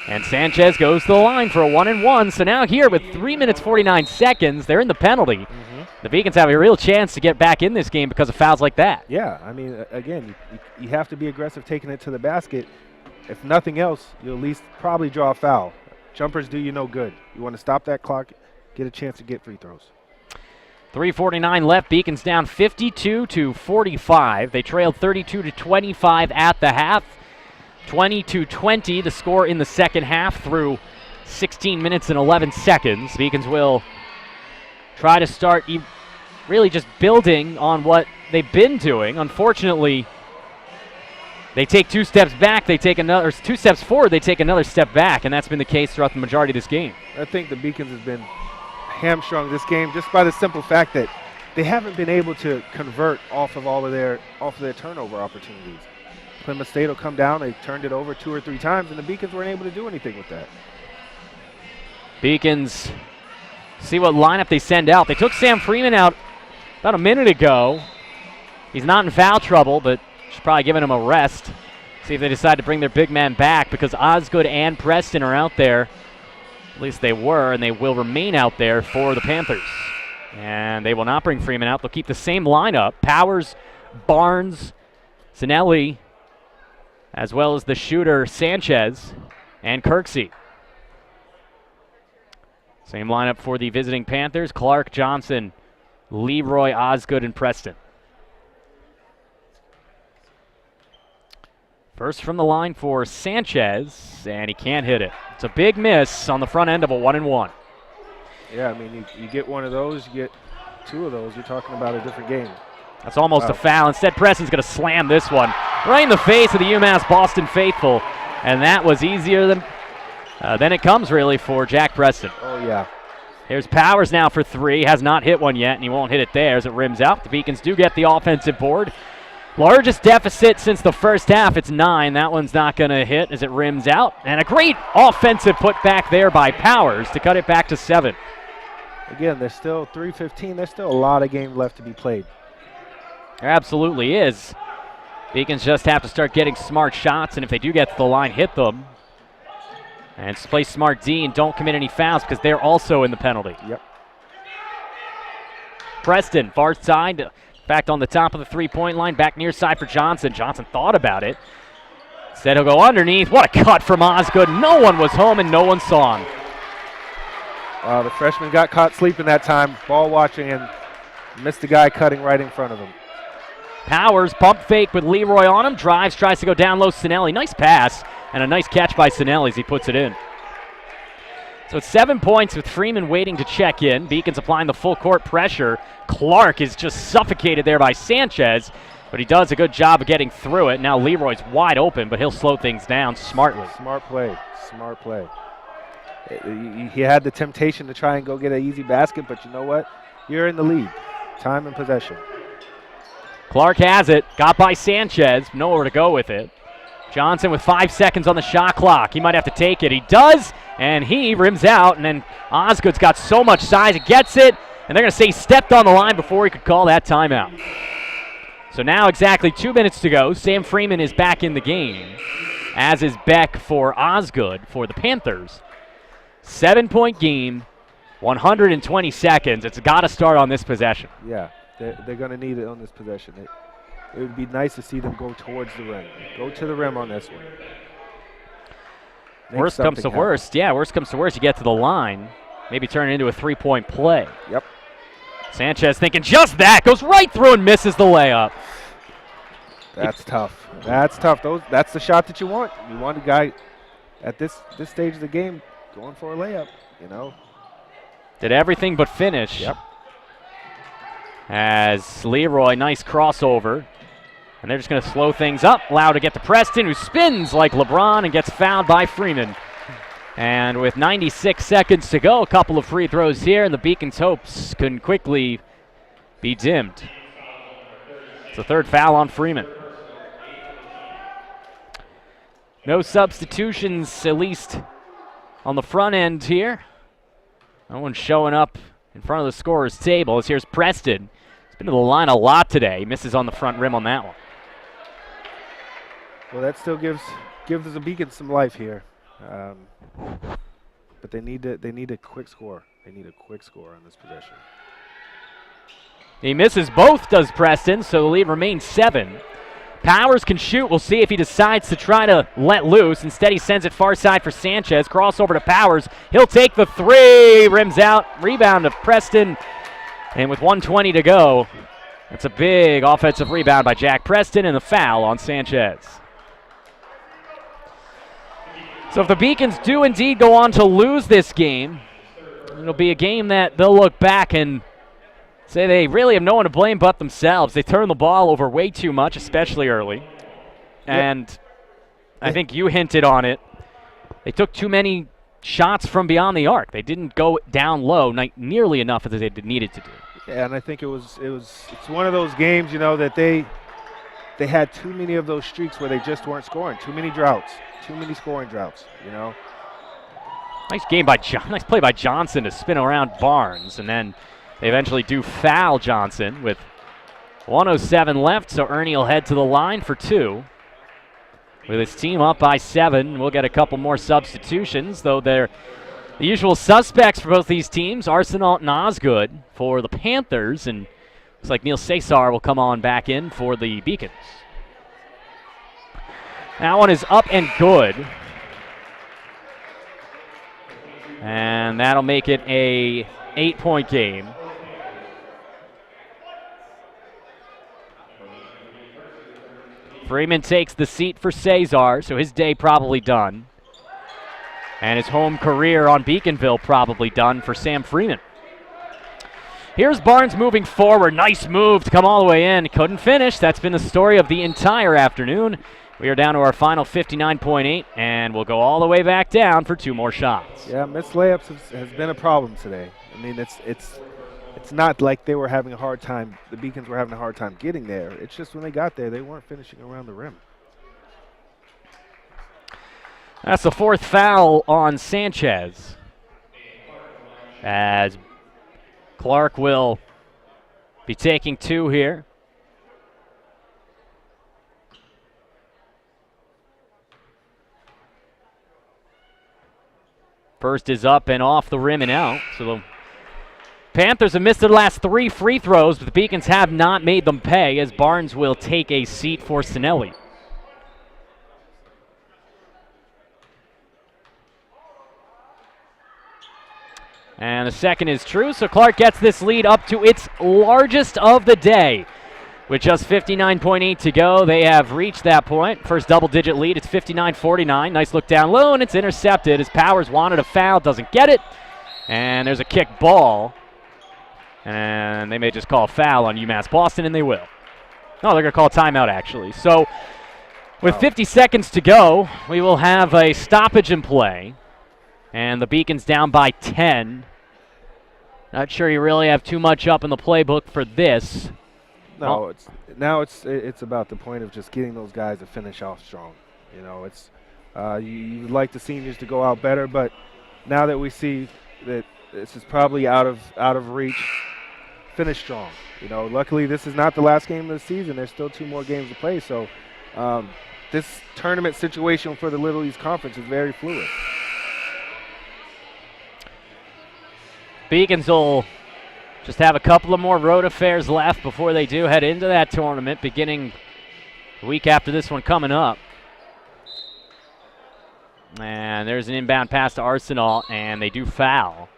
and Sanchez goes to the line for a 1-and-1. So now here with 3 minutes 49 seconds, they're in the penalty. The Beacons have a real chance to get back in this game because of fouls like that. Yeah, I mean, again, you have to be aggressive taking it to the basket. If nothing else, you'll at least probably draw a foul. Jumpers do you no good. You want to stop that clock, get a chance to get free throws. 3:49 left. Beacons down 52-45. They trailed 32-25 at the half. 20-20 the score in the second half through 16 minutes and 11 seconds. Beacons will try to start really just building on what they've been doing. Unfortunately, they take 2 steps back, they take another, 2 steps forward, they take another step back, and that's been the case throughout the majority of this game. I think the Beacons has been hamstrung this game just by the simple fact that they haven't been able to convert off of their turnover opportunities. Plymouth State will come down, they turned it over 2 or 3 times, and the Beacons weren't able to do anything with that. Beacons see what lineup they send out. They took Sam Freeman out about a minute ago. He's not in foul trouble, but should probably giving him a rest. See if they decide to bring their big man back because Osgood and Preston are out there. At least they were, and they will remain out there for the Panthers. And they will not bring Freeman out. They'll keep the same lineup. Powers, Barnes, Zanelli, as well as the shooter Sanchez and Kirksey. Same lineup for the visiting Panthers. Clark, Johnson, Leroy, Osgood, and Preston. First from the line for Sanchez, and he can't hit it. It's a big miss on the front end of a 1-and-1. Yeah, I mean, you get one of those, you get 2 of those, you're talking about a different game. That's almost a foul. Instead, Preston's going to slam this one right in the face of the UMass Boston faithful, and that was easier than it comes, really, for Jack Preston. Oh, yeah. Here's Powers now for 3. Has not hit one yet, and he won't hit it there as it rims out. The Beacons do get the offensive board. Largest deficit since the first half. It's 9. That one's not going to hit as it rims out. And a great offensive put back there by Powers to cut it back to 7. Again, there's still 3:15. There's still a lot of game left to be played. There absolutely is. Beacons just have to start getting smart shots, and if they do get to the line, hit them. And play smart D and don't commit any fouls because they're also in the penalty. Yep. Preston, far side, back on the top of the three-point line, back near side for Johnson. Johnson thought about it. Said he'll go underneath. What a cut from Osgood. No one was home and no one saw him. The freshman got caught sleeping that time, ball watching, and missed the guy cutting right in front of him. Powers, pump fake with Leroy on him. Drives, tries to go down low. Sinelli, nice pass, and a nice catch by Sinelli as he puts it in. So it's 7 points with Freeman waiting to check in. Beacons applying the full court pressure. Clark is just suffocated there by Sanchez, but he does a good job of getting through it. Now Leroy's wide open, but he'll slow things down smartly. Smart play, smart play. He had the temptation to try and go get an easy basket, but you know what? You're in the lead. Time and possession. Clark has it, got by Sanchez, nowhere to go with it. Johnson with 5 seconds on the shot clock. He might have to take it. He does, and he rims out, and then Osgood's got so much size, he gets it, and they're going to say he stepped on the line before he could call that timeout. So now exactly 2 minutes to go. Sam Freeman is back in the game, as is Beck for Osgood for the Panthers. 7-point game, 120 seconds. It's got to start on this possession. Yeah, they're going to need it on this possession. It would be nice to see them go towards the rim. Go to the rim on this one. Worst comes to worst. Yeah, worst comes to worst. You get to the line. Maybe turn it into a 3-point play. Yep. Sanchez thinking just that, goes right through and misses the layup. That's tough. That's tough. That's the shot that you want. You want a guy at this stage of the game going for a layup, you know. Did everything but finish. Yep. As Leroy, nice crossover. And they're just going to slow things up. Allow to get to Preston, who spins like LeBron and gets fouled by Freeman. And with 96 seconds to go, a couple of free throws here, and the Beacons' hopes can quickly be dimmed. It's the third foul on Freeman. No substitutions, at least on the front end here. No one showing up in front of the scorer's table. As here's Preston. He's been to the line a lot today. He misses on the front rim on that one. Well, that still gives the Beacons some life here. But they need a quick score. They need a quick score on this possession. He misses both, does Preston, so the lead remains 7. Powers can shoot. We'll see if he decides to try to let loose. Instead, he sends it far side for Sanchez. Crossover to Powers. He'll take the 3. Rims out. Rebound to Preston. And with 1:20 to go, that's a big offensive rebound by Jack Preston and the foul on Sanchez. So if the Beacons do indeed go on to lose this game, it'll be a game that they'll look back and say they really have no one to blame but themselves. They turn the ball over way too much, especially early. And I think you hinted on it. They took too many shots from beyond the arc. They didn't go down low nearly enough as they needed to do. Yeah, and I think it's one of those games, you know, that they had too many of those streaks where they just weren't scoring. Too many droughts. Too many scoring droughts, you know. Nice play by Johnson to spin around Barnes, and then they eventually do foul Johnson with 1:07 left, so Ernie will head to the line for 2. With his team up by 7, we'll get a couple more substitutions, though they're the usual suspects for both these teams, Arsenault and Osgood for the Panthers, and looks like Neil Cesar will come on back in for the Beacons. That one is up and good. And that'll make it a 8-point game. Freeman takes the seat for Cesar, so his day probably done. And his home career on Beaconville probably done for Sam Freeman. Here's Barnes moving forward. Nice move to come all the way in. Couldn't finish. That's been the story of the entire afternoon. We are down to our final 59.8, and we'll go all the way back down for 2 more shots. Yeah, missed layups has been a problem today. I mean, it's not like they were having a hard time. The Beacons were having a hard time getting there. It's just when they got there, they weren't finishing around the rim. That's the 4th foul on Sanchez, as Clark will be taking 2 here. First is up and off the rim and out. So the Panthers have missed their last 3 free throws, but the Beacons have not made them pay, as Barnes will take a seat for Sinelli. And the second is true, so Clark gets this lead up to its largest of the day. With just 59.8 to go, they have reached that point. First double-digit lead, it's 59-49. Nice look down low, and it's intercepted as Powers wanted a foul, doesn't get it. And there's a kick ball. And they may just call a foul on UMass Boston, and they will. No, they're going to call a timeout, actually. So with 50 seconds to go, we will have a stoppage in play. And the Beacons down by 10. Not sure you really have too much up in the playbook for this. No, it's about the point of just getting those guys to finish off strong. You know, it's you would like the seniors to go out better, but now that we see that this is probably out of reach, finish strong. You know, luckily this is not the last game of the season. There's still 2 more games to play, so this tournament situation for the Little East Conference is very fluid. Beacons will just have a couple of more road affairs left before they do head into that tournament, beginning the week after this one coming up. And there's an inbound pass to Arsenault, and they do foul.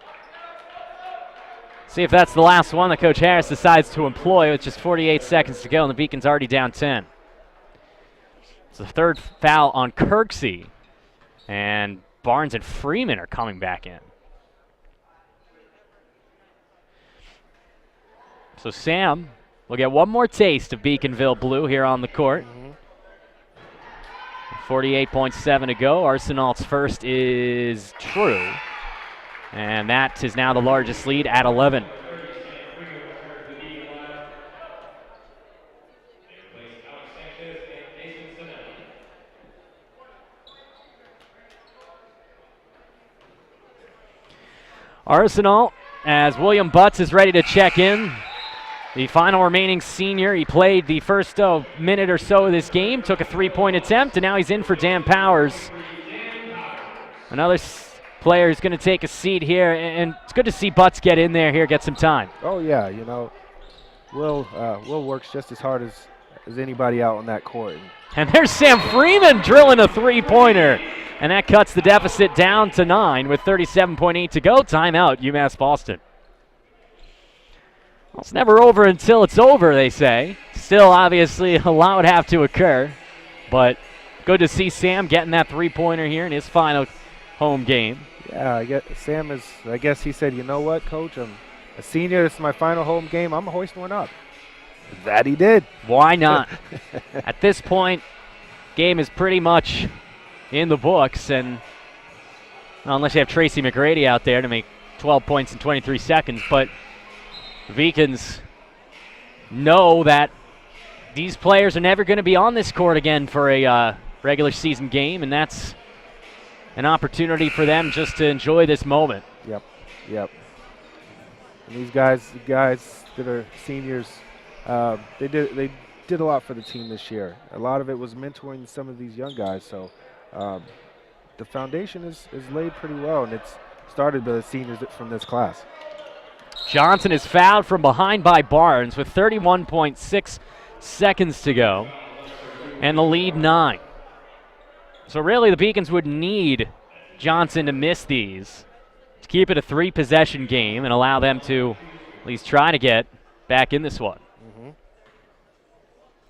See if that's the last one that Coach Harris decides to employ with just 48 seconds to go, and the Beacons already down 10. It's the third foul on Kirksey, and Barnes and Freeman are coming back in. So Sam will get one more taste of Beaconville blue here on the court. 48.7 to go. Arsenal's first is true. And that is now the largest lead at 11. Arsenal, as William Butts is ready to check in. The final remaining senior. He played the first minute or so of this game, took a three-point attempt, and now he's in for Dan Powers. Another player who's going to take a seat here, and it's good to see Butts get in there here, get some time. Oh, yeah, you know, Will works just as hard as anybody out on that court. And there's Sam Freeman drilling a three-pointer, and that cuts the deficit down to 9 with 37.8 to go. Timeout, UMass Boston. Well, it's never over until it's over, they say. Still, obviously, a lot would have to occur, but good to see Sam getting that three-pointer here in his final home game. Yeah, I guess he said, you know what, Coach, I'm a senior, this is my final home game, I'm hoisting one up. That he did. Why not? At this point, game is pretty much in the books, and well, unless you have Tracy McGrady out there to make 12 points in 23 seconds, but the Beacons know that these players are never going to be on this court again for a regular season game, and that's an opportunity for them just to enjoy this moment. Yep. And these guys that are seniors, they did a lot for the team this year. A lot of it was mentoring some of these young guys, so the foundation is laid pretty well, and it's started by the seniors from this class. Johnson is fouled from behind by Barnes with 31.6 seconds to go, and the lead 9. So really the Beacons would need Johnson to miss these to keep it a 3-possession game and allow them to at least try to get back in this one.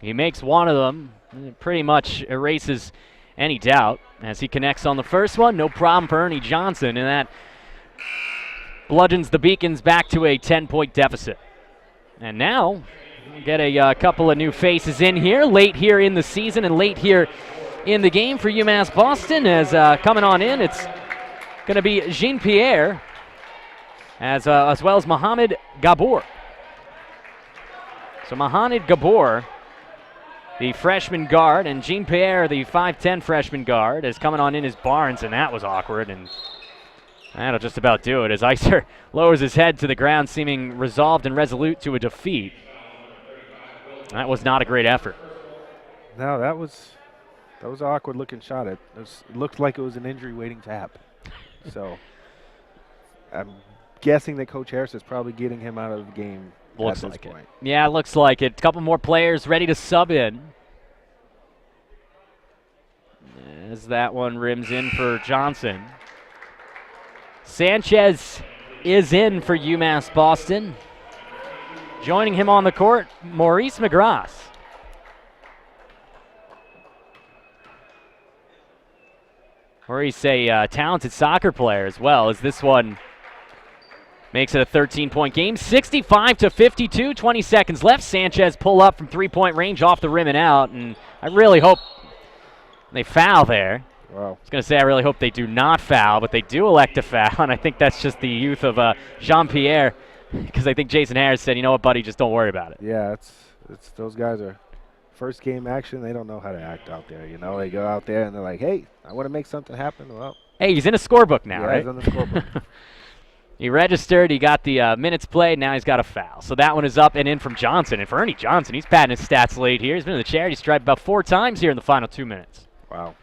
He makes one of them, and it pretty much erases any doubt as he connects on the first one. No problem for Ernie Johnson, and that bludgeons the Beacons back to a 10-point deficit. And now we'll get a couple of new faces in here, late here in the season and late here in the game for UMass Boston. As coming on in, it's going to be Jean-Pierre as well as Mohamed Gabor. So Mohamed Gabor, the freshman guard, and Jean-Pierre, the 5'10 freshman guard, is coming on in as Barnes, and that was awkward, and that'll just about do it as Iser lowers his head to the ground, seeming resolved and resolute to a defeat. That was not a great effort. No, that was an awkward-looking shot. It looked like it was an injury waiting to happen. So I'm guessing that Coach Harris is probably getting him out of the game. Looks like it. Yeah, it looks like it. A couple more players ready to sub in. As that one rims in for Johnson. Sanchez is in for UMass Boston. Joining him on the court, Maurice McGrath. Maurice, a talented soccer player as well, as this one makes it a 13-point game. 65-52, 20 seconds left. Sanchez pull up from three-point range off the rim and out, and I really hope they foul there. Wow. I was going to say I really hope they do not foul, but they do elect to foul, and I think that's just the youth of Jean-Pierre, because I think Jason Harris said, you know what, buddy, just don't worry about it. Yeah, it's those guys are first game action. They don't know how to act out there. You know, they go out there and they're like, hey, I want to make something happen. Well, hey, he's in a scorebook now, yeah, right? He's on the scorebook. He registered, he got the minutes played, now he's got a foul. So that one is up and in from Johnson. And for Ernie Johnson, he's padding his stats late here. He's been in the charity stripe about 4 times here in the final 2 minutes. Wow.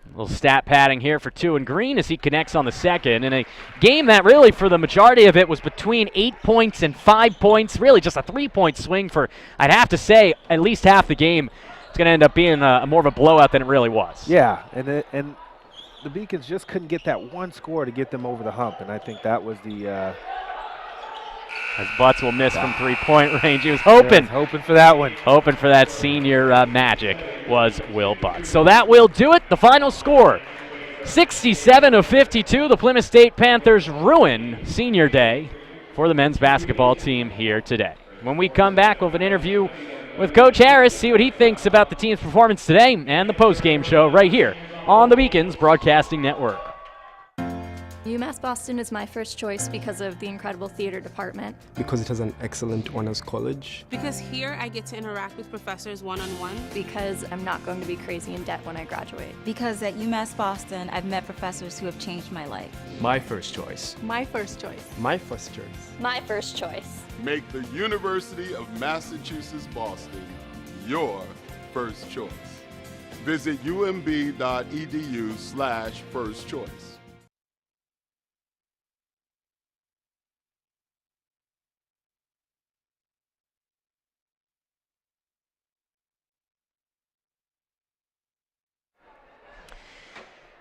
A little stat padding here for 2 and Green as he connects on the second. In a game that really, for the majority of it, was between 8 points and 5 points. Really just a 3-point swing for, I'd have to say, at least half the game. It's going to end up being more of a blowout than it really was. Yeah, and the Beacons just couldn't get that one score to get them over the hump, and I think that was the as Butts will miss from three-point range. He was hoping. Yeah, hoping for that one. Hoping for that senior magic was Will Butts. So that will do it. The final score, 67-52. The Plymouth State Panthers ruin senior day for the men's basketball team here today. When we come back, we'll have an interview with Coach Harris, see what he thinks about the team's performance today and the post-game show right here on the Beacons Broadcasting Network. UMass Boston is my first choice because of the incredible theater department. Because it has an excellent honors college. Because here I get to interact with professors one-on-one. Because I'm not going to be crazy in debt when I graduate. Because at UMass Boston, I've met professors who have changed my life. My first choice. My first choice. My first choice. My first choice. Make the University of Massachusetts Boston your first choice. Visit umb.edu/first choice.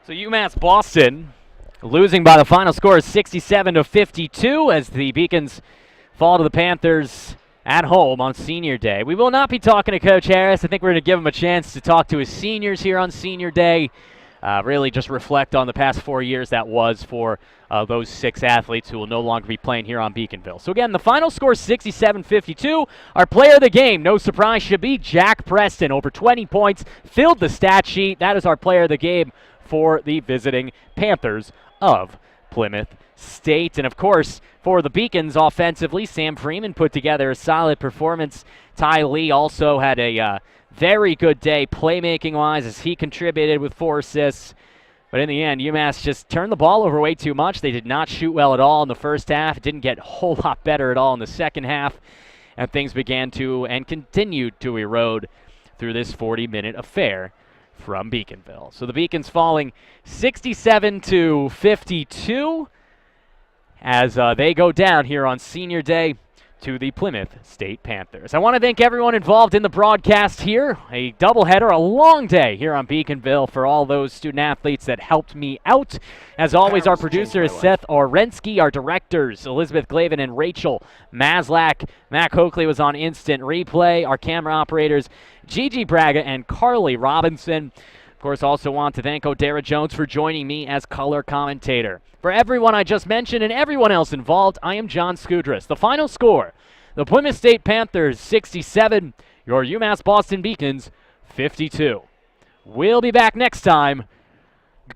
So UMass Boston losing by the final score of 67-52 as the Beacons fall to the Panthers at home on senior day. We will not be talking to Coach Harris. I think we're going to give him a chance to talk to his seniors here on senior day. Really just reflect on the past 4 years that was for those 6 athletes who will no longer be playing here on Beaconville. So again, the final score is 67-52. Our player of the game, no surprise, should be Jack Preston. Over 20 points, filled the stat sheet. That is our player of the game for the visiting Panthers of Plymouth State. And of course, for the Beacons offensively, Sam Freeman put together a solid performance. Ty Lee also had a very good day playmaking-wise as he contributed with 4 assists. But in the end, UMass just turned the ball over way too much. They did not shoot well at all in the first half. It didn't get a whole lot better at all in the second half. And things began to and continued to erode through this 40-minute affair from Beaconville. So the Beacons falling 67-52 as they go down here on senior day to the Plymouth State Panthers. I want to thank everyone involved in the broadcast here. A doubleheader, a long day here on Beaconville for all those student athletes that helped me out. As always, our producer is Seth Orensky, our directors, Elizabeth Glavin and Rachel Maslak. Mac Hoakley was on instant replay. Our camera operators, Gigi Braga and Carly Robinson. Of course, also want to thank Odara Jones for joining me as color commentator. For everyone I just mentioned and everyone else involved, I am John Skudras. The final score, the Plymouth State Panthers 67, your UMass Boston Beacons 52. We'll be back next time.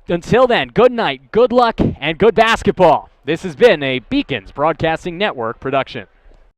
Until then, good night, good luck, and good basketball. This has been a Beacons Broadcasting Network production.